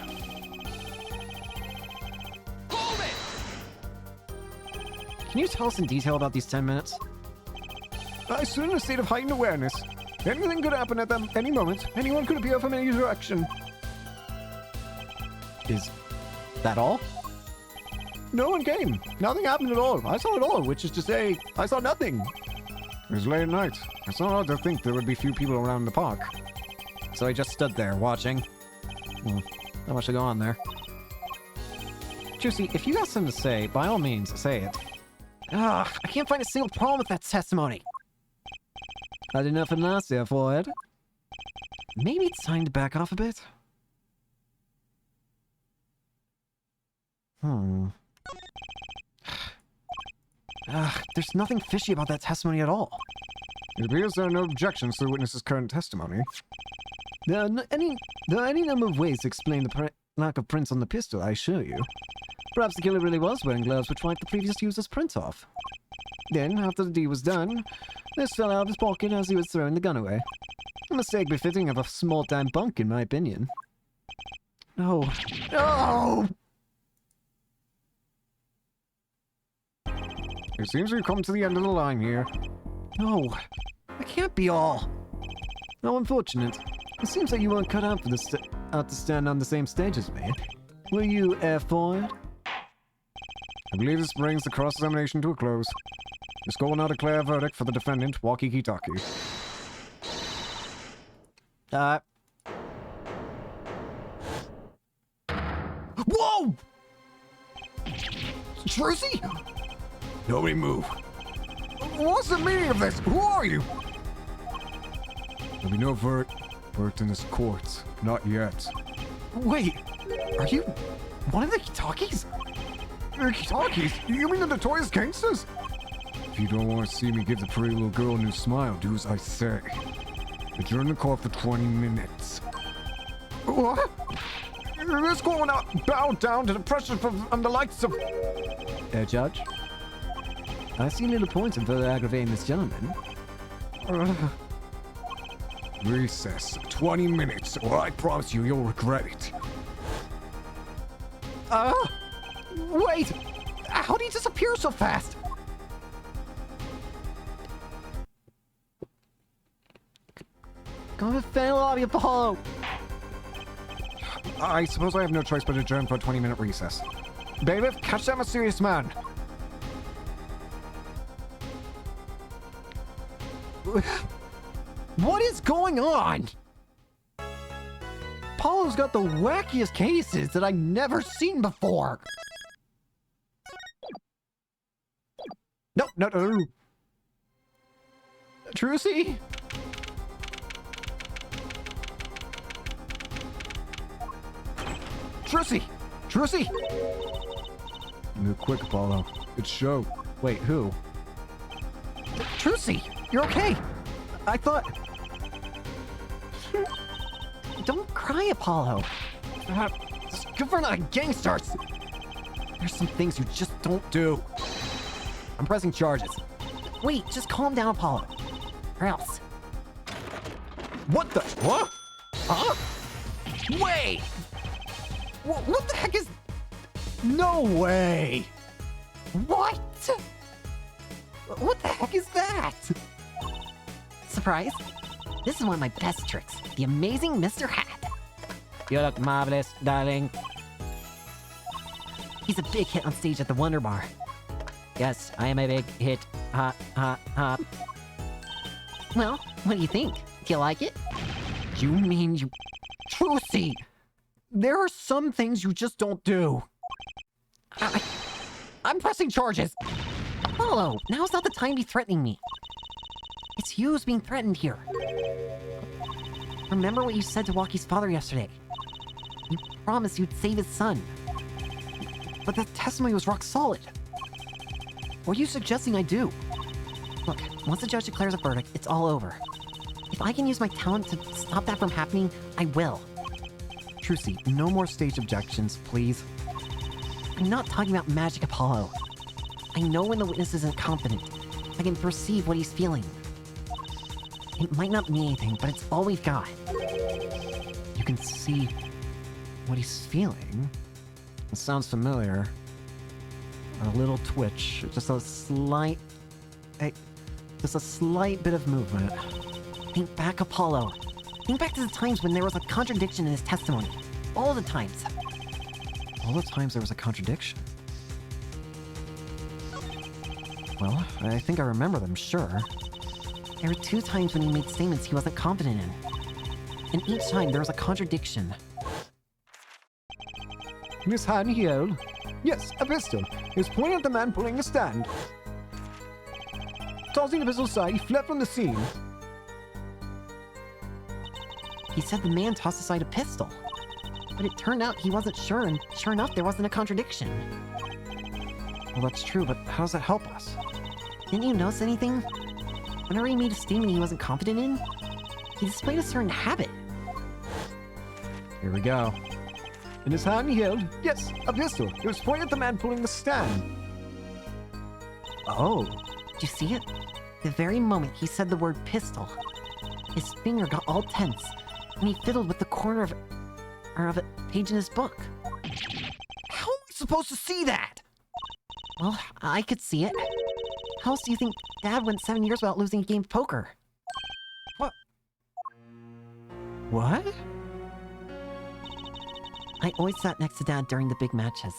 Hold it! Can you tell us in detail about these 10 minutes? I stood in a state of heightened awareness. Anything could happen at any moment. Anyone could appear from any direction. Is that all? No one came. Nothing happened at all. I saw it all, which is to say, I saw nothing. It was late at night. It's not hard to think there would be few people around the park. So he just stood there, watching. Not much to go on there. Juicy, if you got something to say, by all means, say it. I can't find a single problem with that testimony. Had enough of Nasia for it. Maybe it's time to back off a bit? There's nothing fishy about that testimony at all. It appears there are no objections to the witness's current testimony. There are any number of ways to explain the lack of prints on the pistol, I assure you. Perhaps the killer really was wearing gloves which wiped the previous user's print off. Then, after the deed was done, this fell out of his pocket as he was throwing the gun away. A mistake befitting of a small-time punk, in my opinion. No. No! It seems we've come to the end of the line here. No. That can't be all. How unfortunate. It seems like you weren't cut out for to stand on the same stage as me. Were you air-forward? I believe this brings the cross-examination to a close. The score will now declare a verdict for the defendant, Waki Kitaki. Whoa! Trucy? Nobody move. What's the meaning of this? Who are you? There'll be no Vert in this court. Not yet. Wait, are you one of the Kitakis? The Kitakis? You mean the notorious gangsters? If you don't want to see me give the pretty little girl a new smile, do as I say. Adjourn the court for 20 minutes. What? This court will not bow down to the pressure from the likes of... Judge? I see little points in further aggravating this gentleman. Recess. 20 minutes, or I promise you'll regret it. Wait! How did he disappear so fast? Go to fan lobby, Apollo! I suppose I have no choice but to adjourn for a 20-minute recess. Bailiff, catch that mysterious man! What is going on? Apollo's got the wackiest cases that I've never seen before. No. Trucy? Trucy! Move quick, Apollo. It's show. Wait, who? Trucy, you're okay. I thought... Don't cry, Apollo. It's good for not gangsters. There's some things you just don't do. I'm pressing charges. Wait, just calm down, Apollo. Or else. What the... What? Huh? Wait! What the heck is... No way! What? What the heck is that? Surprise? This is one of my best tricks. The amazing Mr. Hat. You look marvelous, darling. He's a big hit on stage at the Wonder Bar. Yes, I am a big hit. Ha, ha, ha. Well, what do you think? Do you like it? You mean you... Trucy! There are some things you just don't do. I'm pressing charges. Apollo, now's not the time to be threatening me. It's you who's being threatened here. Remember what you said to Walkie's father yesterday. You promised you'd save his son. But the testimony was rock solid. What are you suggesting I do? Look, once the judge declares a verdict, it's all over. If I can use my talent to stop that from happening, I will. Trucy, no more stage objections, please. I'm not talking about magic, Apollo. I know when the witness isn't confident. I can perceive what he's feeling. It might not mean anything, but it's all we've got. You can see what he's feeling. It sounds familiar. A little twitch, just a slight bit of movement. Think back, Apollo. Think back to the times when there was a contradiction in his testimony. All the times. All the times there was a contradiction. Well, I think I remember them, sure. There were 2 times when he made statements he wasn't confident in. And each time there was a contradiction. Miss Handheld? Yes, a pistol. He was pointing at the man pulling a stand. Tossing the pistol aside, he fled from the scene. He said the man tossed aside a pistol. But it turned out he wasn't sure, and sure enough, there wasn't a contradiction. Well, that's true, but how does that help us? Didn't you notice anything? Whenever he made a statement he wasn't confident in, he displayed a certain habit. Here we go. In his hand he held, yes, a pistol. He was pointing at the man pulling the stand. Oh. Did you see it? The very moment he said the word pistol, his finger got all tense, and he fiddled with the corner of a page in his book. How am I supposed to see that? Well, I could see it. How else do you think Dad went 7 years without losing a game of poker? What? I always sat next to Dad during the big matches.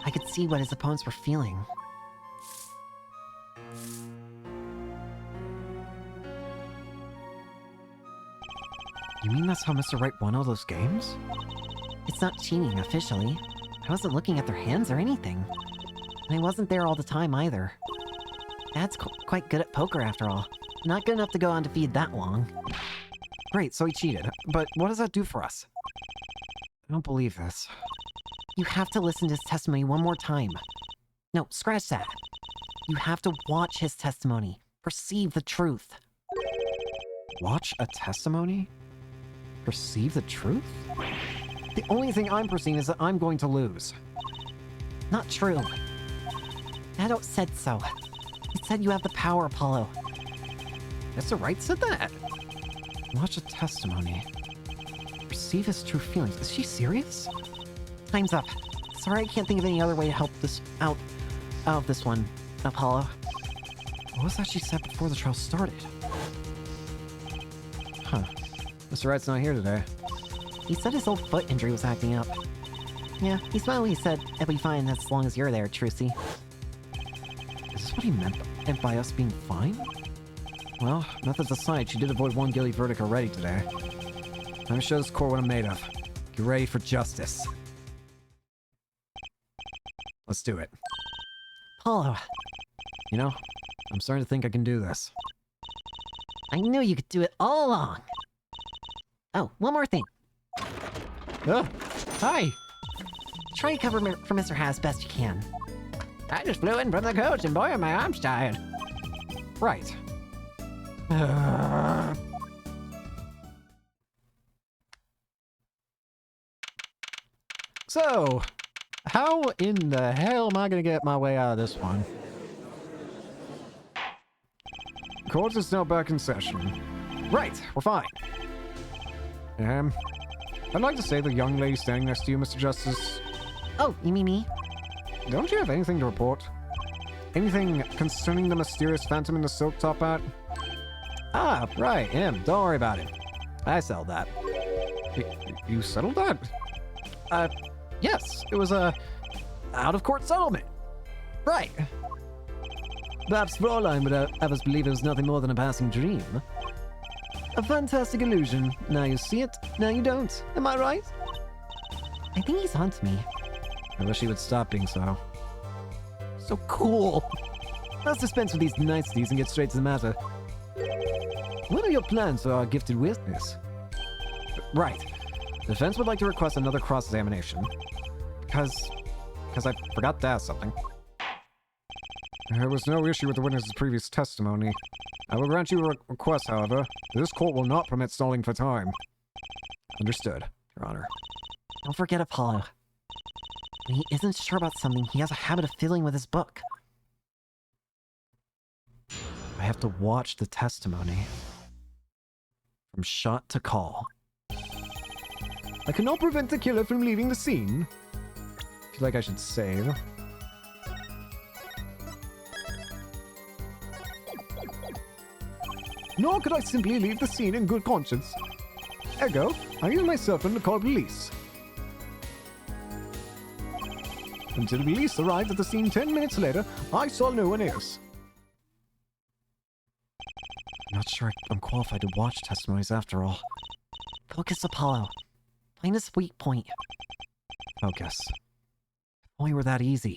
I could see what his opponents were feeling. You mean that's how Mr. Wright won all those games? It's not cheating officially, I wasn't looking at their hands or anything. And I wasn't there all the time either. Dad's quite good at poker after all. Not good enough to go undefeated that long. Great, so he cheated. But what does that do for us? I don't believe this. You have to listen to his testimony one more time. No, scratch that. You have to watch his testimony. Perceive the truth. Watch a testimony? Perceive the truth? The only thing I'm perceiving is that I'm going to lose. Not true. Dado said so. He said you have the power, Apollo. Mr. Wright said that. Watch a testimony. Perceive his true feelings. Is she serious? Time's up. Sorry, I can't think of any other way to help this out of this one, Apollo. What was that she said before the trial started? Huh. Mr. Wright's not here today. He said his old foot injury was acting up. Yeah, he smilingly said it'll be fine as long as you're there, Trucy. Is this what he meant by us being fine? Well, methods aside, she did avoid one guilty verdict already today. Time to show this court what I'm made of. Get ready for justice. Let's do it. Apollo, You know, I'm starting to think I can do this. I knew you could do it all along. Oh, one more thing. Hi! Try to cover for Mr. Hat as best you can. I just flew in from the coast and boy are my arms tired. Right. So, how in the hell am I gonna get my way out of this one? Court is now back in session. Right, we're fine. I'd like to say the young lady standing next to you, Mr. Justice. Oh, you mean me? Don't you have anything to report? Anything concerning the mysterious phantom in the silk top hat? Ah, right, him. Don't worry about it. I settled that. You settled that? Yes. It was a out-of-court settlement. Right. Perhaps Fraulein would have us believe it was nothing more than a passing dream. A fantastic illusion. Now you see it, now you don't. Am I right? I think he's onto me. I wish he would stop being so. So cool. Let's dispense with these niceties and get straight to the matter. What are your plans for our gifted witness? Right. The defense would like to request another cross-examination. Because I forgot to ask something. There was no issue with the witness's previous testimony. I will grant you a request, however. This court will not permit stalling for time. Understood, Your Honor. Don't forget Apollo. When he isn't sure about something, he has a habit of fiddling with his book. I have to watch the testimony. From shot to call. I cannot prevent the killer from leaving the scene. I feel like I should save. Nor could I simply leave the scene in good conscience. Ergo, I use my cell phone to call police. Until police arrived at the scene 10 minutes later, I saw no one else. I'm not sure I'm qualified to watch testimonies after all. Focus, Apollo. Find his weak point. Focus. If only were that easy.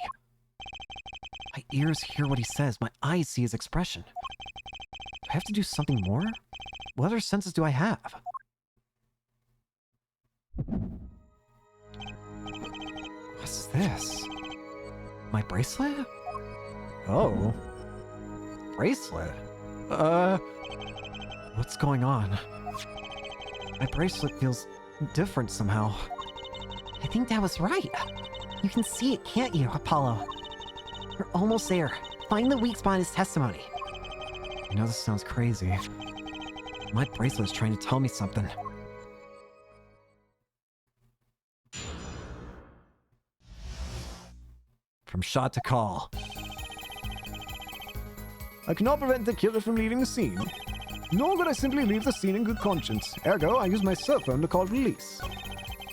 My ears hear what he says, my eyes see his expression. Do I have to do something more? What other senses do I have? What's this? My bracelet? Oh. Bracelet? What's going on? My bracelet feels different somehow. I think Dad was right. You can see it, can't you, Apollo? We're almost there. Find the weak spot in his testimony. I know this sounds crazy. My bracelet is trying to tell me something. From shot to call. I cannot prevent the killer from leaving the scene. Nor could I simply leave the scene in good conscience. Ergo, I use my cell phone to call police.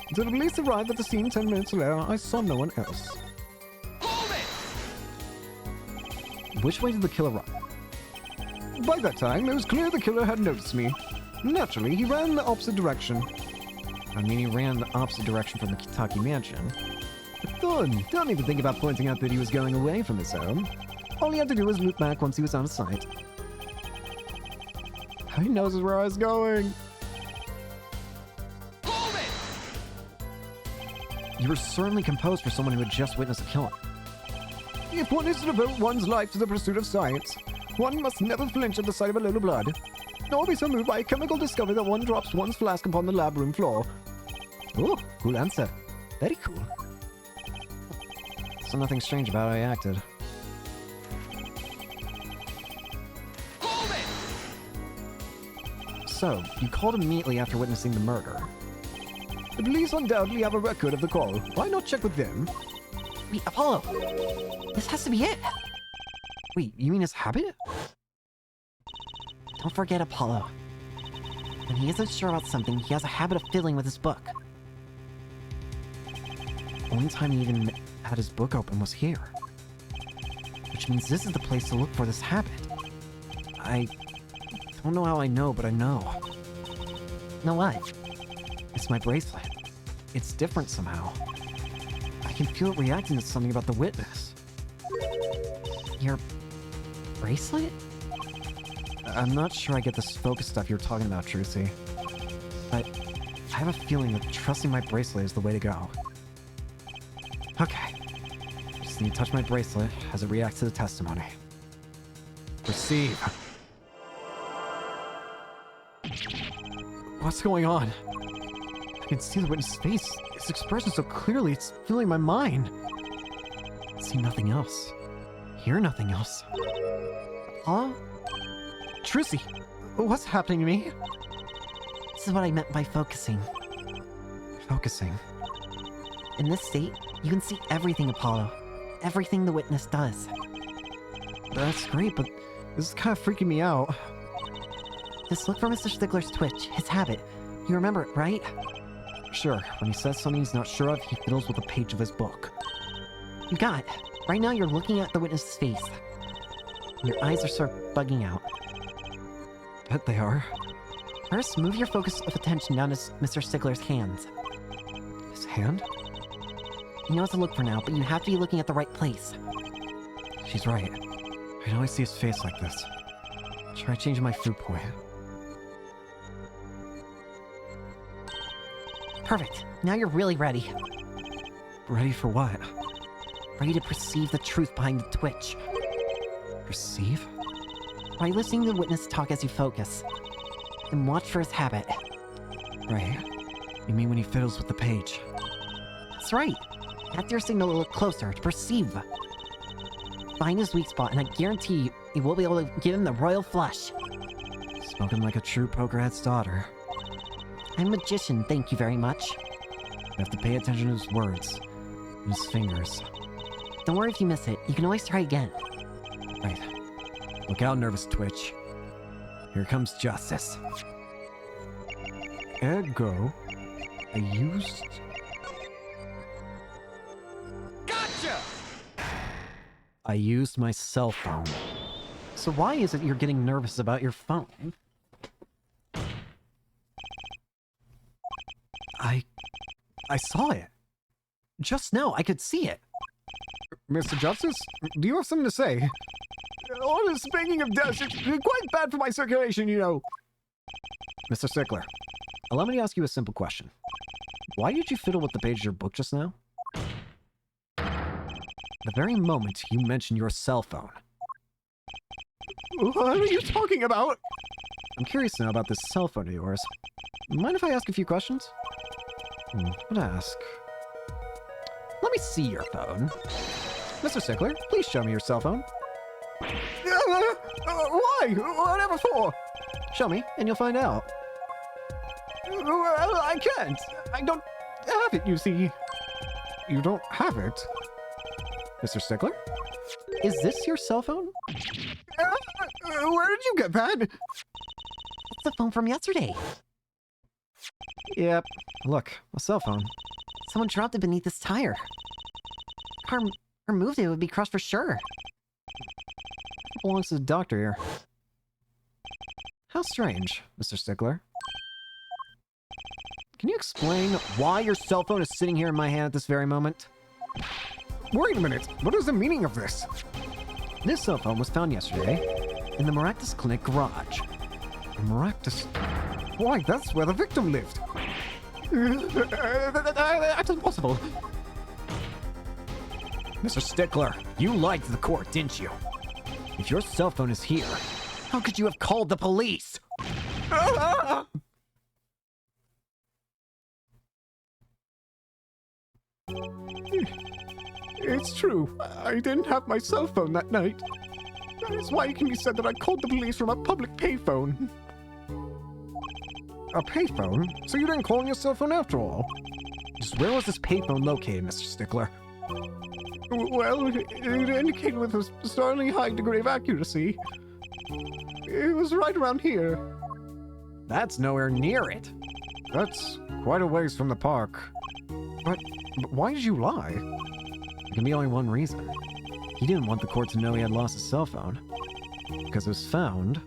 Until the police arrived at the scene 10 minutes later, I saw no one else. Hold it! Which way did the killer run? By that time, it was clear the killer had noticed me. Naturally, he ran in the opposite direction. I mean, he ran in the opposite direction from the Kitaki mansion. Done. Don't even think about pointing out that he was going away from his home. All he had to do was loop back once he was out of sight. He knows where I was going. You were certainly composed for someone who had just witnessed a killing. If one is to devote one's life to the pursuit of science, one must never flinch at the sight of a little blood, nor be so moved by a chemical discovery that one drops one's flask upon the lab room floor. Oh, cool answer. Very cool. So nothing strange about how I acted. So, you called immediately after witnessing the murder. The police undoubtedly have a record of the call. Why not check with them? Wait, Apollo! This has to be it! Wait, you mean his habit? Don't forget Apollo. When he isn't sure about something, he has a habit of fiddling with his book. Only time he even had his book open was here. Which means this is the place to look for this habit. I don't know how I know, but I know. Know what? It's my bracelet. It's different somehow. I can feel it reacting to something about the witness. Your bracelet? I'm not sure I get this focus stuff you're talking about, Trucy. But I have a feeling that trusting my bracelet is the way to go. Okay. Just need to touch my bracelet as it reacts to the testimony. Receive. What's going on? I can see the witness' face. His expression so clearly, it's filling my mind. I see nothing else. Hear nothing else. Huh? Trissy, what's happening to me? This is what I meant by focusing. Focusing. In this state, you can see everything, Apollo. Everything the witness does. That's great, but this is kind of freaking me out. Just look for Mr. Stickler's twitch, his habit. You remember it, right? Sure, when he says something he's not sure of, he fiddles with a page of his book. You got it. Right now you're looking at the witness's face. Your eyes are sort of bugging out. Bet they are. First, move your focus of attention down to Mr. Stickler's hands. His hand? You know what to look for now, but you have to be looking at the right place. She's right. I can always see his face like this. Try changing my food point. Perfect. Now you're really ready. Ready for what? Ready to perceive the truth behind the twitch. Perceive? By listening to the witness talk as you focus. And watch for his habit. Right. You mean when he fiddles with the page? That's right. Have your signal a little closer to perceive. Find his weak spot, and I guarantee you will be able to give him the royal flush. Spoken like a true pokerhead's daughter. I'm a magician, thank you very much. You have to pay attention to his words. And his fingers. Don't worry if you miss it. You can always try again. Right. Look out, nervous twitch. Here comes justice. Ergo, I used... I used my cell phone. So why is it you're getting nervous about your phone? I saw it. Just now, I could see it. Mr. Justice, do you have something to say? All this spanking of dust is quite bad for my circulation, you know. Mr. Stickler, allow me to ask you a simple question. Why did you fiddle with the page of your book just now? The very moment you mentioned your cell phone. What are you talking about? I'm curious now about this cell phone of yours. Mind if I ask a few questions? What to ask? Let me see your phone. Mr. Stickler, please show me your cell phone. Why? Whatever for? Show me, and you'll find out. Well, I can't. I don't have it, you see. You don't have it? Mr. Stickler? Is this your cell phone? Where did you get that? It's the phone from yesterday. Yep. Look, a cell phone. Someone dropped it beneath this tire. Car moved it would be crushed for sure. It belongs to the doctor here. How strange, Mr. Stickler. Can you explain why your cell phone is sitting here in my hand at this very moment? Wait a minute. What is the meaning of this? This cell phone was found yesterday in the Maractus Clinic garage. Maractus. Why, that's where the victim lived. That's impossible. Mr. Stickler, you lied to the court, didn't you? If your cell phone is here, how could you have called the police? It's true. I didn't have my cell phone that night. That is why it can be said that I called the police from a public payphone. A payphone? So you didn't call on your cell phone after all? Just where was this payphone located, Mr. Stickler? Well, it indicated with a startlingly high degree of accuracy. It was right around here. That's nowhere near it. That's quite a ways from the park. But why did you lie? There can be only one reason. He didn't want the court to know he had lost his cell phone. Because it was found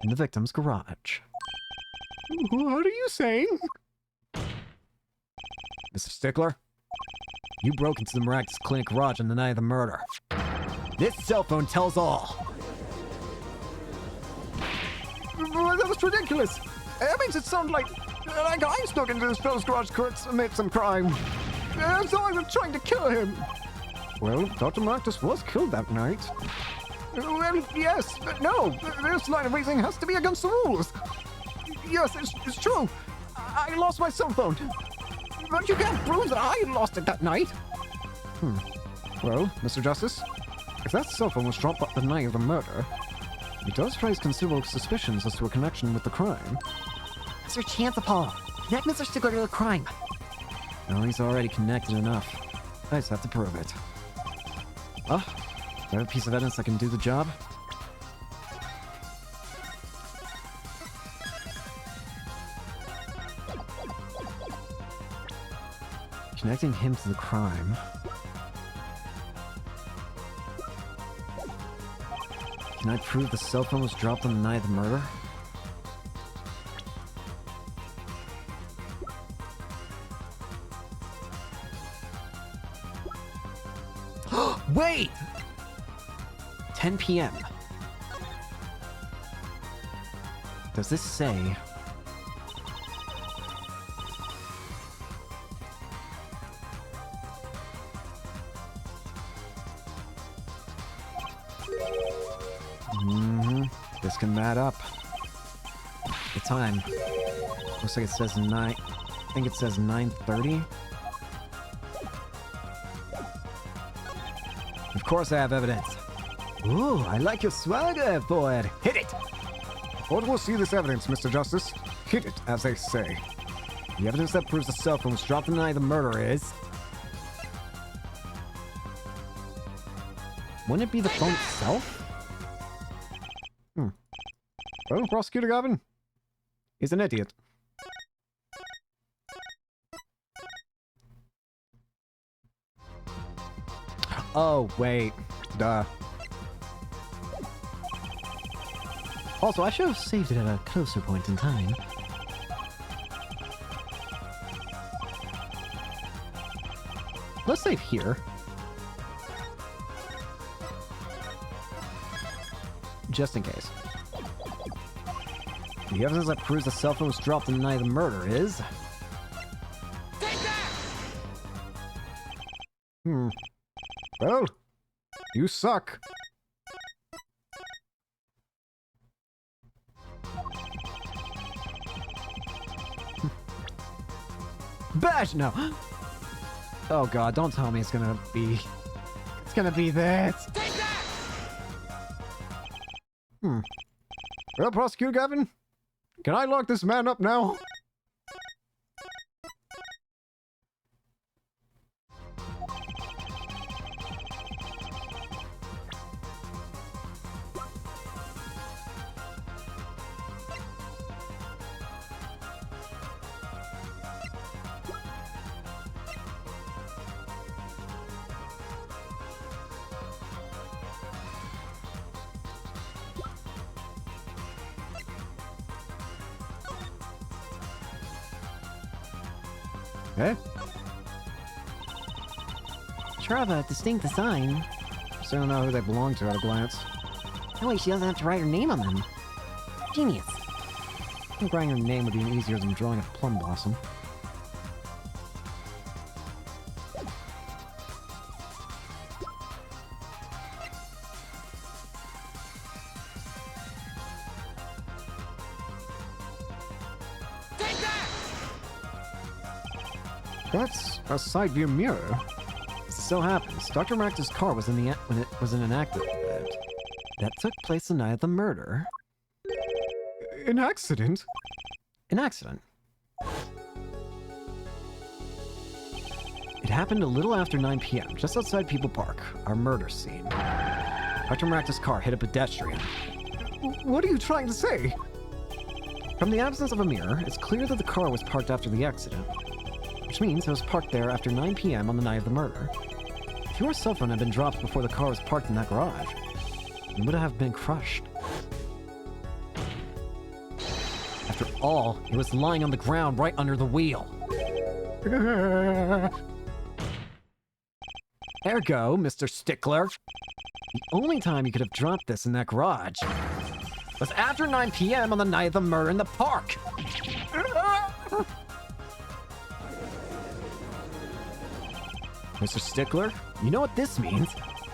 in the victim's garage. What are you saying? Mr. Stickler, you broke into the Maractus Clinic garage on the night of the murder. This cell phone tells all. That was ridiculous. That makes it sound like I snuck into this fellow's garage to commit some crime. So I was trying to kill him. Well, Dr. Maractus was killed that night. Well, yes, but no. This line of reasoning has to be against the rules. Yes, it's true. I lost my cell phone. But you can't prove that I lost it that night. Well, Mr. Justice, if that cell phone was dropped up the night of the murder, it does raise considerable suspicions as to a connection with the crime. That's your chance, Apollo. Connect Mr. Stickler to the crime. Well, he's already connected enough. I just have to prove it. Oh, I have a piece of evidence that can do the job. Connecting him to the crime. Can I prove the cell phone was dropped on the night of the murder? Wait! 10 p.m. Does this say... This can add up. The time. Looks like it says 9... I think it says 9:30. Of course I have evidence. Ooh, I like your swagger, boy. Hit it! Court will see this evidence, Mr. Justice. Hit it, as they say. The evidence that proves the cell phone was dropped the night of the murder is... Wouldn't it be the phone itself? Well, Prosecutor Gavin is an idiot. Oh, wait. Duh. Also, I should have saved it at a closer point in time. Let's save here. Just in case. The evidence that proves the cell phone was dropped the night of the murder is... Well, you suck. Bash! No! Oh god, don't tell me it's gonna be... It's gonna be this! Well, Prosecutor Gavin, can I lock this man up now? Eh? sure have a distinct design. So I don't know who they belong to at a glance. That way she doesn't have to write her name on them. Genius. I think writing her name would be easier than drawing a plum blossom. That's a side view mirror. As it so happens, Dr. Maractus' car was when it was in an accident that took place the night of the murder. An accident? An accident. It happened a little after 9 p.m., just outside People Park, our murder scene. Dr. Maractus' car hit a pedestrian. What are you trying to say? From the absence of a mirror, it's clear that the car was parked after the accident, which means it was parked there after 9 p.m. on the night of the murder. If your cell phone had been dropped before the car was parked in that garage, it would have been crushed. After all, it was lying on the ground right under the wheel. Ergo, Mr. Stickler, the only time you could have dropped this in that garage was after 9 p.m. on the night of the murder in the park. Mr. Stickler, you know what this means?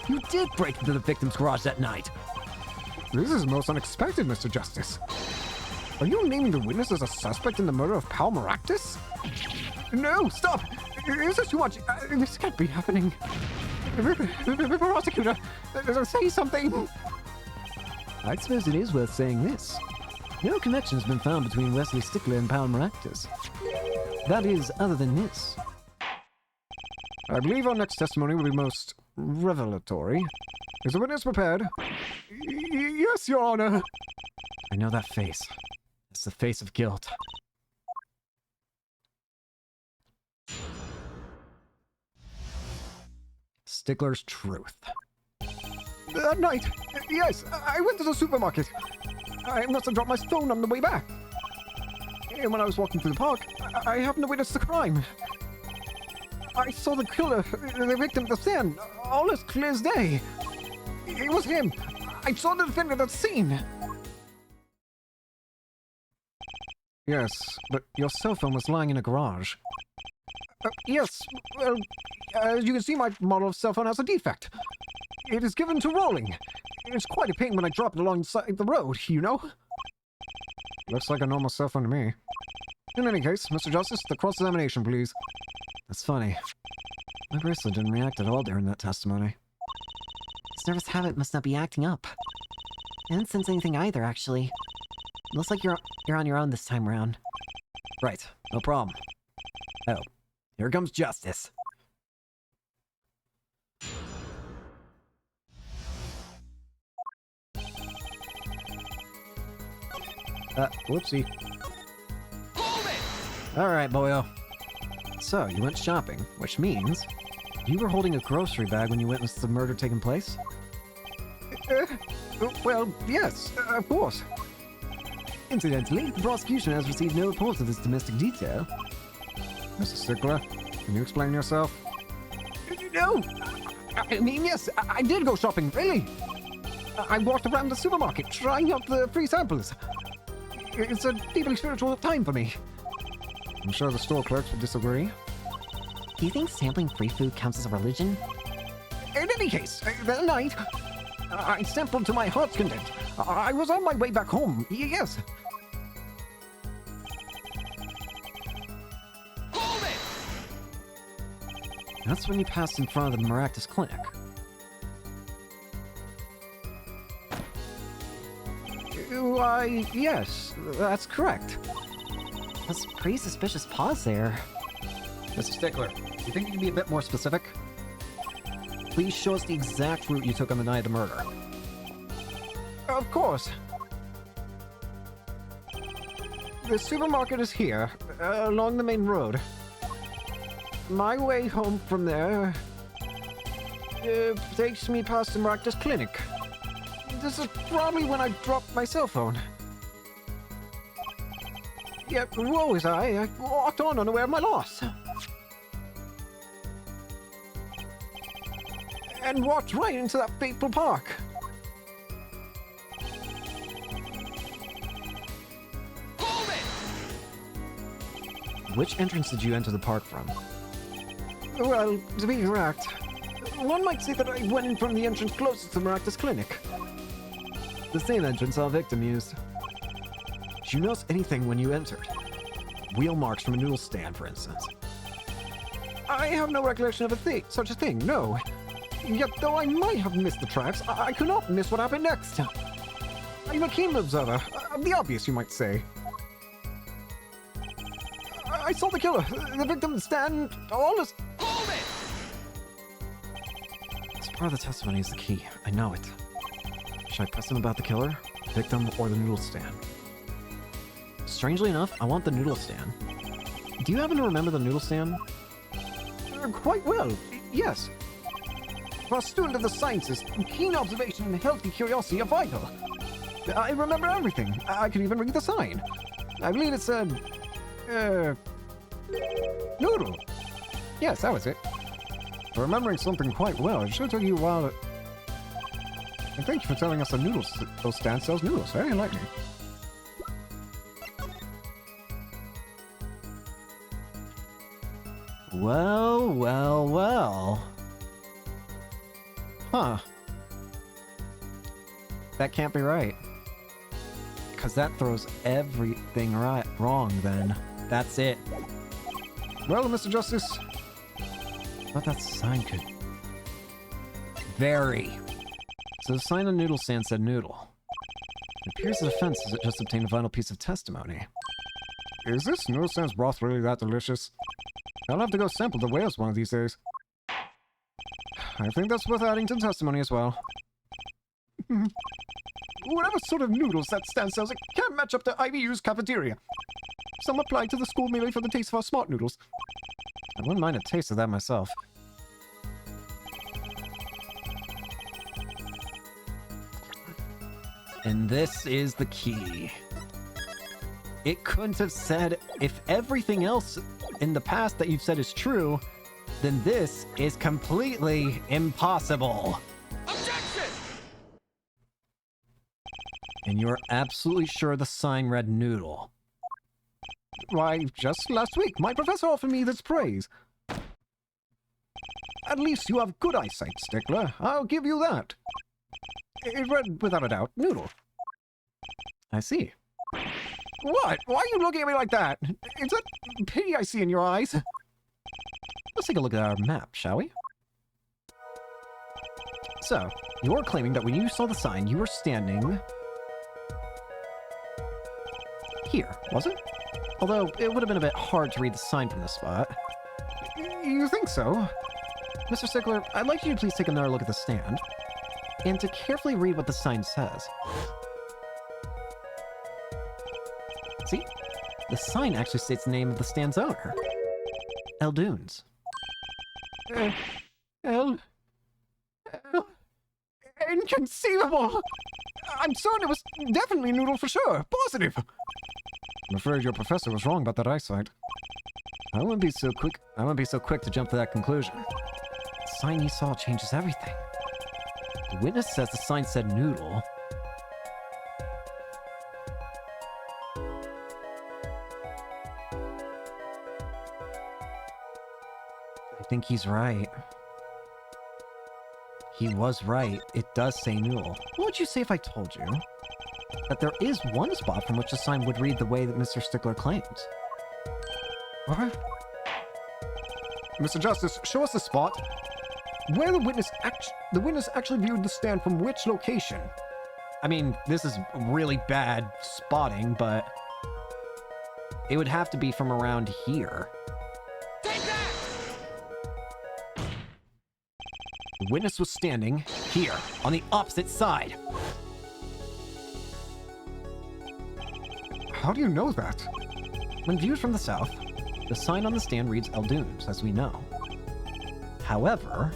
You did break into the victim's garage that night. This is most unexpected, Mr. Justice. Are you naming the witness as a suspect in the murder of Pal Maractus? No, stop! This is too much. This can't be happening. Prosecutor, say something. I suppose it is worth saying this. No connection has been found between Wesley Stickler and Pal Maractus. That is, other than this. I believe our next testimony will be most revelatory. Is the witness prepared? Yes, Your Honor. I know that face. It's the face of guilt. Stickler's truth. That night, yes, I went to the supermarket. I must have dropped my phone on the way back. And when I was walking through the park, I happened to witness the crime. I saw the killer, the victim at the stand, all as clear as day. It was him. I saw the defendant at the scene. Yes, but your cell phone was lying in a garage. Yes, well, as you can see, my model of cell phone has a defect. It is given to rolling. It's quite a pain when I drop it alongside the road, you know? Looks like a normal cell phone to me. In any case, Mr. Justice, the cross-examination, please. That's funny. My bracelet didn't react at all during that testimony. This nervous habit must not be acting up. I didn't sense anything either, actually. Looks like you're on your own this time around. Right, no problem. Oh, here comes justice. Whoopsie. Alright, boyo. So, you went shopping, which means you were holding a grocery bag when you witnessed the murder taking place? Well, yes, of course. Incidentally, the prosecution has received no reports of this domestic detail. Mr. Stickler, can you explain yourself? No! I mean, yes, I did go shopping, really. I walked around the supermarket trying out the free samples. It's a deeply spiritual time for me. I'm sure the store clerks would disagree. Do you think sampling free food counts as a religion? In any case, that night, I sampled to my heart's content. I was on my way back home, yes. That's when you passed in front of the Maractus clinic. Why, yes, that's correct. That's a pretty suspicious pause there. Mr. Stickler, do you think you can be a bit more specific? Please show us the exact route you took on the night of the murder. Of course. The supermarket is here, along the main road. My way home from there takes me past the Maractus clinic. This is probably when I dropped my cell phone. Yet, woe was I walked on unaware of my loss. and walked right into that fateful park. Which entrance did you enter the park from? Well, to be correct, one might say that I went in from the entrance closest to Maractus Clinic. The same entrance our victim used. Did you notice anything when you entered? Wheel marks from a noodle stand, for instance. I have no recollection of such a thing, no. Yet though I might have missed the tracks, I could not miss what happened next. I'm a keen observer, of the obvious, you might say. I saw the killer, the victim stand, all this... This part of the testimony is the key. I know it. Should I press him about the killer, victim, or the noodle stand? Strangely enough, I want the noodle stand. Do you happen to remember the noodle stand? Quite well, yes. For a student of the sciences, keen observation and healthy curiosity are vital. I remember everything. I can even read the sign. I believe it said... noodle. Yes, that was it. For remembering something quite well, it sure took you a while to... And thank you for telling us the noodles, those stand sells noodles. Very enlightening. Well, well, well. Huh. That can't be right. Because that throws everything wrong then. That's it. Well, Mr. Justice, But that sign could... Very. So the sign on noodle stand said noodle. It appears the defense has just obtained a vital piece of testimony. is this noodle stand's broth really that delicious? I'll have to go sample the whales one of these days. I think that's worth adding to the testimony as well. Whatever sort of noodles that stand sells, it can't match up to IVU's cafeteria. Some applied to the school merely for the taste of our smart noodles. I wouldn't mind a taste of that myself. And this is the key. It couldn't have said, if everything else in the past that you've said is true, then this is completely impossible. Objection! And you're absolutely sure the sign read noodle. Why, just last week, my professor offered me this praise. At least you have good eyesight, Stickler. I'll give you that. It read, without a doubt, noodle. I see. What? Why are you looking at me like that? Is that pity I see in your eyes? Let's take a look at our map, shall we? So, you're claiming that when you saw the sign, you were standing... here, was it? Although, it would have been a bit hard to read the sign from this spot. You think so? Mr. Stickler, I'd like you to please take another look at the stand, and to carefully read what the sign says. See? The sign actually states the name of the stand's owner. Eldunes. Inconceivable! I'm certain it was definitely noodle for sure. Positive. I'm afraid your professor was wrong about that eyesight. I wouldn't be so quick to jump to that conclusion. The sign you saw changes everything. The witness says the sign said noodle. I think he's right. He was right. It does say noodle. What would you say if I told you that there is one spot from which the sign would read the way that Mr. Stickler claims? What? Mr. Justice, show us the spot where the witness actually viewed the stand from which location. I mean, this is really bad spotting, but it would have to be from around here. Take that! The witness was standing here, on the opposite side. How do you know that? When viewed from the south, the sign on the stand reads Eldunes, as we know. However,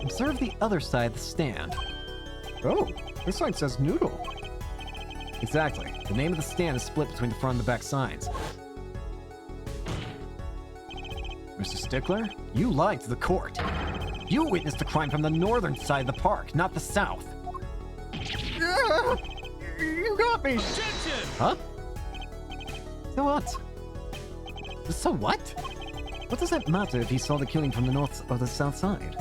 observe the other side of the stand. Oh, this sign says noodle. Exactly. The name of the stand is split between the front and the back signs. Mr. Stickler, you lied to the court. You witnessed the crime from the northern side of the park, not the south. You got me! Huh? So what? So what? What does that matter if he saw the killing from the north or the south side?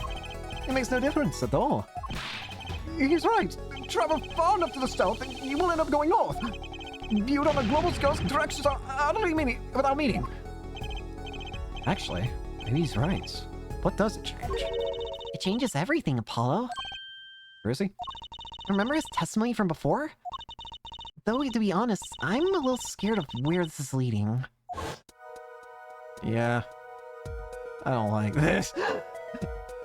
It makes no difference at all. He's right. Travel far enough to the south and you will end up going north. Viewed on a global scale, directions are utterly without meaning. Actually, maybe he's right. What does it change? It changes everything, Apollo. Where is he? Remember his testimony from before? Though, to be honest, I'm a little scared of where this is leading. Yeah. I don't like this.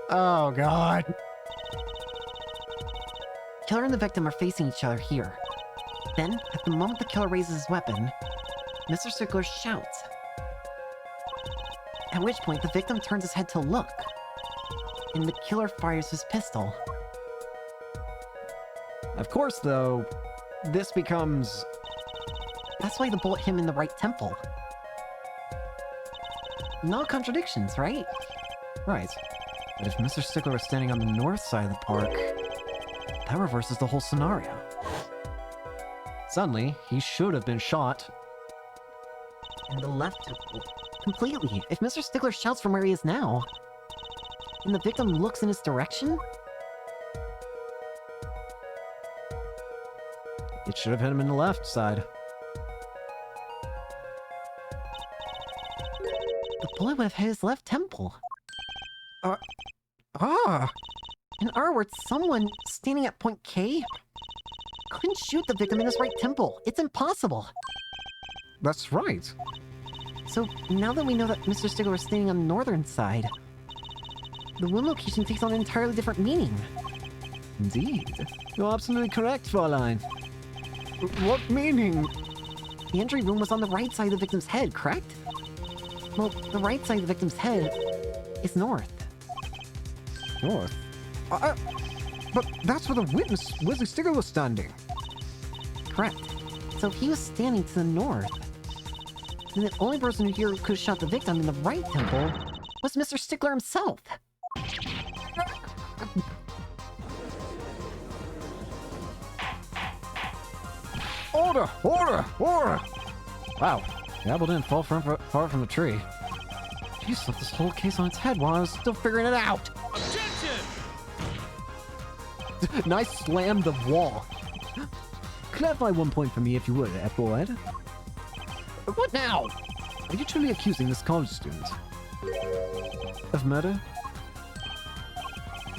Oh, God. Killer and the victim are facing each other here. Then, at the moment the killer raises his weapon, Mr. Stickler shouts. At which point, the victim turns his head to look, and the killer fires his pistol. Of course, though, this becomes... That's why the bullet hit him in the right temple. No contradictions, right? Right. But if Mr. Stickler was standing on the north side of the park, that reverses the whole scenario. Suddenly, he should have been shot. In the left temple. Completely. If Mr. Stickler shouts from where he is now, and the victim looks in his direction, It should have hit him in the left side. the bullet would have hit his left temple. Ah! In other words, someone standing at point K couldn't shoot the victim in his right temple. It's impossible. That's right. So now that we know that Mr. Stickler was standing on the northern side, the wound location takes on an entirely different meaning. Indeed. You're absolutely correct, Fräulein. What meaning? The injury wound was on the right side of the victim's head, correct? Well, the right side of the victim's head is north. North? But that's where the witness, Wesley Stickler, was standing. Correct. So if he was standing to the north, then the only person who here could have shot the victim in the right temple was Mr. Stickler himself. Order! Order! Order! Wow. The apple didn't fall far from the tree. He flipped this whole case on its head while I was still figuring it out. Nice slam the wall. Clarify 1 point for me if you would, F-Boyd. What now? Are you truly accusing this college student of murder?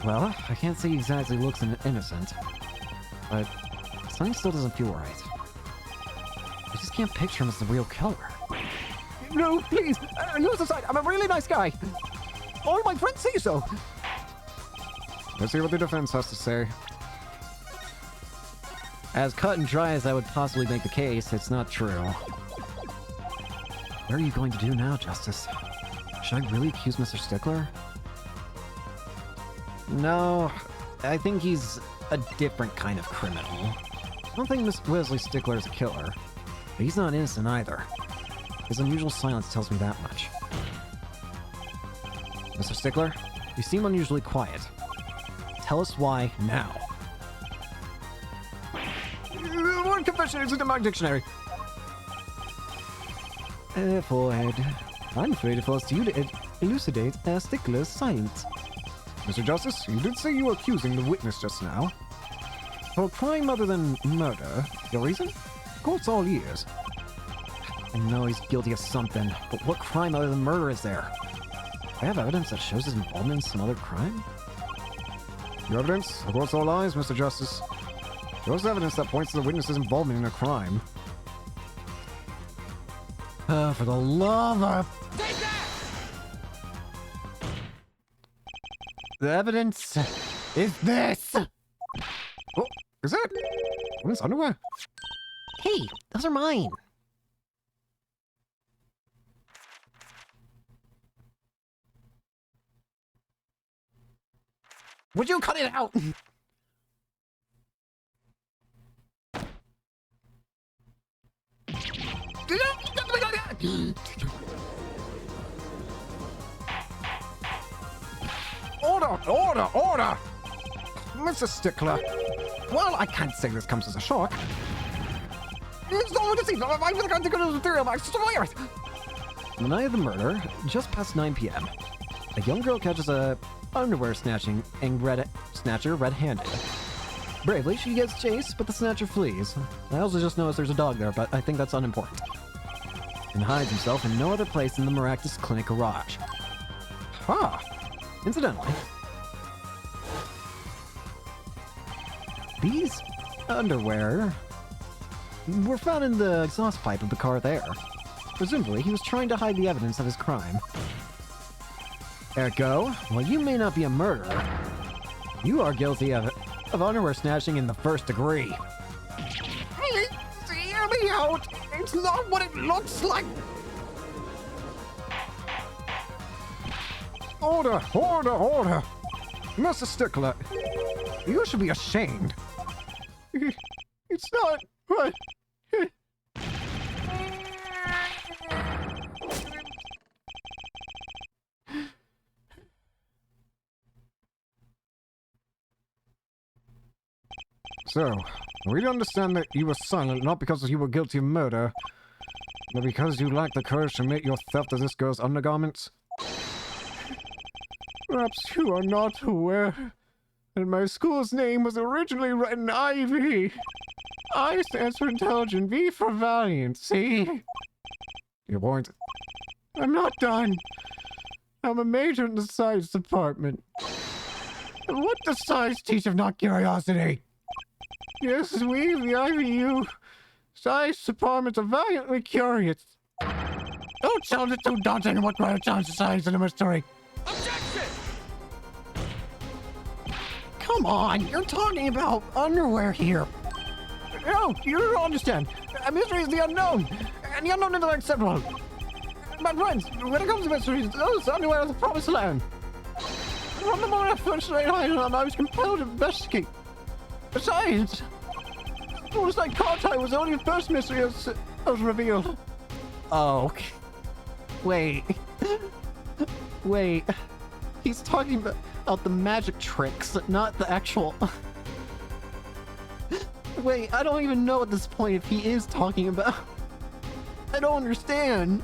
Well, I can't say he exactly looks innocent, but something still doesn't feel right. I just can't picture him as the real killer. No, please! Lose aside, I'm a really nice guy! All my friends say so! Let's hear what the defense has to say. As cut and dry as I would possibly make the case, it's not true. What are you going to do now, Justice? Should I really accuse Mr. Stickler? No, I think he's a different kind of criminal. I don't think Miss Wesley Stickler is a killer, but he's not innocent either. His unusual silence tells me that much. Mr. Stickler, you seem unusually quiet. Tell us why now. One confession isn't in my dictionary. Forehead. I'm afraid it falls to you to elucidate Stickler's silence. Mr. Justice, you did say you were accusing the witness just now. For a crime other than murder, your reason? Court's all ears. I know he's guilty of something, but what crime other than murder is there? I have evidence that shows his involvement in some other crime? Your evidence? The court's all eyes, Mr. Justice. Shows evidence that points to the witness's involvement in a crime. For the love of... The evidence is this! Oh, is that women's underwear? Hey, those are mine. Would you cut it out? Order! Mr. Stickler. Well, I can't say this comes as a shock. It's all deceit. I'm the kind of good material. I swear it. On the night of the murder, just past 9 p.m., a young girl catches a underwear snatcher red-handed. Bravely, she gets chased, but the snatcher flees. I also just noticed there's a dog there, but I think that's unimportant. And hides himself in no other place than the Maractus Clinic garage. Huh. Incidentally, these underwear were found in the exhaust pipe of the car there. Presumably, he was trying to hide the evidence of his crime. Echo, while you may not be a murderer, you are guilty of underwear snatching in the first degree. Hear me out. It's not what it looks like. Order! Mr. Stickler, you should be ashamed. It's not what... So, we understand that you were silent not because you were guilty of murder, but because you lacked the courage to admit your theft of this girl's undergarments? Perhaps you are not aware that my school's name was originally written Ivy. I stands for intelligent, V for valiant, see? Your point? I'm not done. I'm a major in the science department. And what does science teach if not curiosity? Yes, we, the IVU, science departments are valiantly curious. Don't sound it too daunting what kind of challenge science in a mystery. Come on, you're talking about underwear here. No, you don't understand. A mystery is the unknown, and the unknown is unacceptable. My friends, when it comes to mysteries, those underwear are the promised land. From the moment I first laid eyes on them, I was compelled to investigate. Besides, it was like car tie was only the first mystery that was revealed. Oh, okay. Wait. He's talking about the magic tricks, not the actual... Wait, I don't even know at this point if he is talking about... I don't understand.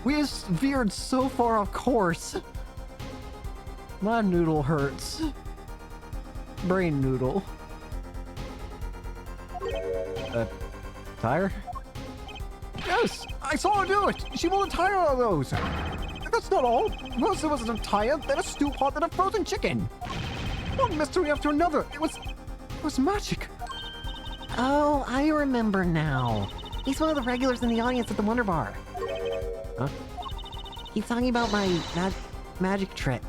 We just veered so far off course. My noodle hurts. Brain noodle. Tire? Yes, I saw her do it. She wore a tire on those. That's not all. First it was a tire, then a stew pot, then a frozen chicken. One mystery after another. It was magic. Oh, I remember now. He's one of the regulars in the audience at the Wonder Bar. Huh? He's talking about my magic trick.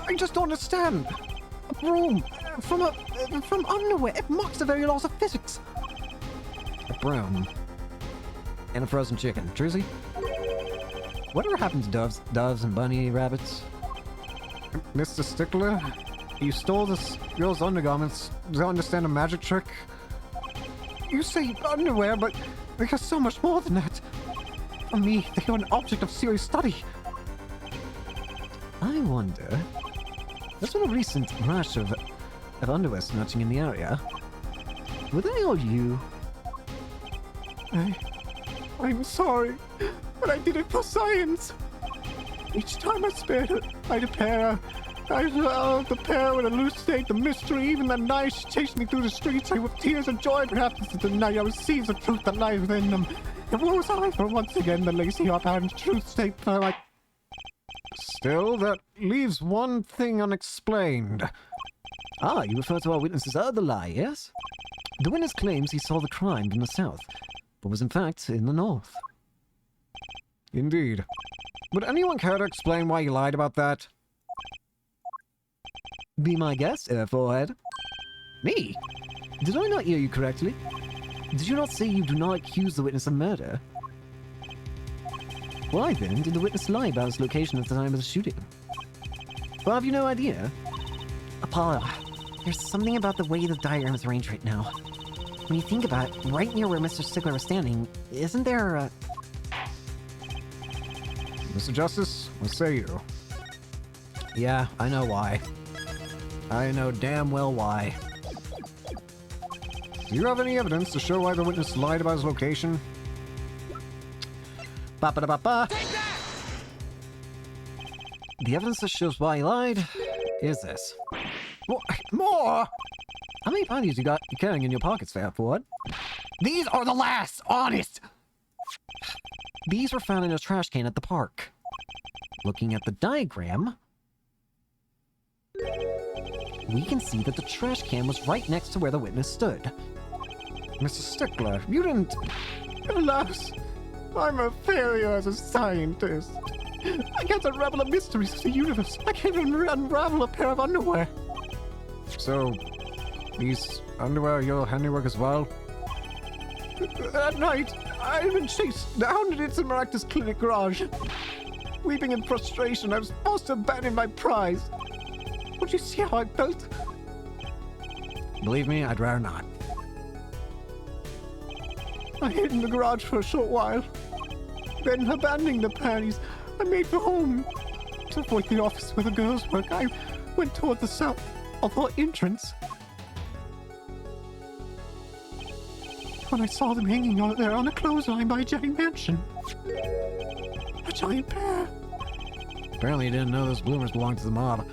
I just don't understand. A broom from underwear. It mocks the very laws of physics. A broom. And a frozen chicken. Druzy? Whatever happened to doves and bunny rabbits? Mr. Stickler, you stole this girl's undergarments to understand a magic trick? You say underwear, but they are so much more than that. For me, they are an object of serious study. I wonder... There's been a recent rash of underwear snatching in the area. Were they all you? I'm sorry, but I did it for science. Each time I spared her, I'd repair her. I allowed the pair would elucidate the mystery. Even that night she chased me through the streets, with tears of joy. Perhaps this is the night I received the truth that lies within them. It was I, for once again, the lazy hot-handed truth state for like... Still, that leaves one thing unexplained. Ah, you refer to our witness's other lie, yes? The witness claims he saw the crime from the south, but was in fact in the north. Indeed. Would anyone care to explain why you lied about that? Be my guest, Forehead. Me? Did I not hear you correctly? Did you not say you do not accuse the witness of murder? Why then did the witness lie about his location at the time of the shooting? Well, have you no idea? Apollo, there's something about the way the diagram is arranged right now. When you think about it, right near where Mr. Stickler was standing, isn't there a... Mr. Justice, what say you? Yeah, I know why. I know damn well why. Do you have any evidence to show why the witness lied about his location? Ba-ba-da-ba-ba. The evidence that shows why he lied is this. More! How many panties you carrying in your pockets there, Ford? These are the last, honest! These were found in a trash can at the park. Looking at the diagram, we can see that the trash can was right next to where the witness stood. Mr. Stickler, you didn't... Alas, I'm a failure as a scientist. I can't unravel the mysteries of the universe. I can't even unravel a pair of underwear. So, these underwear are your handiwork as well? At night, I've been chased down into Maractus clinic garage. Weeping in frustration, I was forced to abandon my prize. Would you see how I felt? Believe me, I'd rather not. I hid in the garage for a short while. Then, abandoning the panties, I made for home. To avoid the office where the girls work, I went toward the south of the entrance. When I saw them hanging out there on a clothesline by a giant mansion. A giant pair. Apparently you didn't know those bloomers belonged to the mob.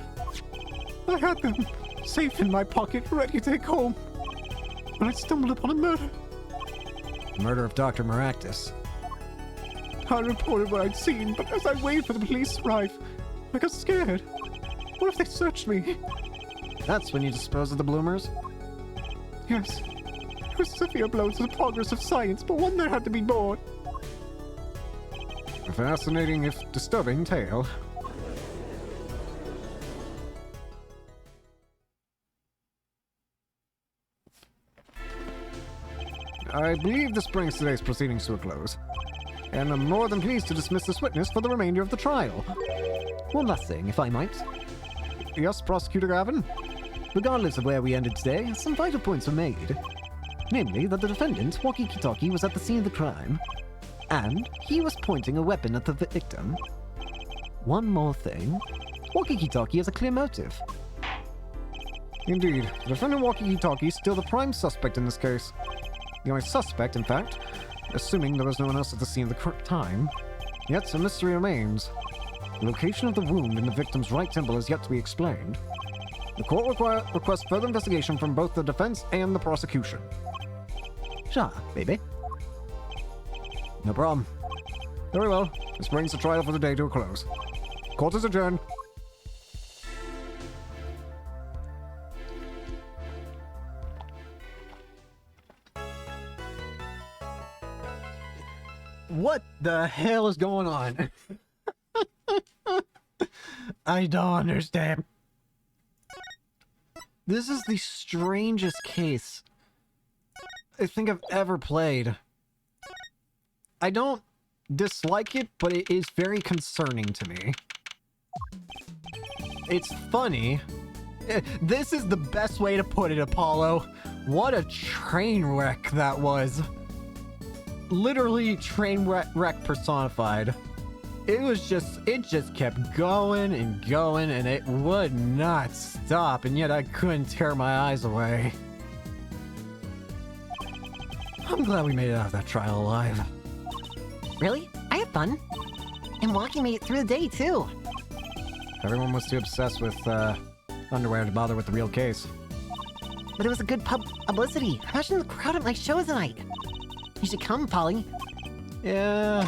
I had them safe in my pocket, ready to take home. When I stumbled upon a murder. The murder of Dr. Maractus. I reported what I'd seen, but as I waited for the police to arrive, I got scared. What if they searched me? That's when you dispose of the bloomers? Yes. It was a severe blow to the progress of science, but one that had to be borne. A fascinating, if disturbing, tale. I believe this brings today's proceedings to a close. And I'm more than pleased to dismiss this witness for the remainder of the trial. One last thing, if I might. Yes, Prosecutor Gavin? Regardless of where we ended today, some vital points were made. Namely, that the defendant, Walkie-Talkie, was at the scene of the crime, and he was pointing a weapon at the victim. One more thing, Walkie-Talkie has a clear motive. Indeed, the defendant Walkie-Talkie is still the prime suspect in this case. The only suspect, in fact, assuming there was no one else at the scene of the time. Yet a mystery remains. The location of the wound in the victim's right temple is yet to be explained. The court requests further investigation from both the defense and the prosecution. Sure, baby. No problem. Very well. This brings the trial for the day to a close. Court is adjourned. What the hell is going on? I don't understand. This is the strangest case I think I've ever played. I don't dislike it, but it is very concerning to me. It's funny. This is the best way to put it, Apollo. What a train wreck that was. Literally train wreck personified. It just kept going and going, and it would not stop, and yet I couldn't tear my eyes away. I'm glad we made it out of that trial alive. Really? I had fun. And Walkie made it through the day, too. Everyone was too obsessed with underwear to bother with the real case. But it was a good publicity. Imagine the crowd at my show tonight. You should come, Polly. Yeah.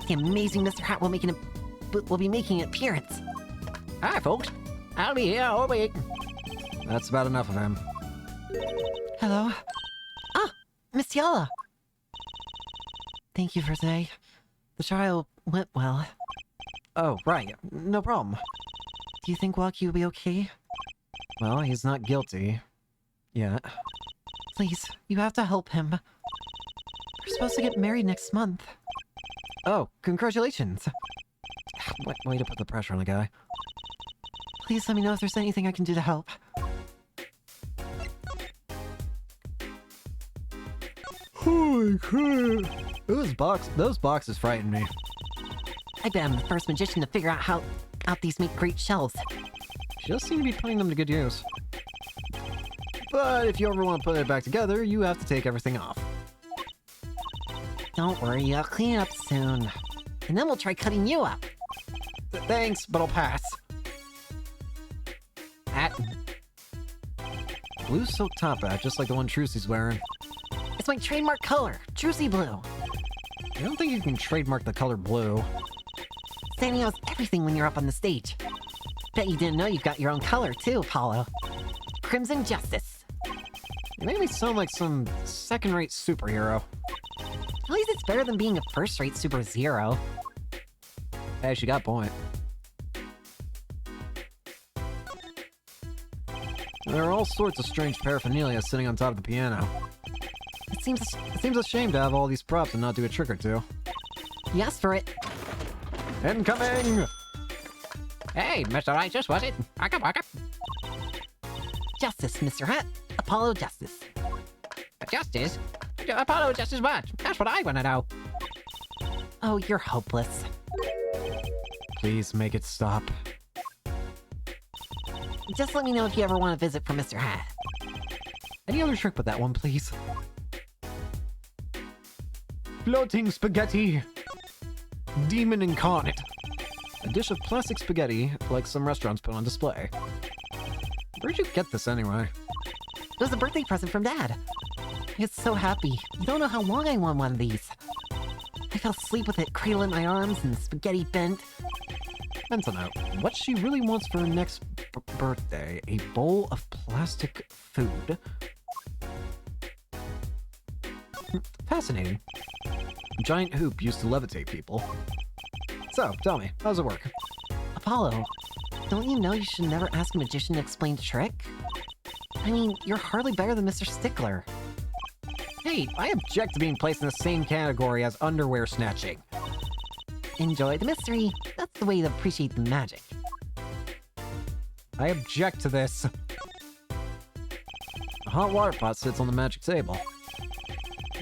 The amazing Mr. Hat will be making an appearance. Hi, folks. I'll be here all week. That's about enough of him. Hello. Ah, Miss Yala. Thank you for today. The trial went well. Oh, right. No problem. Do you think Walkie will be okay? Well, he's not guilty. Yet. Please, you have to help him. We're supposed to get married next month. Oh, congratulations. Way to put the pressure on the guy. Please let me know if there's anything I can do to help. Holy crap. Those boxes frighten me. I bet I'm the first magician to figure out how these make great shells. She does seem to be putting them to good use. But if you ever want to put it back together, you have to take everything off. Don't worry, I'll clean it up soon. And then we'll try cutting you up. Thanks, but I'll pass. At Blue silk top hat, just like the one Trucy's wearing. It's my trademark color, Juicy Blue. I don't think you can trademark the color blue. Standing out is everything when you're up on the stage. Bet you didn't know you've got your own color too, Apollo. Crimson Justice. You make me sound like some second-rate superhero. At least it's better than being a first-rate Super Zero. Hey, she got a point. There are all sorts of strange paraphernalia sitting on top of the piano. It seems It seems a shame to have all these props and not do a trick or two. you asked for it. Incoming! Hey, Mr. Righteous, was it? Waka waka. Justice, Mr. Hat. Apollo Justice. Justice? Apollo Justice what? That's what I want to know. Oh, you're hopeless. Please make it stop. Just let me know if you ever want to visit for Mr. Hat. Any other trick but that one, please? Floating spaghetti! Demon incarnate. A dish of plastic spaghetti, like some restaurants put on display. Where'd you get this anyway? It was a birthday present from Dad. It's so happy. You don't know how long I want one of these. I fell asleep with it cradled in my arms and spaghetti bent. Depends on what she really wants for her next birthday. A bowl of plastic food. Fascinating. A giant hoop used to levitate people. So, tell me, how does it work? Apollo, don't you know you should never ask a magician to explain a trick? I mean, you're hardly better than Mr. Stickler. Hey, I object to being placed in the same category as underwear snatching. Enjoy the mystery. That's the way to appreciate the magic. I object to this. A hot water pot sits on the magic table.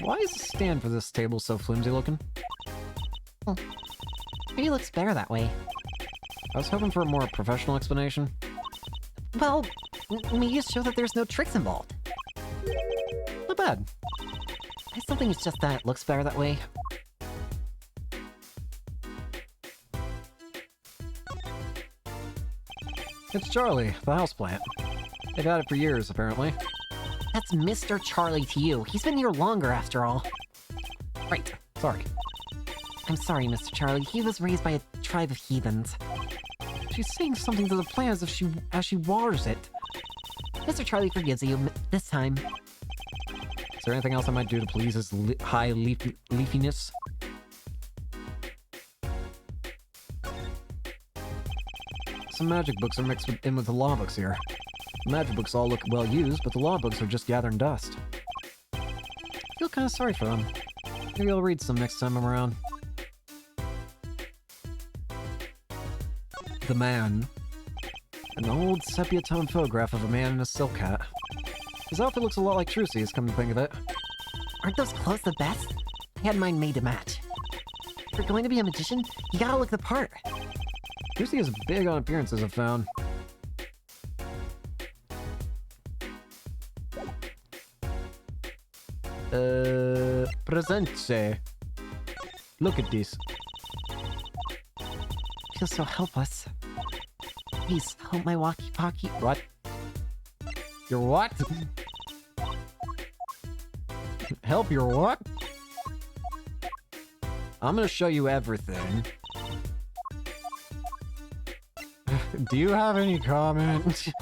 Why is the stand for this table so flimsy looking? Maybe it looks better that way. I was hoping for a more professional explanation. Well, maybe show that there's no tricks involved. Not bad. I still think it's just that it looks better that way. It's Charlie, the houseplant. They've had it for years, apparently. That's Mr. Charlie to you. He's been here longer, after all. Right. Sorry. I'm sorry, Mr. Charlie. He was raised by a tribe of heathens. She's saying something to the plant as she waters it. Mr. Charlie forgives you this time. Is there anything else I might do to please his high leafiness? Some magic books are mixed in with the law books here. The magic books all look well used, but the law books are just gathering dust. I feel kind of sorry for them. Maybe I'll read some next time I'm around. The Man. An old sepia-tone photograph of a man in a silk hat. His outfit looks a lot like Trucy's, come to think of it. Aren't those clothes the best? I had mine made to match. If you're going to be a magician, you gotta look the part. Trucy is big on appearances, I've found. Presente. Look at this. I feel so helpless. Please, help my walkie-talkie. What? Your what? Help your what? I'm gonna show you everything. Do you have any comment?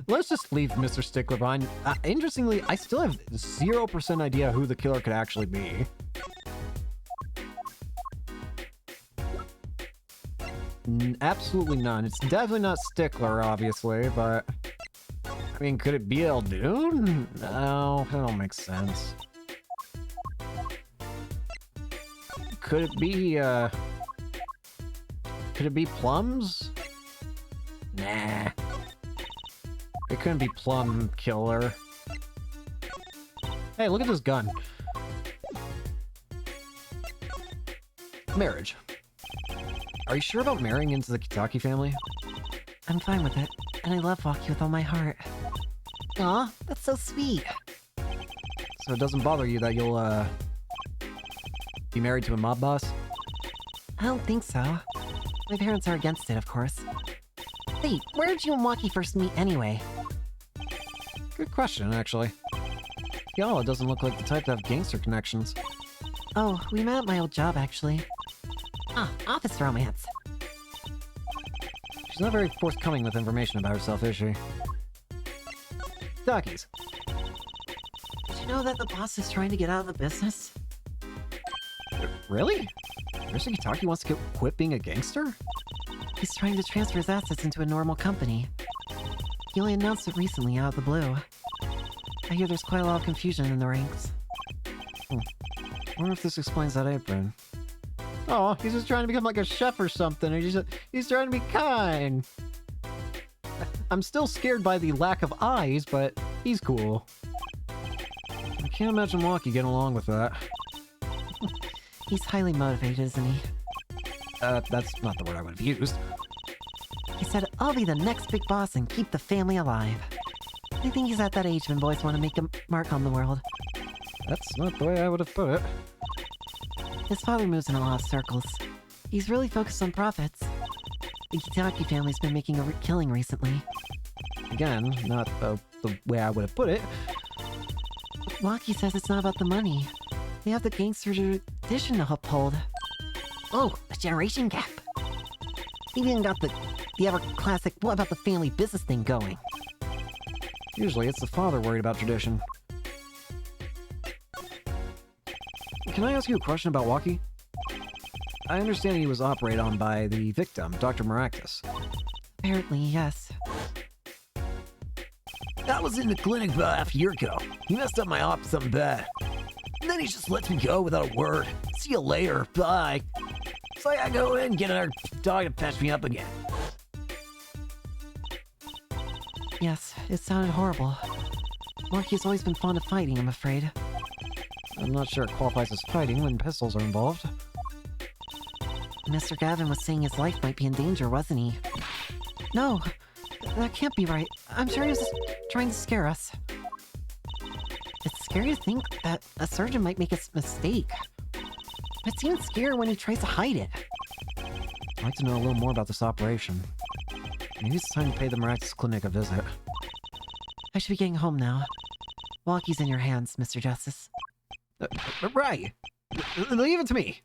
Let's just leave Mr. Stickler behind. Interestingly, I still have 0% idea who the killer could actually be. Absolutely none. It's definitely not Stickler, obviously, but... I mean, could it be Eldoon? No, that don't make sense. Could it be, Could it be Plums? Nah. It couldn't be Plum Killer. Hey, look at this gun. Marriage. Are you sure about marrying into the Kitaki family? I'm fine with it, and I love Waki with all my heart. Aw, that's so sweet. So it doesn't bother you that you'll, be married to a mob boss? I don't think so. My parents are against it, of course. Wait, where did you and Waki first meet anyway? Good question, actually. Yala doesn't look like the type to have gangster connections. Oh, we met at my old job, actually. Ah, office romance. She's not very forthcoming with information about herself, is she? Takis. Did you know that the boss is trying to get out of the business? Really? Mr. Kitaki wants to quit being a gangster? He's trying to transfer his assets into a normal company. He only announced it recently out of the blue. I hear there's quite a lot of confusion in the ranks. I wonder if this explains that apron. Oh, he's just trying to become like a chef or something. He's trying to be kind. I'm still scared by the lack of eyes, but he's cool. I can't imagine Waki getting along with that. He's highly motivated, isn't he? That's not the word I would have used. He said, I'll be the next big boss and keep the family alive. I think he's at that age when boys want to make a mark on the world. That's not the way I would have put it. His father moves in a lot of circles. He's really focused on profits. The Kitaki family's been making a killing recently. Again, not the way I would have put it. Waki says it's not about the money. They have the gangster tradition to uphold. Oh, a generation gap. They even got the ever classic what about the family business thing going. Usually it's the father worried about tradition. Can I ask you a question about Waki? I understand he was operated on by the victim, Dr. Maractus. Apparently, yes. I was in the clinic about half a year ago. He messed up my op something bad. And then he just lets me go without a word. See you later, bye. So I go in and get another dog to patch me up again. Yes, it sounded horrible. Waki's always been fond of fighting, I'm afraid. I'm not sure it qualifies as fighting when pistols are involved. Mr. Gavin was saying his life might be in danger, wasn't he? No, that can't be right. I'm sure he was just trying to scare us. It's scary to think that a surgeon might make a mistake. It's even scarier when he tries to hide it. I'd like to know a little more about this operation. Maybe it's time to pay the Maractus Clinic a visit. I should be getting home now. Waki's in your hands, Mr. Justice. Right! Leave it to me!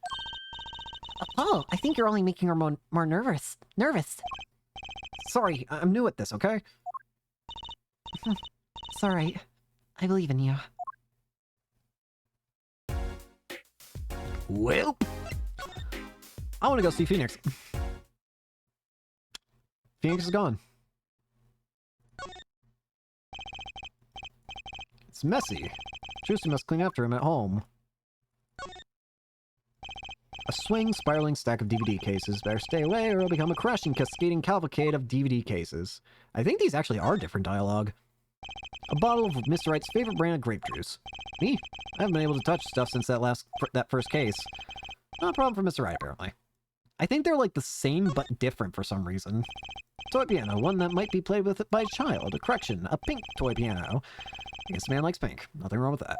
Oh, I think you're only making her more nervous. Sorry, I'm new at this, okay? It's alright. I believe in you. Well, I want to go see Phoenix. Phoenix is gone. It's messy. Juicy must clean after him at home. A swing, spiraling stack of DVD cases. Better stay away or it'll become a crashing, cascading cavalcade of DVD cases. I think these actually are different dialogue. A bottle of Mr. Wright's favorite brand of grape juice. Me? I haven't been able to touch stuff since that first case. Not a problem for Mr. Wright, apparently. I think they're like the same but different for some reason. Toy piano, one that might be played with by a child. A correction, a pink toy piano. I guess the man likes pink. Nothing wrong with that.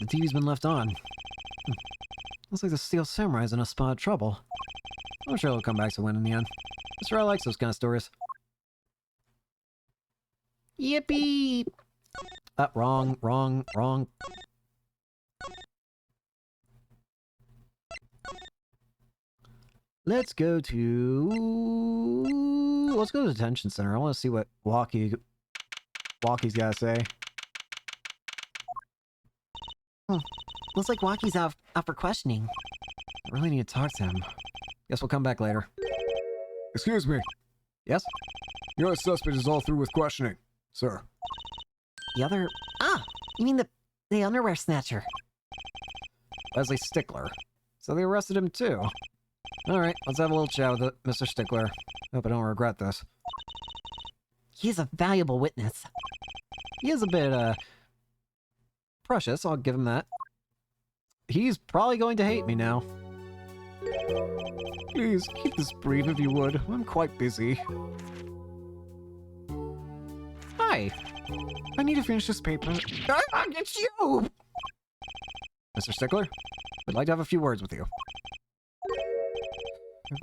The TV's been left on. Looks like the Steel Samurai's in a spot of trouble. I'm sure he'll come back to win in the end. Mr. Wright likes those kind of stories. Yippee! Wrong. Let's go to the detention center. I want to see what Waki's got to say. Looks like Waki's out for questioning. I really need to talk to him. Guess we'll come back later. Excuse me. Yes? Your suspect is all through with questioning, sir. The other... Ah! You mean the underwear snatcher? Leslie Stickler. So they arrested him too. Alright, let's have a little chat with it, Mr. Stickler. Hope I don't regret this. He's a valuable witness. He is a bit, precious, I'll give him that. He's probably going to hate me now. Please, keep this brief if you would. I'm quite busy. Hi, I need to finish this paper. It's you! Mr. Stickler. I'd like to have a few words with you.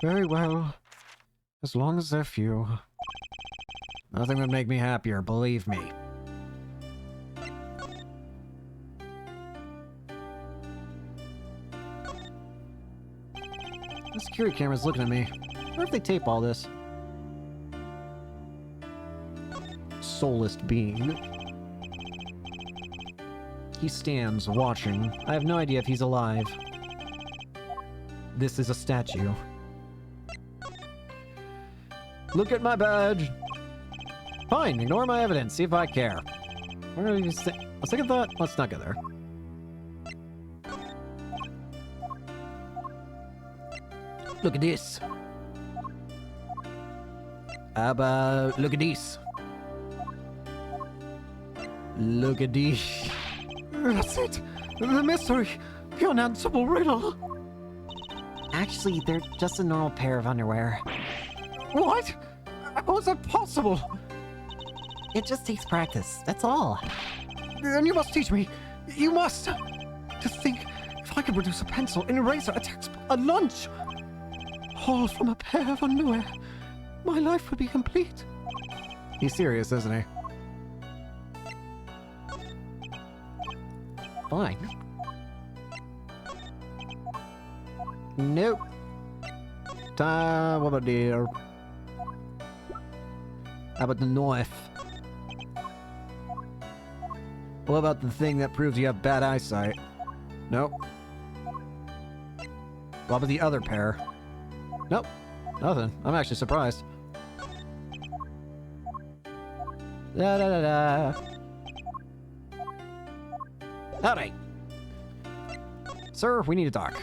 Very well. As long as they're few. Nothing would make me happier, believe me. The security camera's looking at me. I wonder if they tape all this. Soulless being. He stands, watching. I have no idea if he's alive. This is a statue. Look at my badge! Fine, ignore my evidence, see if I care. Where are you a second thought? Let's not go there. Look at this. How about look at this? Look at this. That's it! The mystery! The unanswerable riddle! Actually, they're just a normal pair of underwear. What? How is that possible? It just takes practice, that's all. Then you must teach me. You must! To think, if I could produce a pencil, an eraser, a textbook, a lunch, all from a pair of underwear, my life would be complete. He's serious, isn't he? Fine. Nope. What about dear? How about the knife? What about the thing that proves you have bad eyesight? Nope. What about the other pair? Nope. Nothing. I'm actually surprised. Da da da da. Howdy. Sir, we need to talk.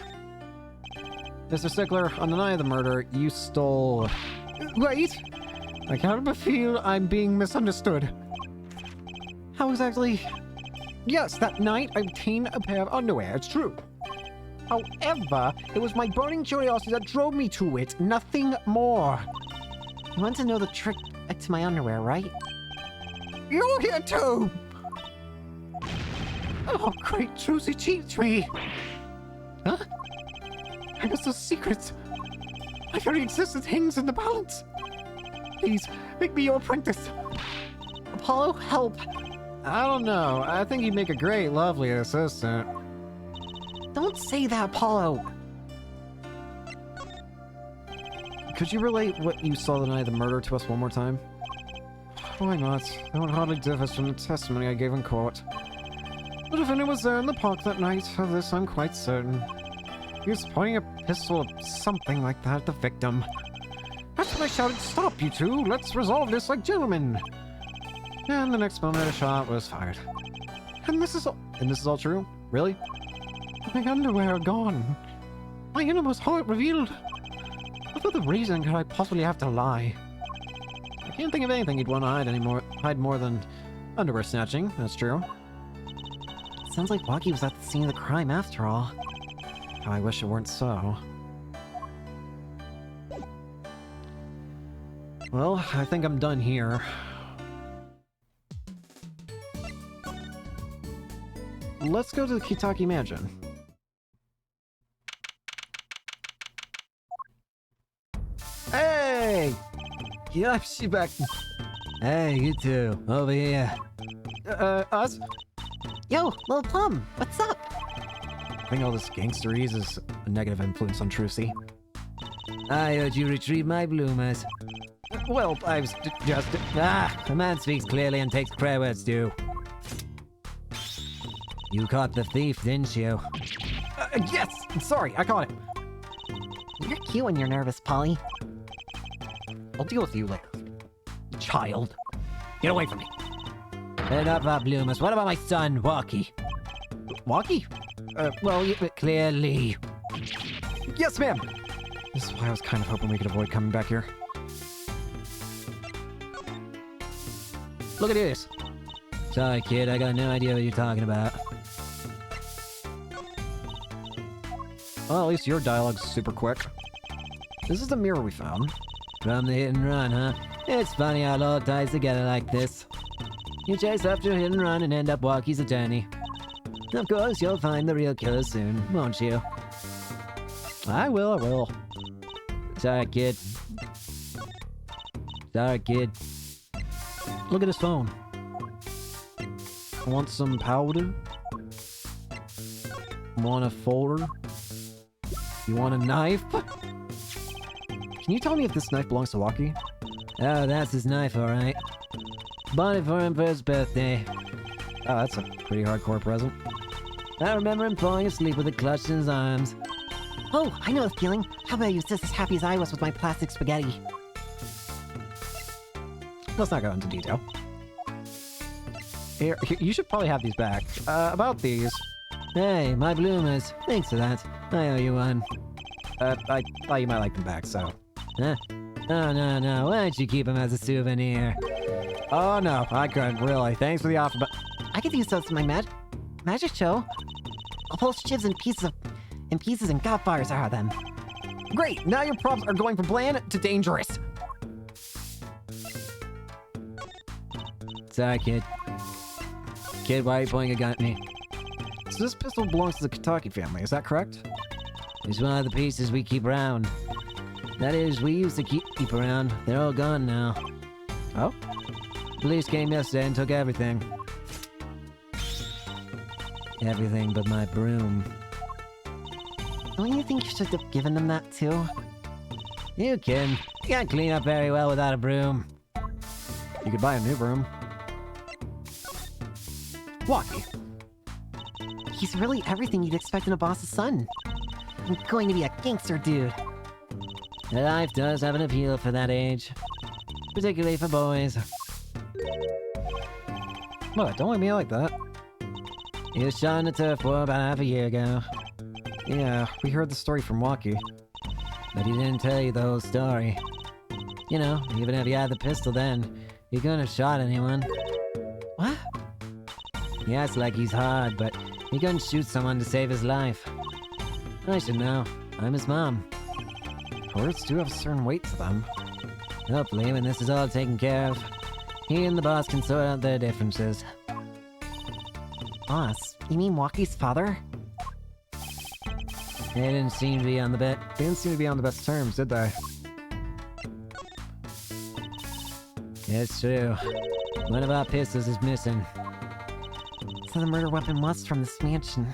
Mr. Stickler, on the night of the murder, you stole... Wait! I cannot feel I'm being misunderstood. How exactly? Yes, that night I obtained a pair of underwear, it's true. However, it was my burning curiosity that drove me to it, nothing more. You want to know the trick to my underwear, right? You're here too! Oh, great Trucy cheats me! Huh? I must have secrets. My very existence hangs in the balance. Please, make me your apprentice. Apollo, help! I don't know. I think you'd make a great, lovely assistant. Don't say that, Apollo! Could you relate what you saw the night of the murder to us one more time? Why not? It would hardly differs from the testimony I gave in court. The defendant was there in the park that night, of this I'm quite certain. He was pointing a pistol or something like that at the victim. That's when I shouted, "Stop, you two! Let's resolve this like gentlemen!" And the next moment, a shot was fired. And this is all true? Really? My underwear are gone. My innermost heart revealed. What other reason could I possibly have to lie? I can't think of anything you'd want to hide more than underwear snatching. That's true. Sounds like Waki was at the scene of the crime after all. How I wish it weren't so. Well, I think I'm done here. Let's go to the Kitaki Mansion. Hey! Yeah, she back. Hey, you two, over here. Us? Yo, Lil Plum, what's up? I think all this gangsterese is a negative influence on Trucy. I heard you retrieve my bloomers. Well, I was just... the man speaks clearly and takes credit where it's due. You caught the thief, didn't you? Yes! Sorry, I caught him. You're cute when you're nervous, Polly. I'll deal with you later. Child. Get away from me. Enough about bloomers. What about my son, Waki? Waki? Well, clearly. Yes, ma'am! This is why I was kind of hoping we could avoid coming back here. Look at this. Sorry, kid. I got no idea what you're talking about. Well, at least your dialogue's super quick. This is the mirror we found. From the hit and run, huh? It's funny how it all ties together like this. You chase after a hit and run and end up Walky's attorney. Of course, you'll find the real killer soon, won't you? I will. Sorry, kid. Sorry, kid. Look at his phone. Want some powder? Want a folder? You want a knife? Can you tell me if this knife belongs to Walkie? Oh, that's his knife, alright. Bought it for him for his birthday. Oh, that's a pretty hardcore present. I remember him falling asleep with it clutched in his arms. Oh, I know the feeling. How about you was just as happy as I was with my plastic spaghetti? Let's not go into detail. Here, you should probably have these back. About these. Hey, my bloomers. Thanks for that. I owe you one. I thought you might like them back, so. Huh? Oh, no. Why don't you keep them as a souvenir? Oh no, I couldn't, really. Thanks for the offer, but I could use those in my magic show. I'll pull shivs and pieces and godfires out of them. great! Now your props are going from bland to dangerous. Sorry, kid. Kid, why are you pointing a gun at me? So this pistol belongs to the Kentucky family, is that correct? It's one of the pieces we keep around. That is, we used to keep around. They're all gone now. Oh? Police came yesterday and took everything. Everything but my broom. Don't you think you should have given them that too? You kidding? You can't clean up very well without a broom. You could buy a new broom. Walkie. He's really everything you'd expect in a boss's son. I'm going to be a gangster dude. Life does have an appeal for that age. Particularly for boys. Look, don't look at me like that. He was shot in a turf war about half a year ago. Yeah, we heard the story from Walkie. But he didn't tell you the whole story. You know, even if he had the pistol then, he couldn't have shot anyone. What? He acts like he's hard, but he couldn't shoot someone to save his life. I should know. I'm his mom. Words do have a certain weight to them. Hopefully, when this is all taken care of, he and the boss can sort out their differences. Boss? You mean Walkie's father? They didn't seem to be on the bet. They didn't seem to be on the best terms, did they? It's true. One of our pistols is missing. So the murder weapon was from this mansion.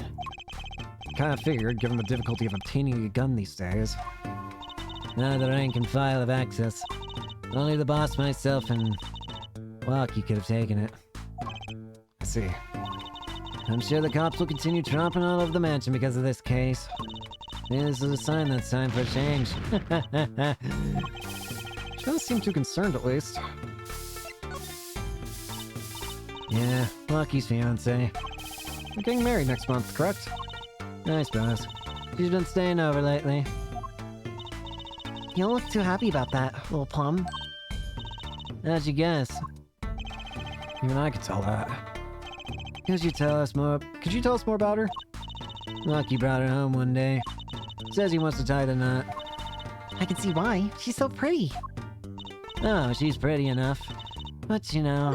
Kinda figured, given the difficulty of obtaining a gun these days. None of the rank and file have access. Only the boss, myself, and Walkie could have taken it. I see. I'm sure the cops will continue tromping all over the mansion because of this case. Maybe this is a sign that it's time for a change. She doesn't seem too concerned, at least. Yeah, Walkie's fiancé. We're getting married next month, correct? I suppose. She's been staying over lately. You don't look too happy about that, little plum. How'd you guess? Even I could tell that. Could you tell us more? Could you tell us more about her? Walkie brought her home one day. Says he wants to tie the knot. I can see why. She's so pretty. Oh, she's pretty enough. But you know...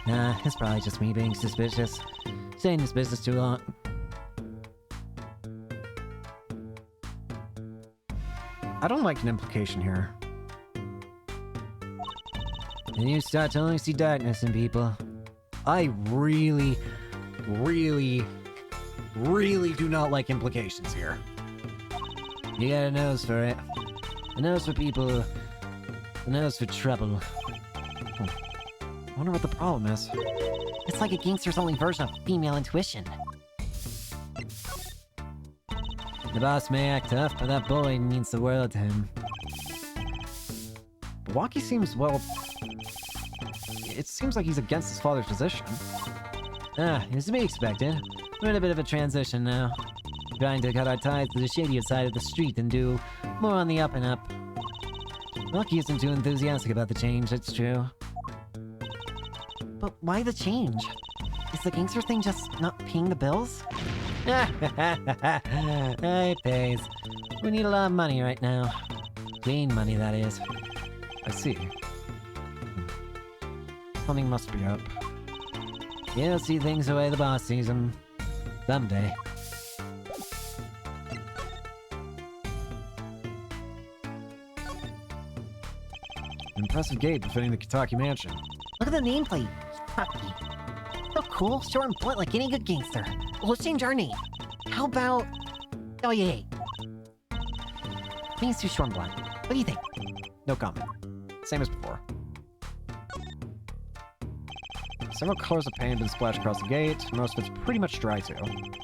Nah, it's probably just me being suspicious. Staying in this business too long. I don't like an implication here. And you start to only see darkness in people. I really do not like implications here. You got a nose for it. A nose for people. A nose for trouble. I wonder what the problem is. It's like a gangster's only version of female intuition. The boss may act tough, but that boy means the world to him. Walkie seems, well... It seems like he's against his father's position. Ah, it's to be expected. We're in a bit of a transition now. Trying to cut our ties to the shadier side of the street and do more on the up and up. Walkie isn't too enthusiastic about the change, it's true. But why the change? Is the gangster thing just not paying the bills? It pays. We need a lot of money right now. Clean money, that is. I see. Something must be up. You'll see things the way the boss sees them. Someday. Impressive gate befitting the Kitaki mansion. Look at the nameplate. Kitaki. So cool, short and blunt like any good gangster. Well, let's change our name. How about... Oh, yeah. Means too short and blunt. What do you think? No comment. Same as before. Several colors of paint have been splashed across the gate. Most of it's pretty much dry too.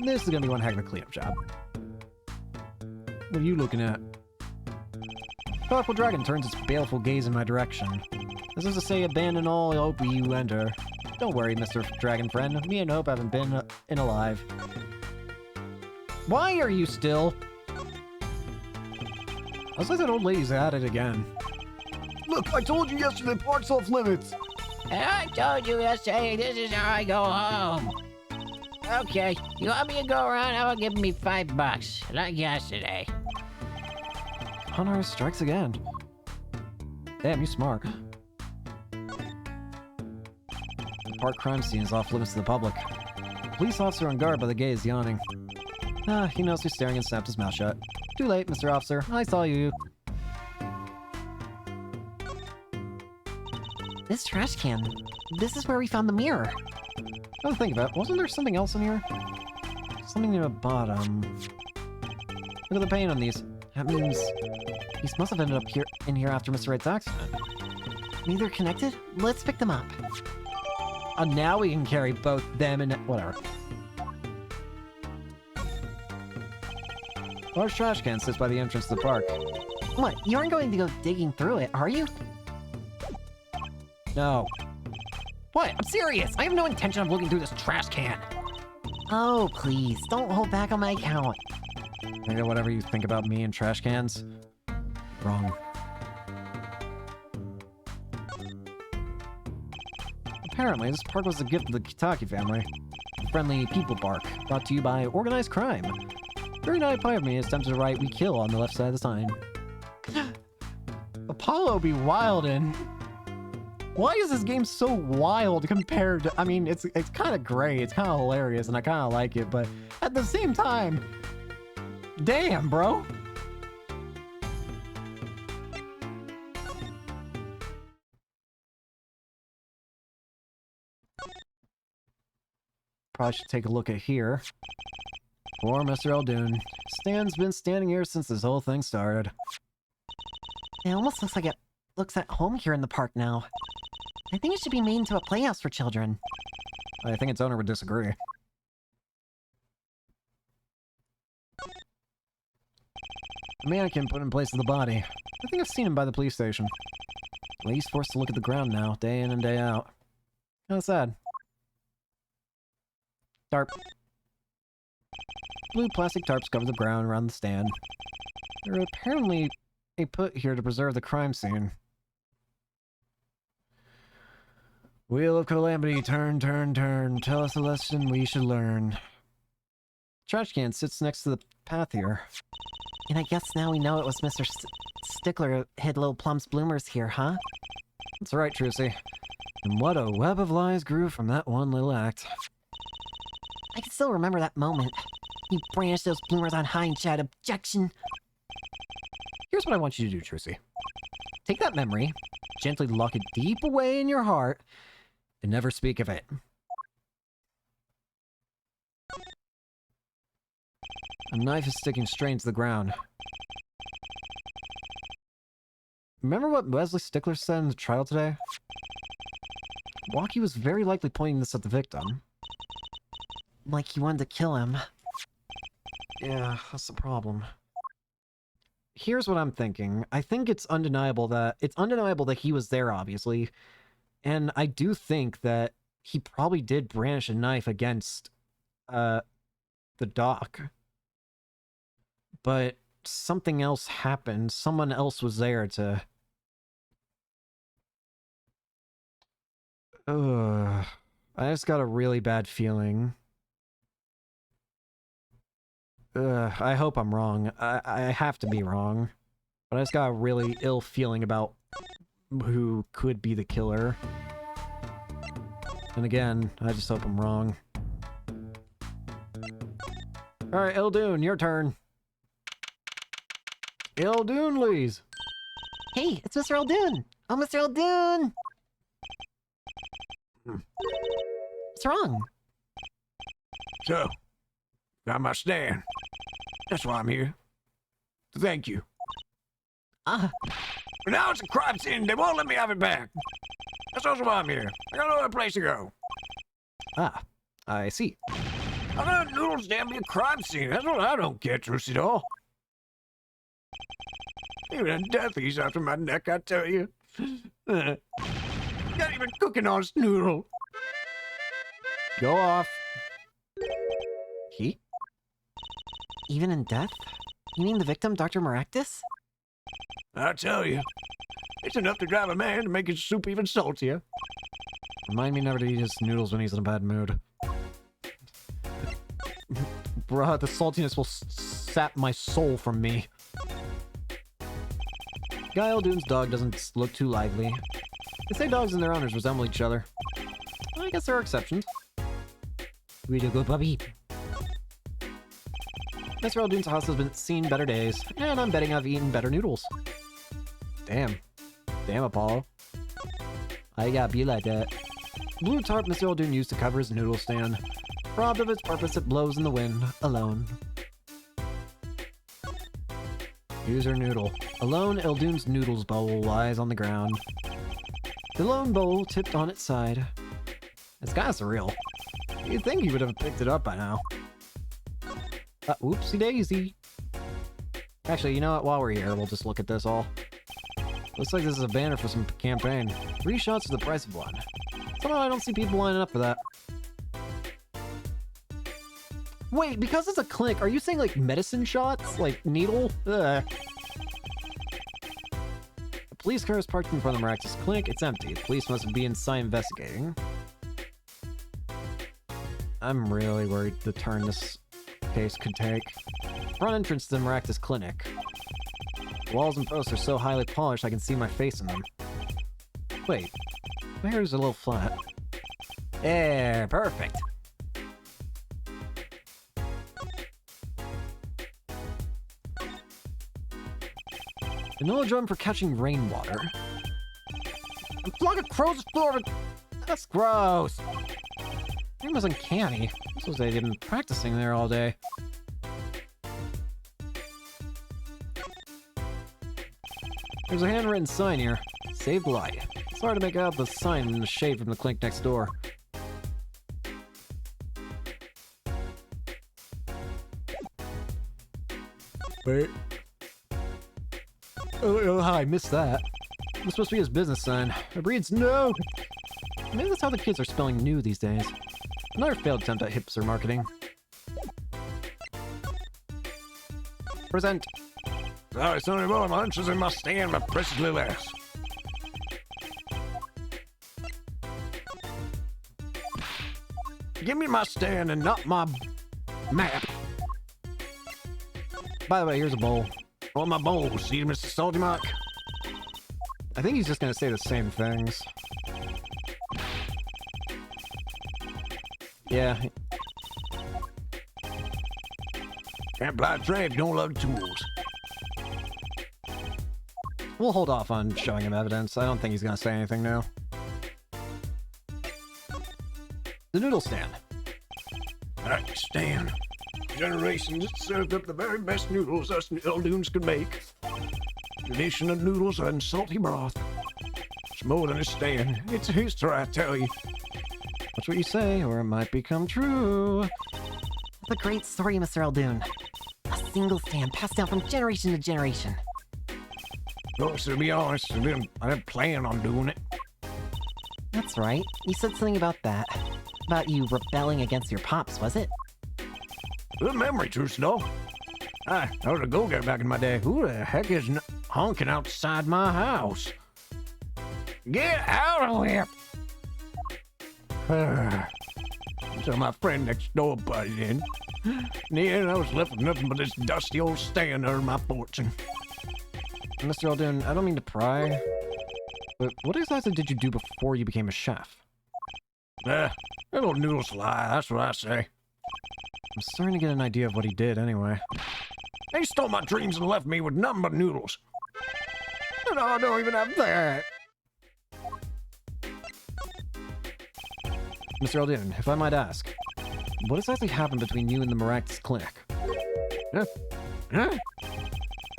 This is gonna be one heck of a cleanup job. What are you looking at? Powerful dragon turns its baleful gaze in my direction. This is to say, abandon all hope you enter. Don't worry, Mr. Dragon Friend. Me and Hope haven't been in alive. Why are you still? I was like that old lady's at it again. Look, I told you yesterday park's off limits. I told you yesterday, this is how I go home. Okay, you want me to go around? How about giving me $5, like yesterday? Hunter strikes again. Damn, you smart. The park crime scene is off limits to the public. The police officer on guard by the gate is yawning. Ah, he knows who's staring and snapped his mouth shut. Too late, Mr. Officer. I saw you. This trash can. This is where we found the mirror. Now to think of it, wasn't there something else in here? Something near the bottom. Look at the paint on these. That means these must have ended up here in here after Mr. Wright's accident. Maybe they're connected? Let's pick them up. Now we can carry both them and whatever. Large trash can sits by the entrance to the park. What, you aren't going to go digging through it, are you? No. What? I'm serious! I have no intention of looking through this trash can! Oh, please, don't hold back on my account. I know whatever you think about me and trash cans. Wrong. Apparently, this park was a gift of the Kitaki family. A friendly people park, brought to you by organized crime. Very nice part of me is tempted to write "We kill" on the left side of the sign. Apollo be wildin'. Why is this game so wild compared to... I mean, it's kind of great, it's kind of hilarious, and I kind of like it, but at the same time... Damn, bro! Probably should take a look at here. Poor Mr. Eldoon. Stan's been standing here since this whole thing started. It almost looks like it looks at home here in the park now. I think it should be made into a playhouse for children. I think its owner would disagree. A mannequin put in place of the body. I think I've seen him by the police station. He's forced to look at the ground now, day in and day out. How sad. Tarp. Blue plastic tarps cover the ground around the stand. They're apparently put here to preserve the crime scene. Wheel of Calamity, turn, turn, turn. Tell us a lesson we should learn. Trash can sits next to the path here. And I guess now we know it was Mr. Stickler who hid little Plum's bloomers here, huh? That's right, Trucy. And what a web of lies grew from that one little act. I can still remember that moment. He brandished those bloomers on high and shouted, "Objection!" Here's what I want you to do, Trucy. Take that memory, gently lock it deep away in your heart, and never speak of it. A knife is sticking straight into the ground. Remember what Wesley Stickler said in the trial today? Walkie was very likely pointing this at the victim. Like he wanted to kill him. Yeah, that's the problem. Here's what I'm thinking. I think it's undeniable that he was there, obviously. And I do think that he probably did brandish a knife against the doc. But something else happened. Someone else was there to... I just got a really bad feeling. I hope I'm wrong. I have to be wrong. But I just got a really ill feeling about who could be the killer. And again, I just hope I'm wrong. Alright, Eldoon, your turn. Eldoon, please. Hey, it's Mr. Eldoon! Oh, Mr. Eldoon! What's wrong? So, got my stand. That's why I'm here. Thank you. Ah, But now it's a crime scene. They won't let me have it back. That's also why I'm here. I got no other place to go. Ah, I see. I got noodles damn be a crime scene. That's what I don't get, Trucy doll. Even a deathy's after my neck, I tell you. Not even cooking on this noodle. Go off. He? even in death? You mean the victim, Dr. Maractus? I tell you, it's enough to drive a man to make his soup even saltier. Remind me never to eat his noodles when he's in a bad mood. Bruh, the saltiness will sap my soul from me. Guy Eldoon's dog doesn't look too lively. They say dogs and their owners resemble each other. Well, I guess there are exceptions. Really good puppy. Mr. Eldoon's house has been seen better days, and I'm betting I've eaten better noodles. Damn. Damn, Apollo. I gotta be like that. Blue tarp Mr. Eldoon used to cover his noodle stand. Robbed of its purpose, it blows in the wind, alone. User noodle. Alone, Eldoon's noodles bowl lies on the ground. The lone bowl tipped on its side. It's kinda surreal. You'd think he would have picked it up by now. Oopsie daisy. Actually, you know what? While we're here, we'll just look at this all. Looks like this is a banner for some campaign. 3 shots for the price of 1. Somehow I don't see people lining up for that. Wait, because it's a clinic, are you saying like medicine shots? Like needle? Ugh. The police car is parked in front of the Maractus clinic. It's empty. The police must be inside investigating. I'm really worried the turn this case could take. Front entrance to the Maractus clinic. The walls and posts are so highly polished I can see my face in them. Wait, my hair is a little flat. Yeah, perfect. Vanilla drum for catching rainwater. A flock of crows explored. That's gross. It was uncanny. This was they've been practicing there all day. There's a handwritten sign here. Saved life. It's hard to make out the sign in the shade from the clinic next door. Wait. Oh, I missed that. It's supposed to be his business sign. It reads no! Maybe that's how the kids are spelling new these days. Another failed attempt at hipster marketing. Present. Sorry, Sonny boy, my lunch is in my stand, my precious little ass. Give me my stand and not my map. By the way, here's a bowl. On my bowl, see, Mr. Salty Mark? I think he's just gonna say the same things. Yeah. Can't buy a trade, don't love tools. We'll hold off on showing him evidence. I don't think he's gonna say anything new. The noodle stand. That stand. Generations served up the very best noodles us Eldoons could make. Tradition of noodles and salty broth. It's more than a stand. It's a history, I tell you. That's what you say, or it might become true. The great story, Mr. Eldoon. A single stand passed down from generation to generation. Of to be honest, I didn't plan on doing it. That's right. You said something about that. About you rebelling against your pops, was it? Good memory, true snow. I was a go-getter back in my day. Who the heck is honking outside my house? Get out of here! So my friend next door butted in. In the end, I was left with nothing but this dusty old stand under my fortune. Mr. Alden, I don't mean to pry, but what exactly did you do before you became a chef? Little noodles lie, that's what I say. I'm starting to get an idea of what he did anyway. They stole my dreams and left me with nothing but noodles. And I don't even have that. Mr. Alden, if I might ask, what exactly happened between you and the Maractus Clinic? Huh?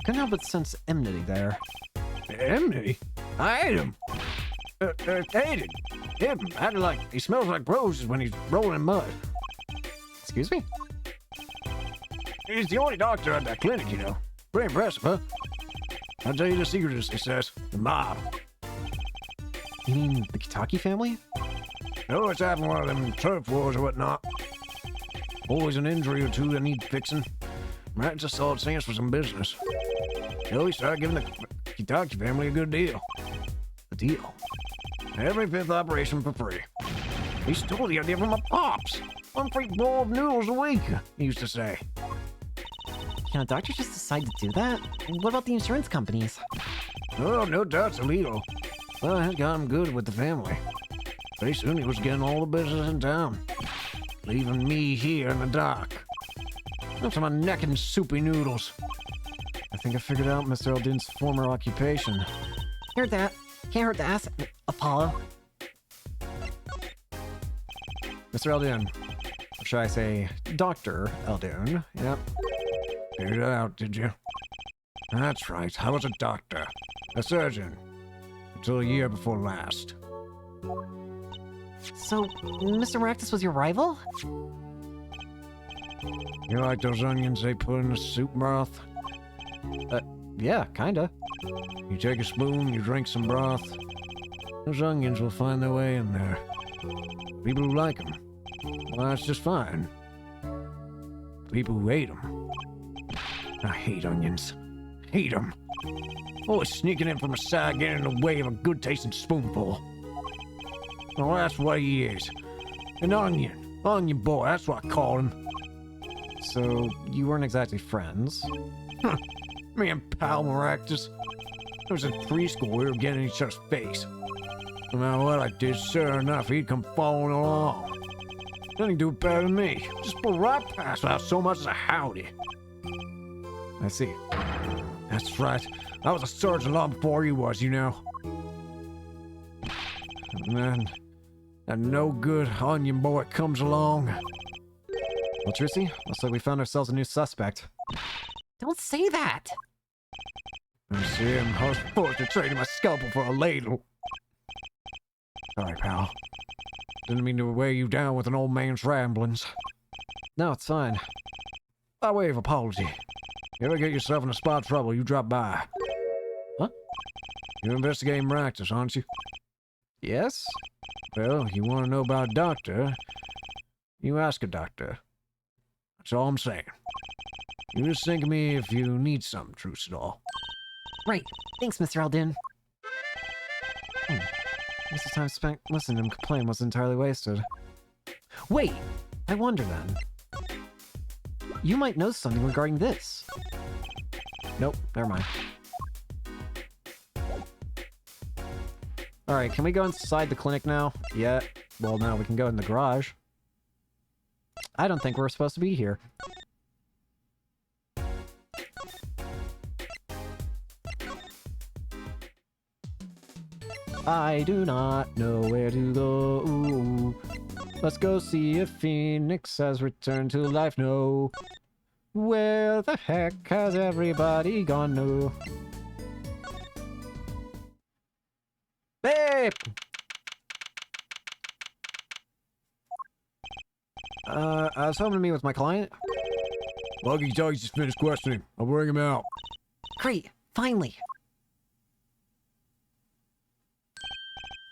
Couldn't help but sense enmity there. Enmity? I ate him. Hated him. Acted like he smells like roses when he's rolling in mud. Excuse me? He's the only doctor at that clinic, you know. Pretty impressive, huh? I'll tell you the secret, it says. The mob. You mean the Kitaki family? Oh, it's having one of them turf wars or whatnot. Always an injury or two that need fixing. That's a solid chance for some business. So we started giving the Kitaki family a good deal. A deal? Every fifth operation for free. He stole the idea from my pops. 1 free bowl of noodles a week, he used to say. Can a doctor just decide to do that? What about the insurance companies? Oh, no doubt it's illegal. Well, it got him good with the family. Pretty soon he was getting all the business in town. Leaving me here in the dark. Up to my neck in soupy noodles. I think I figured out Mr. Alden's former occupation. Heard that. Can't hurt to ask. Apollo. Mr. Alden. Or should I say, Dr. Alden. Yep. Figured it out, did you? That's right, I was a doctor. A surgeon. Until a year before last. So, Mr. Maractus was your rival? You like those onions they put in the soup broth? Yeah, kinda. You take a spoon, you drink some broth. Those onions will find their way in there. People who like them, well, that's just fine. People who hate them. I hate onions. Hate them. Always sneaking in from the side, getting in the way of a good-tasting spoonful. Well, that's what he is. An onion. Onion boy, that's what I call him. So, you weren't exactly friends? Me and Pal Maractus. It was in preschool, we were getting in each other's face. No matter what I did, sure enough, he'd come following along. Then he'd do it better than me. Just pull right past without so much as a howdy. I see. That's right. I was a surgeon long before he was, you know. And then, that no good onion boy comes along. Well, Trissy, looks like we found ourselves a new suspect. Don't say that! I see him. I was forced to trade my scalpel for a ladle. Sorry, pal. Didn't mean to weigh you down with an old man's ramblings. No, it's fine. By way of apology, you ever get yourself in a spot of trouble, you drop by. Huh? You're investigating Maractus, aren't you? Yes? Well, you want to know about a doctor, you ask a doctor. That's all I'm saying. You just think of me if you need something, truce at all. Right. Thanks, Mr. Alden. Guess the time spent listening to him complain was entirely wasted. Wait! I wonder then. You might know something regarding this. Nope, never mind. Alright, can we go inside the clinic now? Yeah. Well, now we can go in the garage. I don't think we're supposed to be here. I do not know where to go. Ooh. Let's go see if Phoenix has returned to life. No. Where the heck has everybody gone? No. Babe! I was hoping to meet with my client. Lucky Dog's just finished questioning. I'll bring him out. Great. Finally.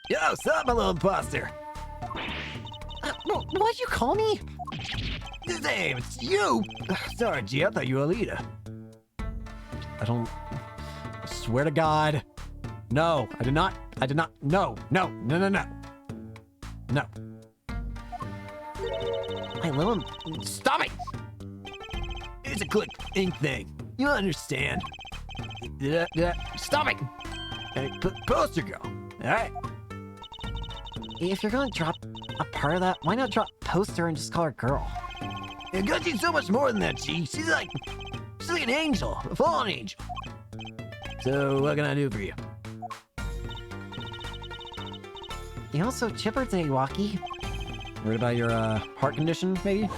Yo, what's up, my little imposter? Why'd you call me? Damn, it's you! Sorry, G, I thought you were a leader. I swear to God. No, I did not. No. No. My little... Stop it! It's a click ink thing. You understand. Stop it! Hey, poster girl. Alright? If you're gonna drop a part of that, why not drop poster and just call her girl? Because she's so much more than that, G. She's like an angel. A fallen angel. So, what can I do for you? You also chipper today, Walkie. Worried about your heart condition, maybe?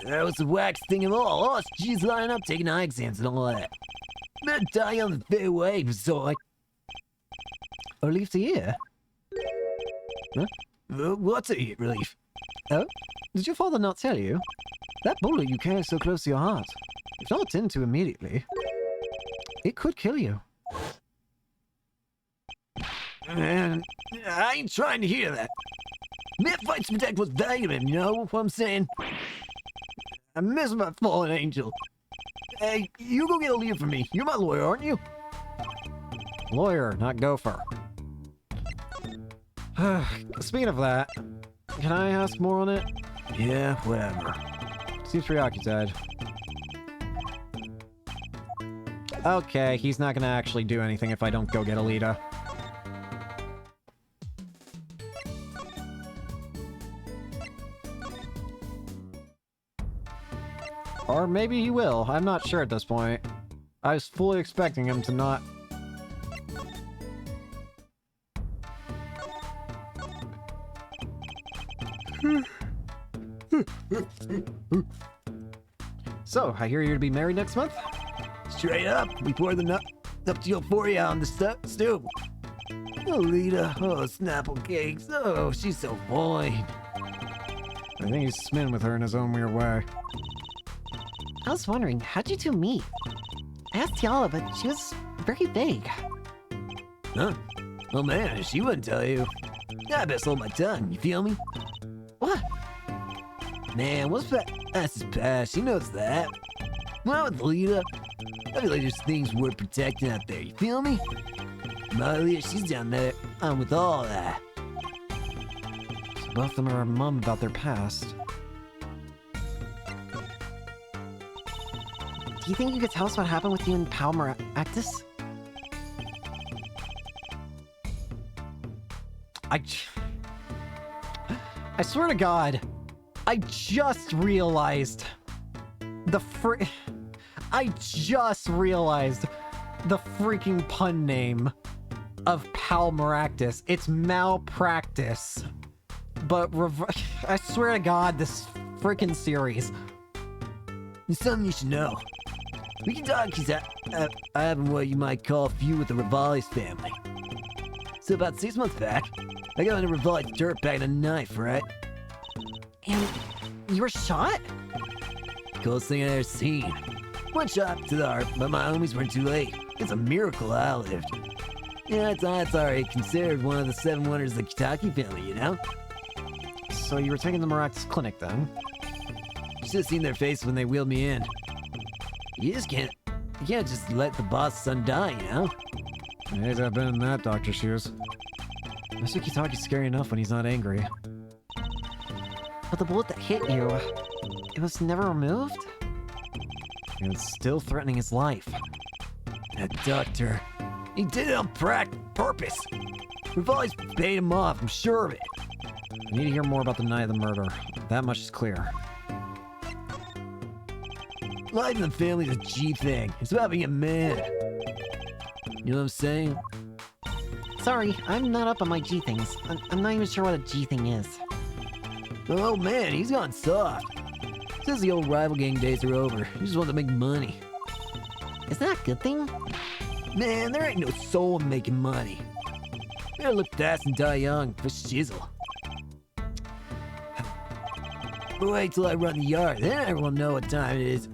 That was the wax thing of all. Us G's lining up, taking eye exams and all that. Better die on the fair way, so I... A relief to hear. What's a relief? Oh? Did your father not tell you? That bullet you carry so close to your heart, if not attended to immediately, it could kill you. Man, I ain't trying to hear that. Men fights to protect what's valuable, you know what I'm saying? I miss my fallen angel. Hey, you go get a lead for me. You're my lawyer, aren't you? Lawyer, not gopher. Speaking of that, can I ask more on it? Yeah, whatever. Seems preoccupied. Okay, he's not gonna actually do anything if I don't go get Alita. Or maybe he will. I'm not sure at this point. I was fully expecting him to not... So, I hear you're to be married next month? Straight up, we pour the nuptial for you on the stoop. Alita, oh, Snapple Cakes, oh, she's so fine. I think he's smitten with her in his own weird way. I was wondering, how'd you two meet? I asked Tiala, but she was very vague. Huh? Oh man, she wouldn't tell you. I best hold my tongue, you feel me? What? Man, what's that's his past, she knows that. When I'm with Alita, I feel like there's things worth protecting out there, you feel me? My Alita, she's down there, I'm with all that. So both of them are mum about their past. Do you think you could tell us what happened with you and Pal Maractus? I swear to God, I just realized I just realized the freaking pun name of Pal Maractus. It's Malpractice. But I swear to God, this freaking series. There's something you should know. We can talk because I have what you might call a feud with the Rivali's family. So about 6 months back, I got into Rivali's dirt bag and a knife, right? And you were shot? Coolest thing I ever seen. One shot to the heart, but my homies weren't too late. It's a miracle I lived. Yeah, it's already considered one of the 7 wonders of the Kitaki family, you know? So you were taking the Maractus clinic then? You should have seen their face when they wheeled me in. You can't just let the boss son die, you know? Hey, I've been in that doctor's shoes. Mr. Kitaki's scary enough when he's not angry. But the bullet that hit you, it was never removed? And it's still threatening his life. That doctor, he did it on purpose. We've always paid him off, I'm sure of it. I need to hear more about the night of the murder. That much is clear. Life in the family's a G thing. It's about being a man. You know what I'm saying? Sorry, I'm not up on my G things. I'm not even sure what a G thing is. Oh man, he's gone soft. Says the old rival gang days are over. He just wants to make money. Is that a good thing? Man, there ain't no soul in making money. Better look fast and die young for shizzle. Wait till I run the yard, then everyone will know what time it is.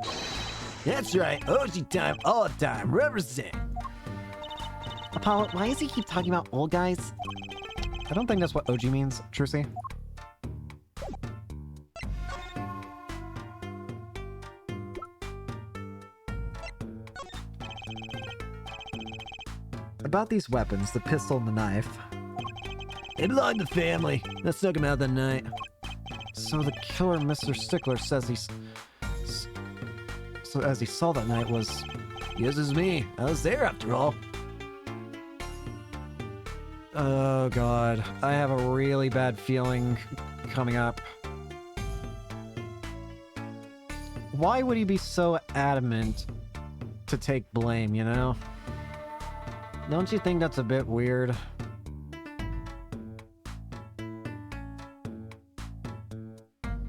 That's right, OG time, all the time, represent. Apollo, why does he keep talking about old guys? I don't think that's what OG means, Trucy. About these weapons, the pistol and the knife. They belong to the family. I snuck him out that night. So the killer, Mr. Stickler, says he's as he saw that night was... Yes, it's me. I was there after all. Oh god, I have a really bad feeling coming up. Why would he be so adamant to take blame, you know? Don't you think that's a bit weird?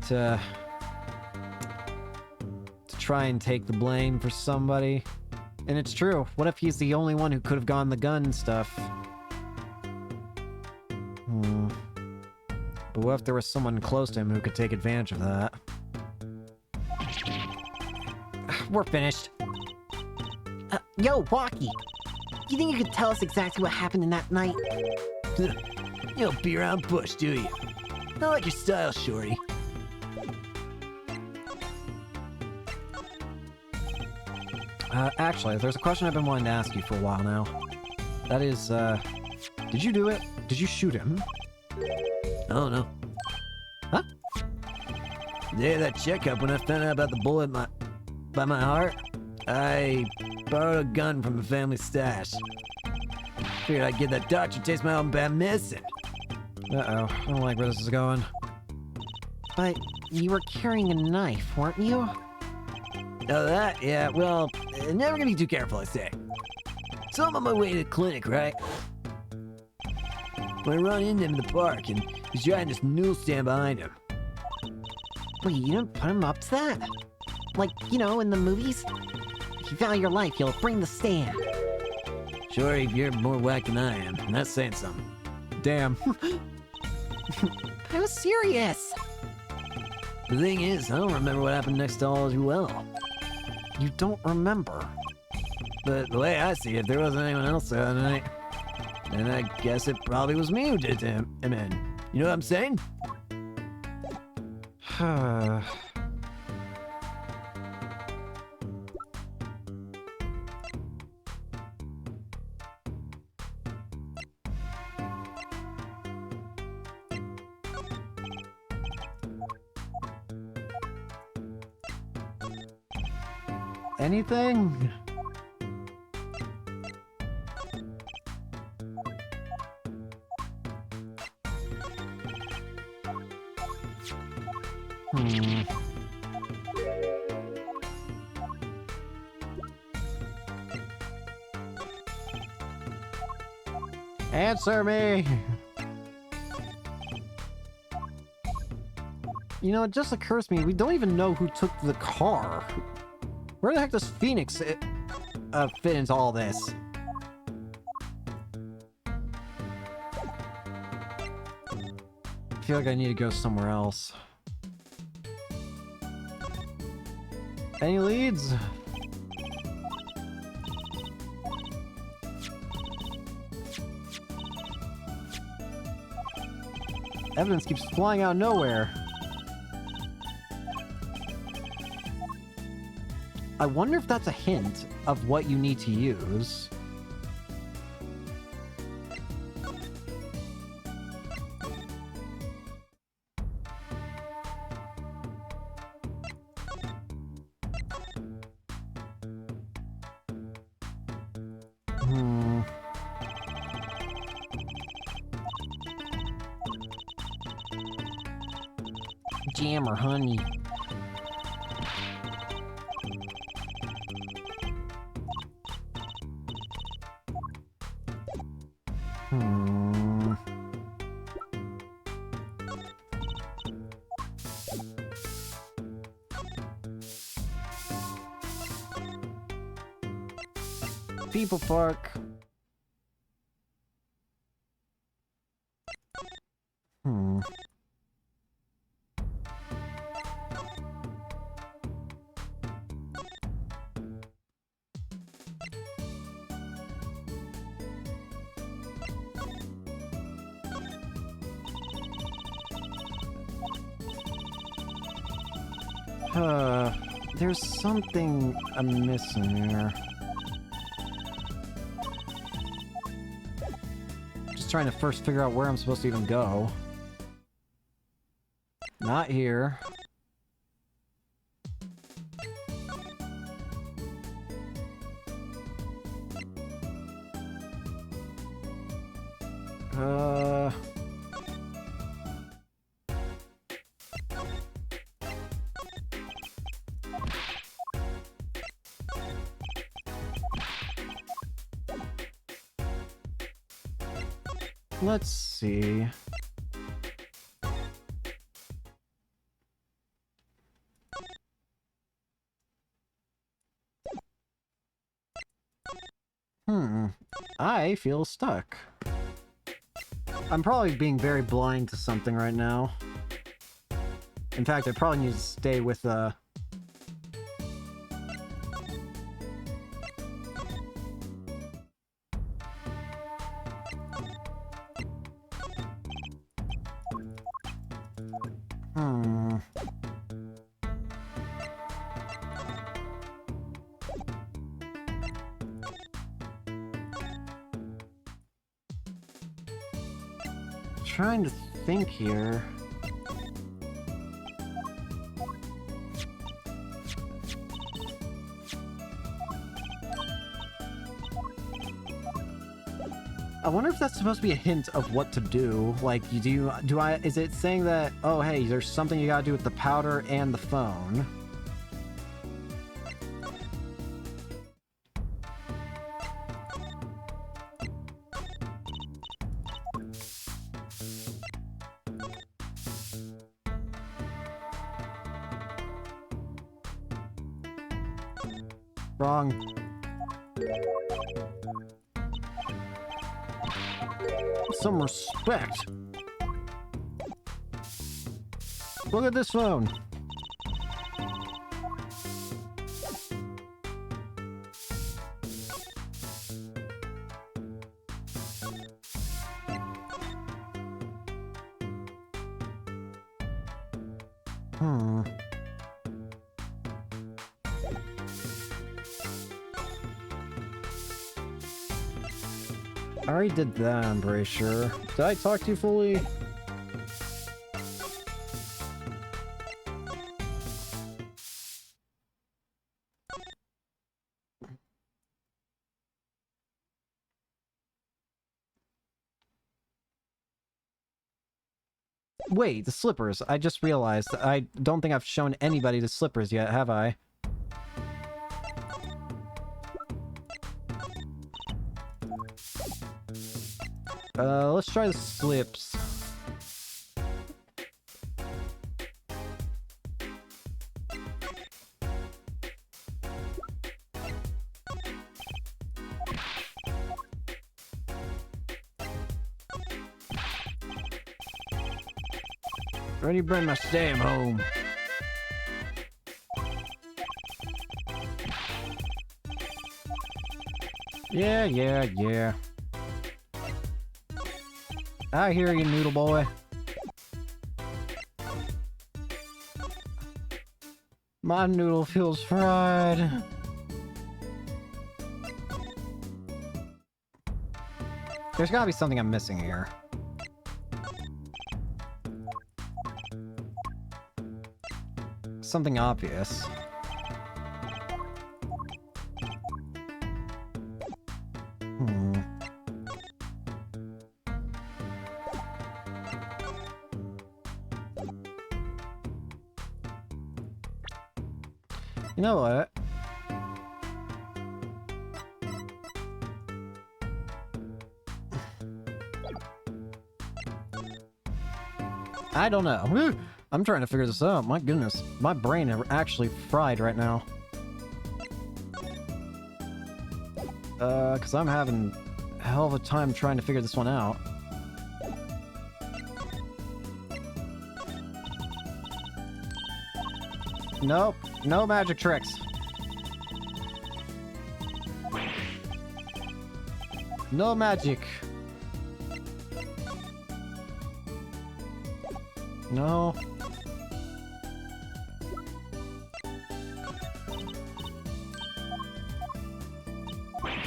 To try and take the blame for somebody. And it's true. What if he's the only one who could have gotten the gun and stuff? But what if there was someone close to him who could take advantage of that? We're finished. Yo, Walkie. You think you could tell us exactly what happened in that night? You don't be around bush, do you? Not like your style, shorty. Actually, there's a question I've been wanting to ask you for a while now. That is, did you do it? Did you shoot him? Oh, no. Huh? The day of that checkup, when I found out about the bullet by my heart, I borrowed a gun from the family stash. Figured I'd give that doctor a taste of my own bad medicine. Uh-oh, I don't like where this is going. But you were carrying a knife, weren't you? Oh, that? Yeah, well, never gonna be too careful, I say. So I'm on my way to the clinic, right? When I run into him in the park, and he's driving this mule stand behind him. Wait, you didn't put him up to that? Like, you know, in the movies? If you value your life, you'll bring the stand. Sure, you're more whack than I am, and that's saying something. Damn. I was serious. The thing is, I don't remember what happened next to all as well. You don't remember? But the way I see it, there wasn't anyone else that night. And I guess it probably was me who did it to him in. You know what I'm saying? Anything? Answer me! You know, it just occurs to me, we don't even know who took the car. Where the heck does Phoenix fit into all this? I feel like I need to go somewhere else. Any leads? Evidence keeps flying out of nowhere. I wonder if that's a hint of what you need to use. Jam or honey. People Park. There's something I'm missing here. Just trying to first figure out where I'm supposed to even go. Not here. Let's see. I feel stuck. I'm probably being very blind to something right now. In fact, I probably need to stay with trying to think here. I wonder if that's supposed to be a hint of what to do. Like, is it saying that, oh, hey, there's something you gotta do with the powder and the phone? Wrong. Some respect. Look at this phone. I already did that, I'm pretty sure. Did I talk to you fully? Wait, the slippers. I just realized. I don't think I've shown anybody the slippers yet, have I? Let's try the slips. Ready to bring my stam home. Yeah. I hear you, Noodle Boy. My noodle feels fried. There's gotta be something I'm missing here. Something obvious. You know what? I don't know. I'm trying to figure this out. My goodness. My brain is actually fried right now. Because I'm having a hell of a time trying to figure this one out. Nope. No magic tricks. No magic. No.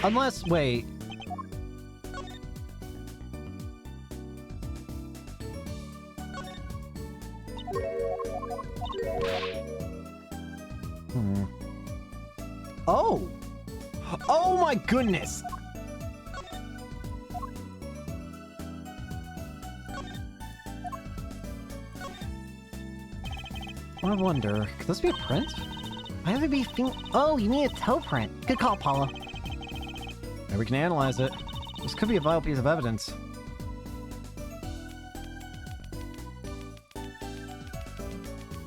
Unless, wait. Oh! Oh my goodness! I wonder, could this be a print? Why would it be Oh, you mean a toe print. Good call, Paulo. Maybe we can analyze it. This could be a vital piece of evidence.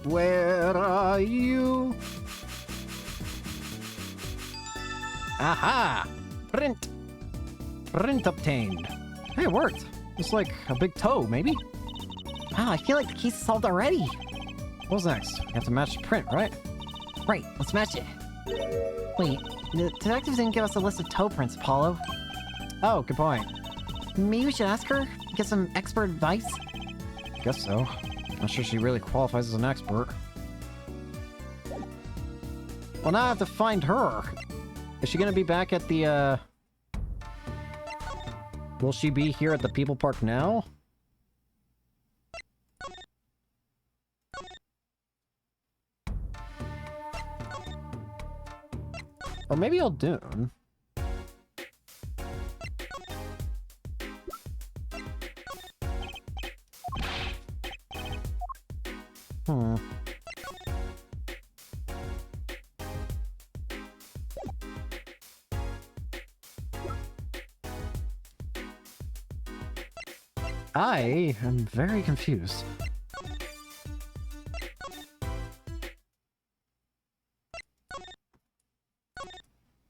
Where are you? Aha! Print! Print obtained. Hey, it worked. It's like a big toe, maybe? Wow, I feel like the case is solved already. What's next? You have to match the print, right? Right, let's match it. Wait, the detectives didn't give us a list of toe prints, Apollo. Oh, good point. Maybe we should ask her? Get some expert advice? Guess so. Not sure she really qualifies as an expert. Well, now I have to find her. Is she gonna be back at the, Will she be here at the People Park now? Or maybe Aldoon. Hmm. I am very confused.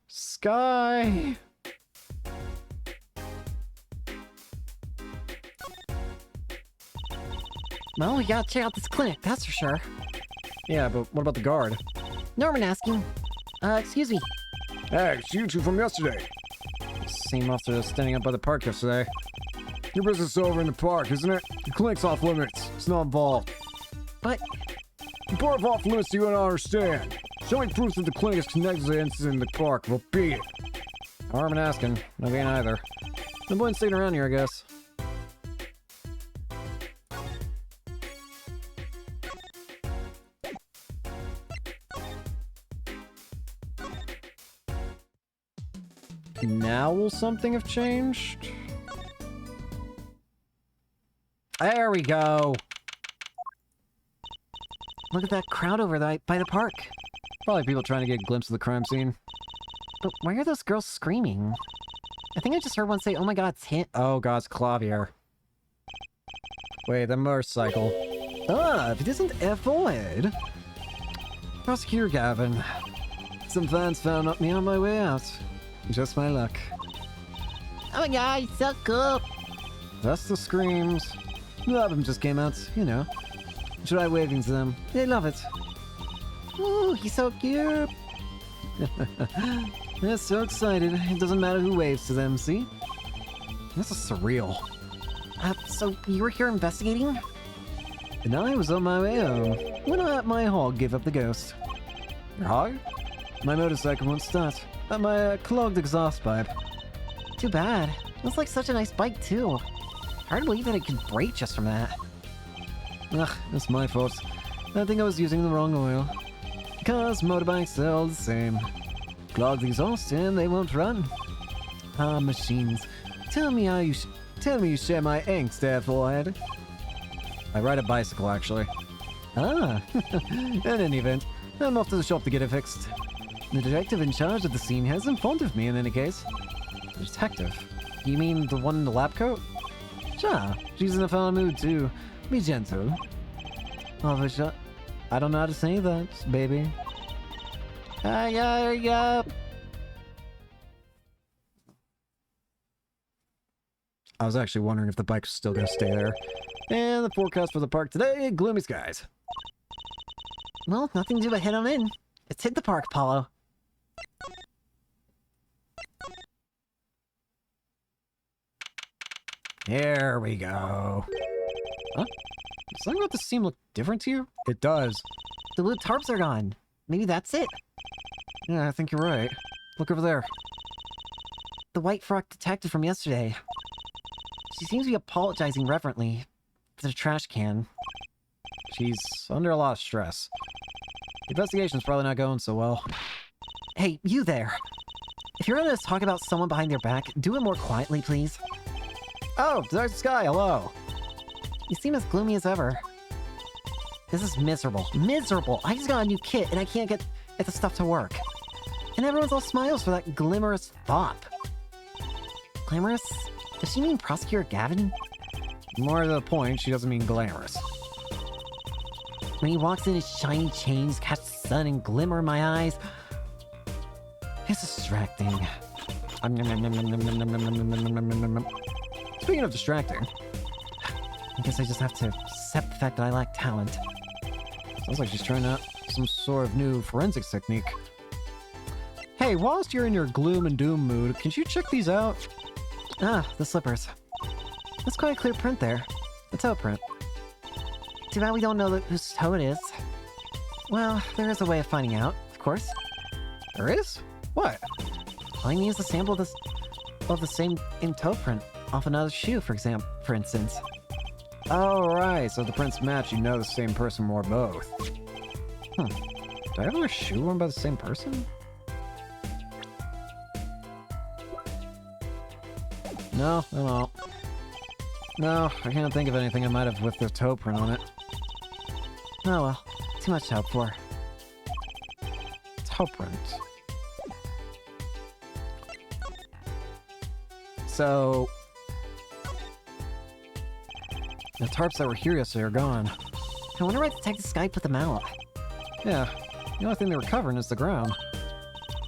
Sky! Well, we gotta check out this clinic, that's for sure. Yeah, but what about the guard? Norman asking. Excuse me. Hey, it's you two from yesterday. Same officer standing up by the park yesterday. Your business is over in the park, isn't it? The clinic's off limits. It's not involved. But, The part of off limits you don't understand. Show me proof that the clinic is connected to the incident in the park. We'll beat it. Harm in asking. No gain either. No point sticking around here, I guess. Now will something have changed? There we go. look at that crowd over there by the park. Probably people trying to get a glimpse of the crime scene. But why are those girls screaming? I think I just heard one say, oh my god, it's him. Oh god, it's Clavier. Wait, the motorcycle. Ah, if it isn't F-Void. Prosecutor Gavin. Some fans found me on my way out. Just my luck. Oh my god, he's so cool. That's the screams. The album just came out, you know. Try waving to them. They love it. Ooh, he's so cute. They're so excited. It doesn't matter who waves to them, see? This is surreal. So you were here investigating? And I was on my way home when my hog gave up the ghost. Your hog? My motorcycle won't start. My clogged exhaust pipe. Too bad. Looks like such a nice bike, too. Hard to believe that it could break just from that. Ugh, that's my fault. I think I was using the wrong oil. Cars, motorbikes, they're all the same. Clogged exhaust and they won't run. Ah, machines. Tell me you share my angst, F-Void. I ride a bicycle, actually. Ah, in any event, I'm off to the shop to get it fixed. The detective in charge of the scene has informed of me in any case. The detective? You mean the one in the lab coat? Sure, she's in a foul mood too. Be gentle. Officer, I don't know how to say that, baby. Yeah. I was actually wondering if the bike's still gonna stay there. And the forecast for the park today, gloomy skies. Well, nothing to do but head on in. Let's hit the park, Apollo. Here we go. Huh? Does something about this scene look different to you? It does. The blue tarps are gone. Maybe that's it. Yeah, I think you're right. Look over there. The white frock detective from yesterday. She seems to be apologizing reverently to the trash can. She's under a lot of stress. The investigation's probably not going so well. Hey, you there. If you're gonna talk about someone behind their back, do it more quietly, please. Oh, Detective Sky, hello. You seem as gloomy as ever. This is miserable. Miserable! I just got a new kit and I can't get the stuff to work. And everyone's all smiles for that glamorous fop. Glamorous? Does she mean Prosecutor Gavin? More to the point, she doesn't mean glamorous. When he walks in his shiny chains, catch the sun and glimmer in my eyes. It's distracting. Speaking of distracting, I guess I just have to accept the fact that I lack talent. sounds like she's trying out some sort of new forensics technique. Hey, whilst you're in your gloom and doom mood, can you check these out? Ah, the slippers. That's quite a clear print there. The toe print. Too bad we don't know whose toe it is. Well, there is a way of finding out, of course. There is? What? All I need is a sample of the same toe print off another shoe, for instance. Oh, right, so the prints match, you know the same person wore both. Did I have a shoe worn by the same person? No, I don't. No, I can't think of anything I might have with the toe print on it. Oh well, too much to hope for. Toe print. So... the tarps that were here yesterday are gone. I wonder why Detective Sky put them out. Yeah, the only thing they were covering is the ground.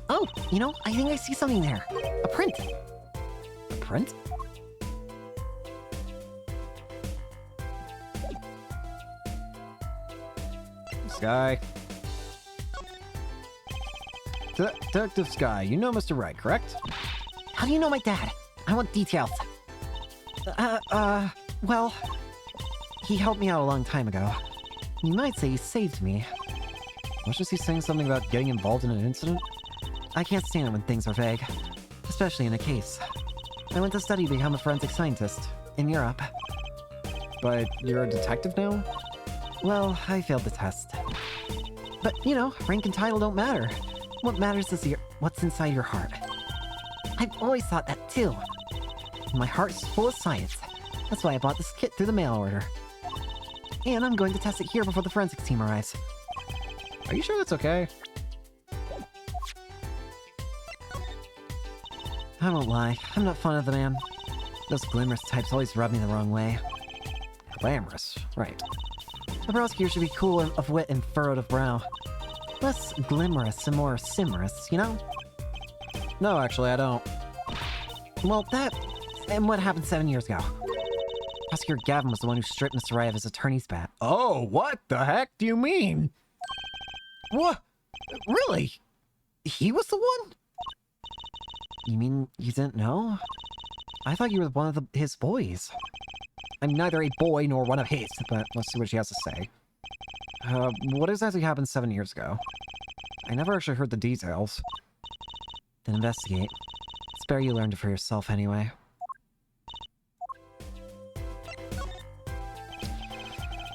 Oh, you know, I think I see something there. A print. A print? Sky. Detective Sky, you know Mr. Wright, correct? How do you know my dad? I want details. Well, he helped me out a long time ago. You might say he saved me. Wasn't he saying something about getting involved in an incident? I can't stand it when things are vague, especially in a case. I went to study to become a forensic scientist in Europe. But you're a detective now? Well, I failed the test. But, you know, rank and title don't matter. What matters is what's inside your heart. I've always thought that too. My heart's full of science. That's why I bought this kit through the mail order. And I'm going to test it here before the forensics team arrives. Are you sure that's okay? I won't lie, I'm not fond of the man. Those glamorous types always rub me the wrong way. Glamorous, right. A prosecutor should be cool of wit and furrowed of brow. Less glamorous and more simorous, you know? No, actually, I don't. Well, and what happened 7 years ago? Prosecutor Gavin was the one who stripped Mr. Wright of his attorney's bat. Oh, what the heck do you mean? What? Really? He was the one? You mean you didn't know? I thought you were one of his boys. I'm neither a boy nor one of his, but let's see what she has to say. What exactly happened 7 years ago? I never actually heard the details. Then investigate. Spare you learned it for yourself anyway.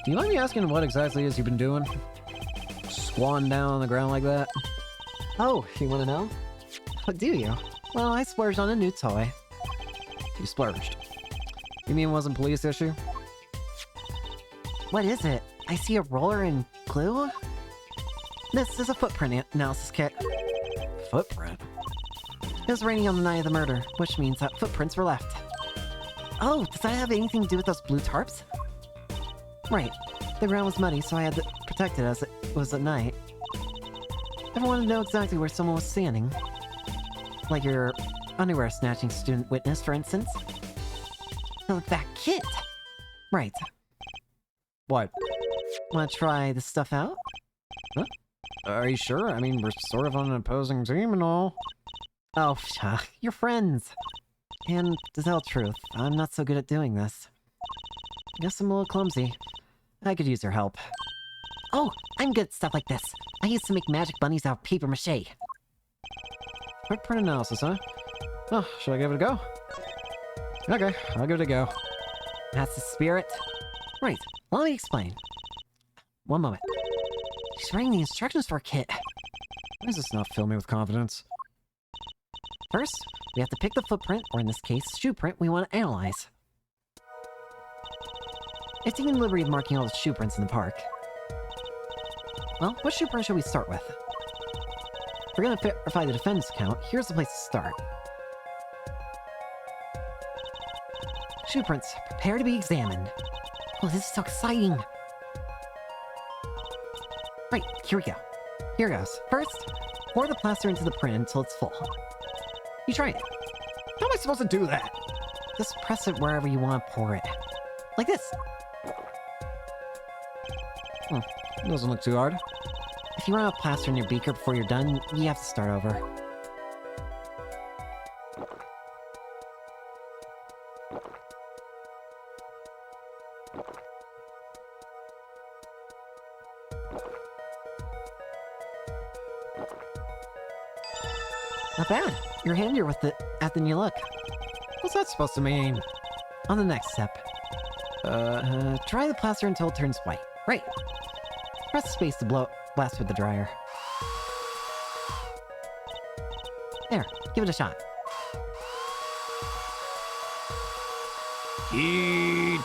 Do you mind me asking what exactly it is you've been doing? Squatting down on the ground like that? Oh, you want to know? What do you? Well, I splurged on a new toy. You splurged. You mean it wasn't police issue? What is it? I see a roller and glue? This is a footprint analysis kit. Footprint? It was raining on the night of the murder, which means that footprints were left. Oh, does that have anything to do with those blue tarps? Right. The ground was muddy, so I had to protect it as it was at night. Ever wanted to know exactly where someone was standing? Like your underwear snatching student witness, for instance? Oh, that kit! Right. What? Wanna try this stuff out? Huh? Are you sure? I mean, we're sort of on an opposing team and all. Oh, you're friends. And to tell the truth, I'm not so good at doing this. Guess I'm a little clumsy. I could use your help. Oh, I'm good at stuff like this. I used to make magic bunnies out of paper mache. Footprint analysis, huh? Oh, should I give it a go? Okay, I'll give it a go. That's the spirit. Right, let me explain. One moment. She's writing the instructions for a kit. Why does this not fill me with confidence? First, we have to pick the footprint, or in this case, shoe print, we want to analyze. I've taken the liberty of marking all the shoe prints in the park. Well, what shoe print should we start with? If we're gonna verify the defense count, here's the place to start. Shoe prints, prepare to be examined. Oh, this is so exciting! Right, here we go. Here goes. First, pour the plaster into the print until it's full. You try it. How am I supposed to do that? Just press it wherever you want to pour it. Like this. It doesn't look too hard. If you run out of plaster in your beaker before you're done, you have to start over. Not bad. You're handier with it than you look. What's that supposed to mean? On the next step. Dry the plaster until it turns white. Right. Press space to blast with the dryer. There, give it a shot. Heat.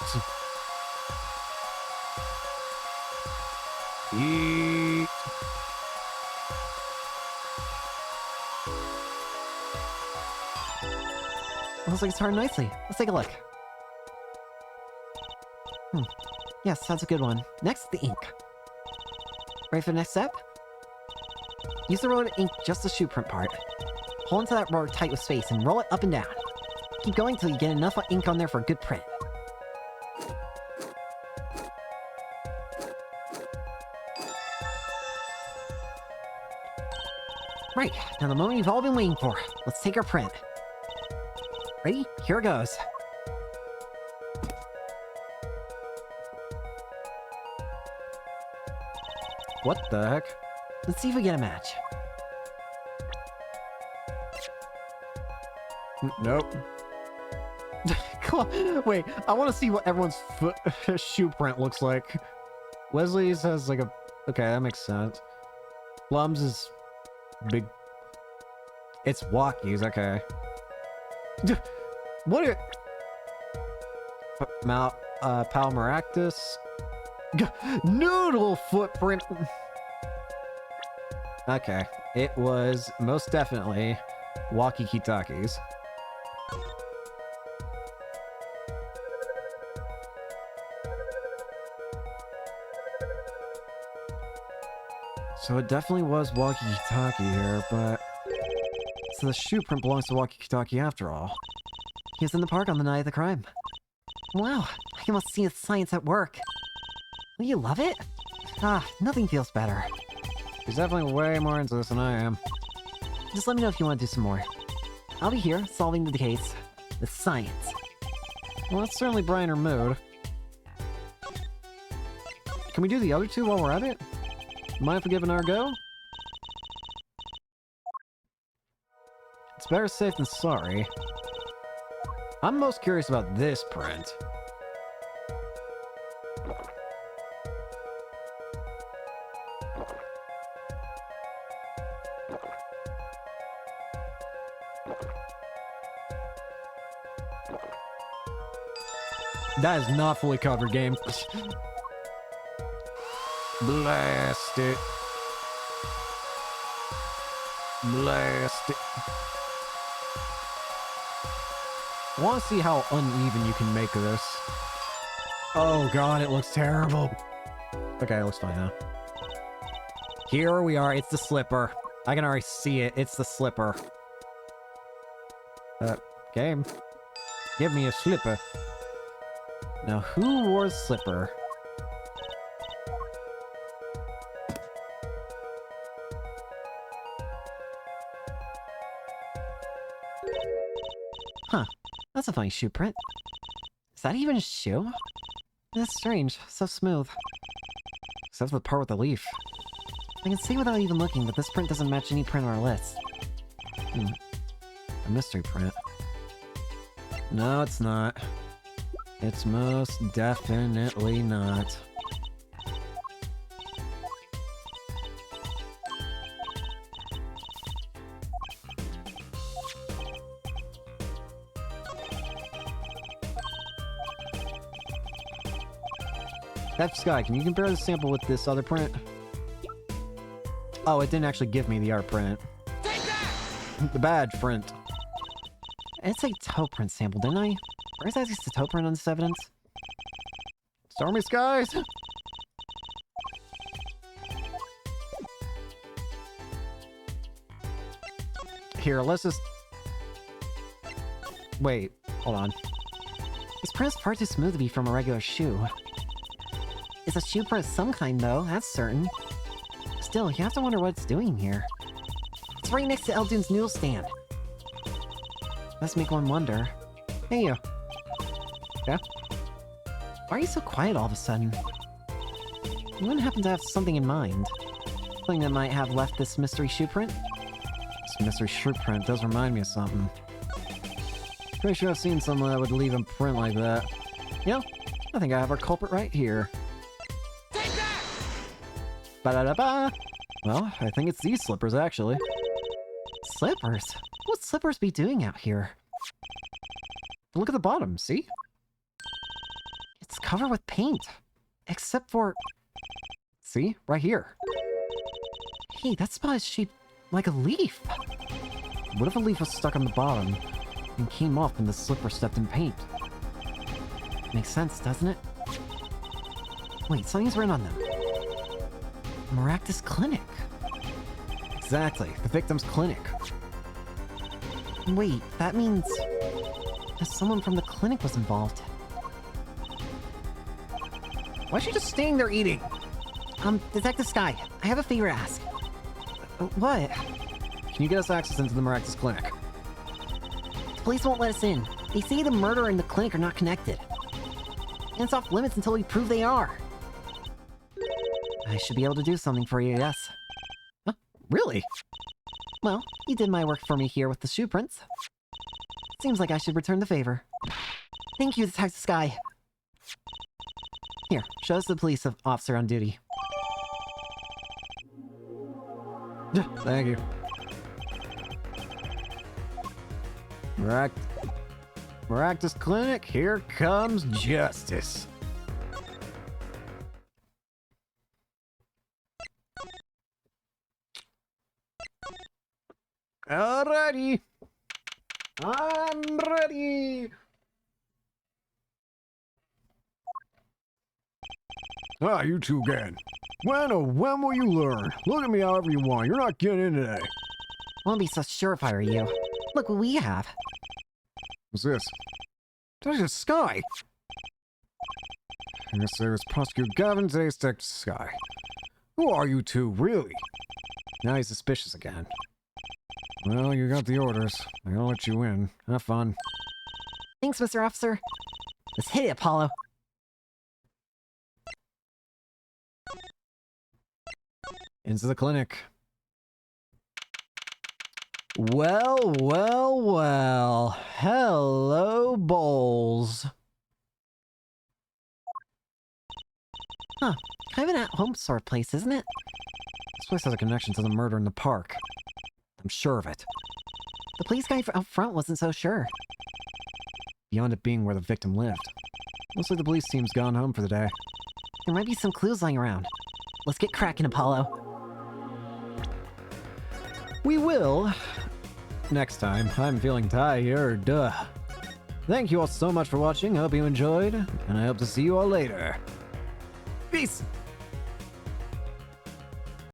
Heat. Looks like it's hard nicely. Let's take a look. Yes, that's a good one. Next, the ink. Ready for the next step? Use the roller to ink just the shoe print part. Hold onto that roller tight with space and roll it up and down. Keep going until you get enough ink on there for a good print. Right, now the moment you've all been waiting for. Let's take our print. Ready? Here it goes. What the heck? Let's see if we get a match. Nope. Come on. Wait, I want to see what everyone's shoe print looks like. Wesley's has like a... Okay, that makes sense. Plum's is big... It's Walkies, okay. What are... Palmaractus? Noodle footprint! Okay, it was most definitely Walkie-Talkies. So it definitely was Walkie-Talkie here, but... So the shoe print belongs to Walkie-Talkie after all. He was in the park on the night of the crime. Wow, I can almost see the science at work. Will you love it? Ah, nothing feels better. He's definitely way more into this than I am. Just let me know if you want to do some more. I'll be here, solving the case. With science. Well, that's certainly brighter mood. Can we do the other two while we're at it? Mind if we give it our go? It's better safe than sorry. I'm most curious about this print. That is not fully covered, game. Blast it. Blast it. I want to see how uneven you can make this. Oh god, it looks terrible. Okay, it looks fine now. Here we are, it's the slipper. I can already see it, it's the slipper. Game. Give me a slipper. Now, who wore the slipper? Huh. That's a funny shoe print. Is that even a shoe? That's strange. So smooth. Except for the part with the leaf. I can see without even looking, but this print doesn't match any print on our list. A mystery print. No, it's not. It's most definitely not. F Sky, can you compare the sample with this other print? Oh, it didn't actually give me the art print. The badge print. It's a toe print sample, didn't I? Where's that just a toe print on this evidence? Stormy skies! Here, let's just... Wait, hold on. This print's far too smooth to be from a regular shoe. It's a shoe print of some kind, though, that's certain. Still, you have to wonder what it's doing here. It's right next to Eldune's noodle stand. Let's make one wonder. Hey, you. Yeah? Why are you so quiet all of a sudden? You wouldn't happen to have something in mind? Something that might have left this mystery shoe print? This mystery shoe print does remind me of something. Pretty sure I've seen someone that would leave a print like that. You know, I think I have our culprit right here. Take that! Ba-da-da-ba! Well, I think it's these slippers, actually. Slippers? What slippers be doing out here? Look at the bottom, see? It's covered with paint. Except for... See? Right here. Hey, that spot is shaped like a leaf. What if a leaf was stuck on the bottom and came off when the slipper stepped in paint? Makes sense, doesn't it? Wait, something's written on them. Maractus Clinic. Exactly, the victim's clinic. Wait, that means... that someone from the clinic was involved. Why is she just standing there eating? Detective Sky, I have a favor to ask. What? Can you get us access into the Maractus Clinic? The police won't let us in. They say the murderer and the clinic are not connected. And it's off limits until we prove they are. I should be able to do something for you, yes. Huh? Really? Well, you did my work for me here with the shoe prints. Seems like I should return the favor. Thank you, Detective Sky. Here, show us the police officer on duty. Thank you. Maractus Clinic, here comes justice. Alrighty. I'm ready. Ah, you two again. When or when will you learn? Look at me however you want. You're not getting in today. I won't be so sure if I were you. Look what we have. What's this? Detective Sky! Investigators prosecute Gavin, today's Detective Sky. Who are you two, really? Now he's suspicious again. Well, you got the orders. I'm gonna let you in. Have fun. Thanks, Mr. Officer. Let's hit it, Apollo. Into the clinic. Well, well, well. Hello, Bowles. Huh. Kind of an at-home sort of place, isn't it? This place has a connection to the murder in the park. I'm sure of it. The police guy out front wasn't so sure. Beyond it being where the victim lived. Looks like the police team's gone home for the day. There might be some clues lying around. Let's get cracking, Apollo. We will. Next time. I'm feeling tired. Thank you all so much for watching. I hope you enjoyed, and I hope to see you all later. Peace!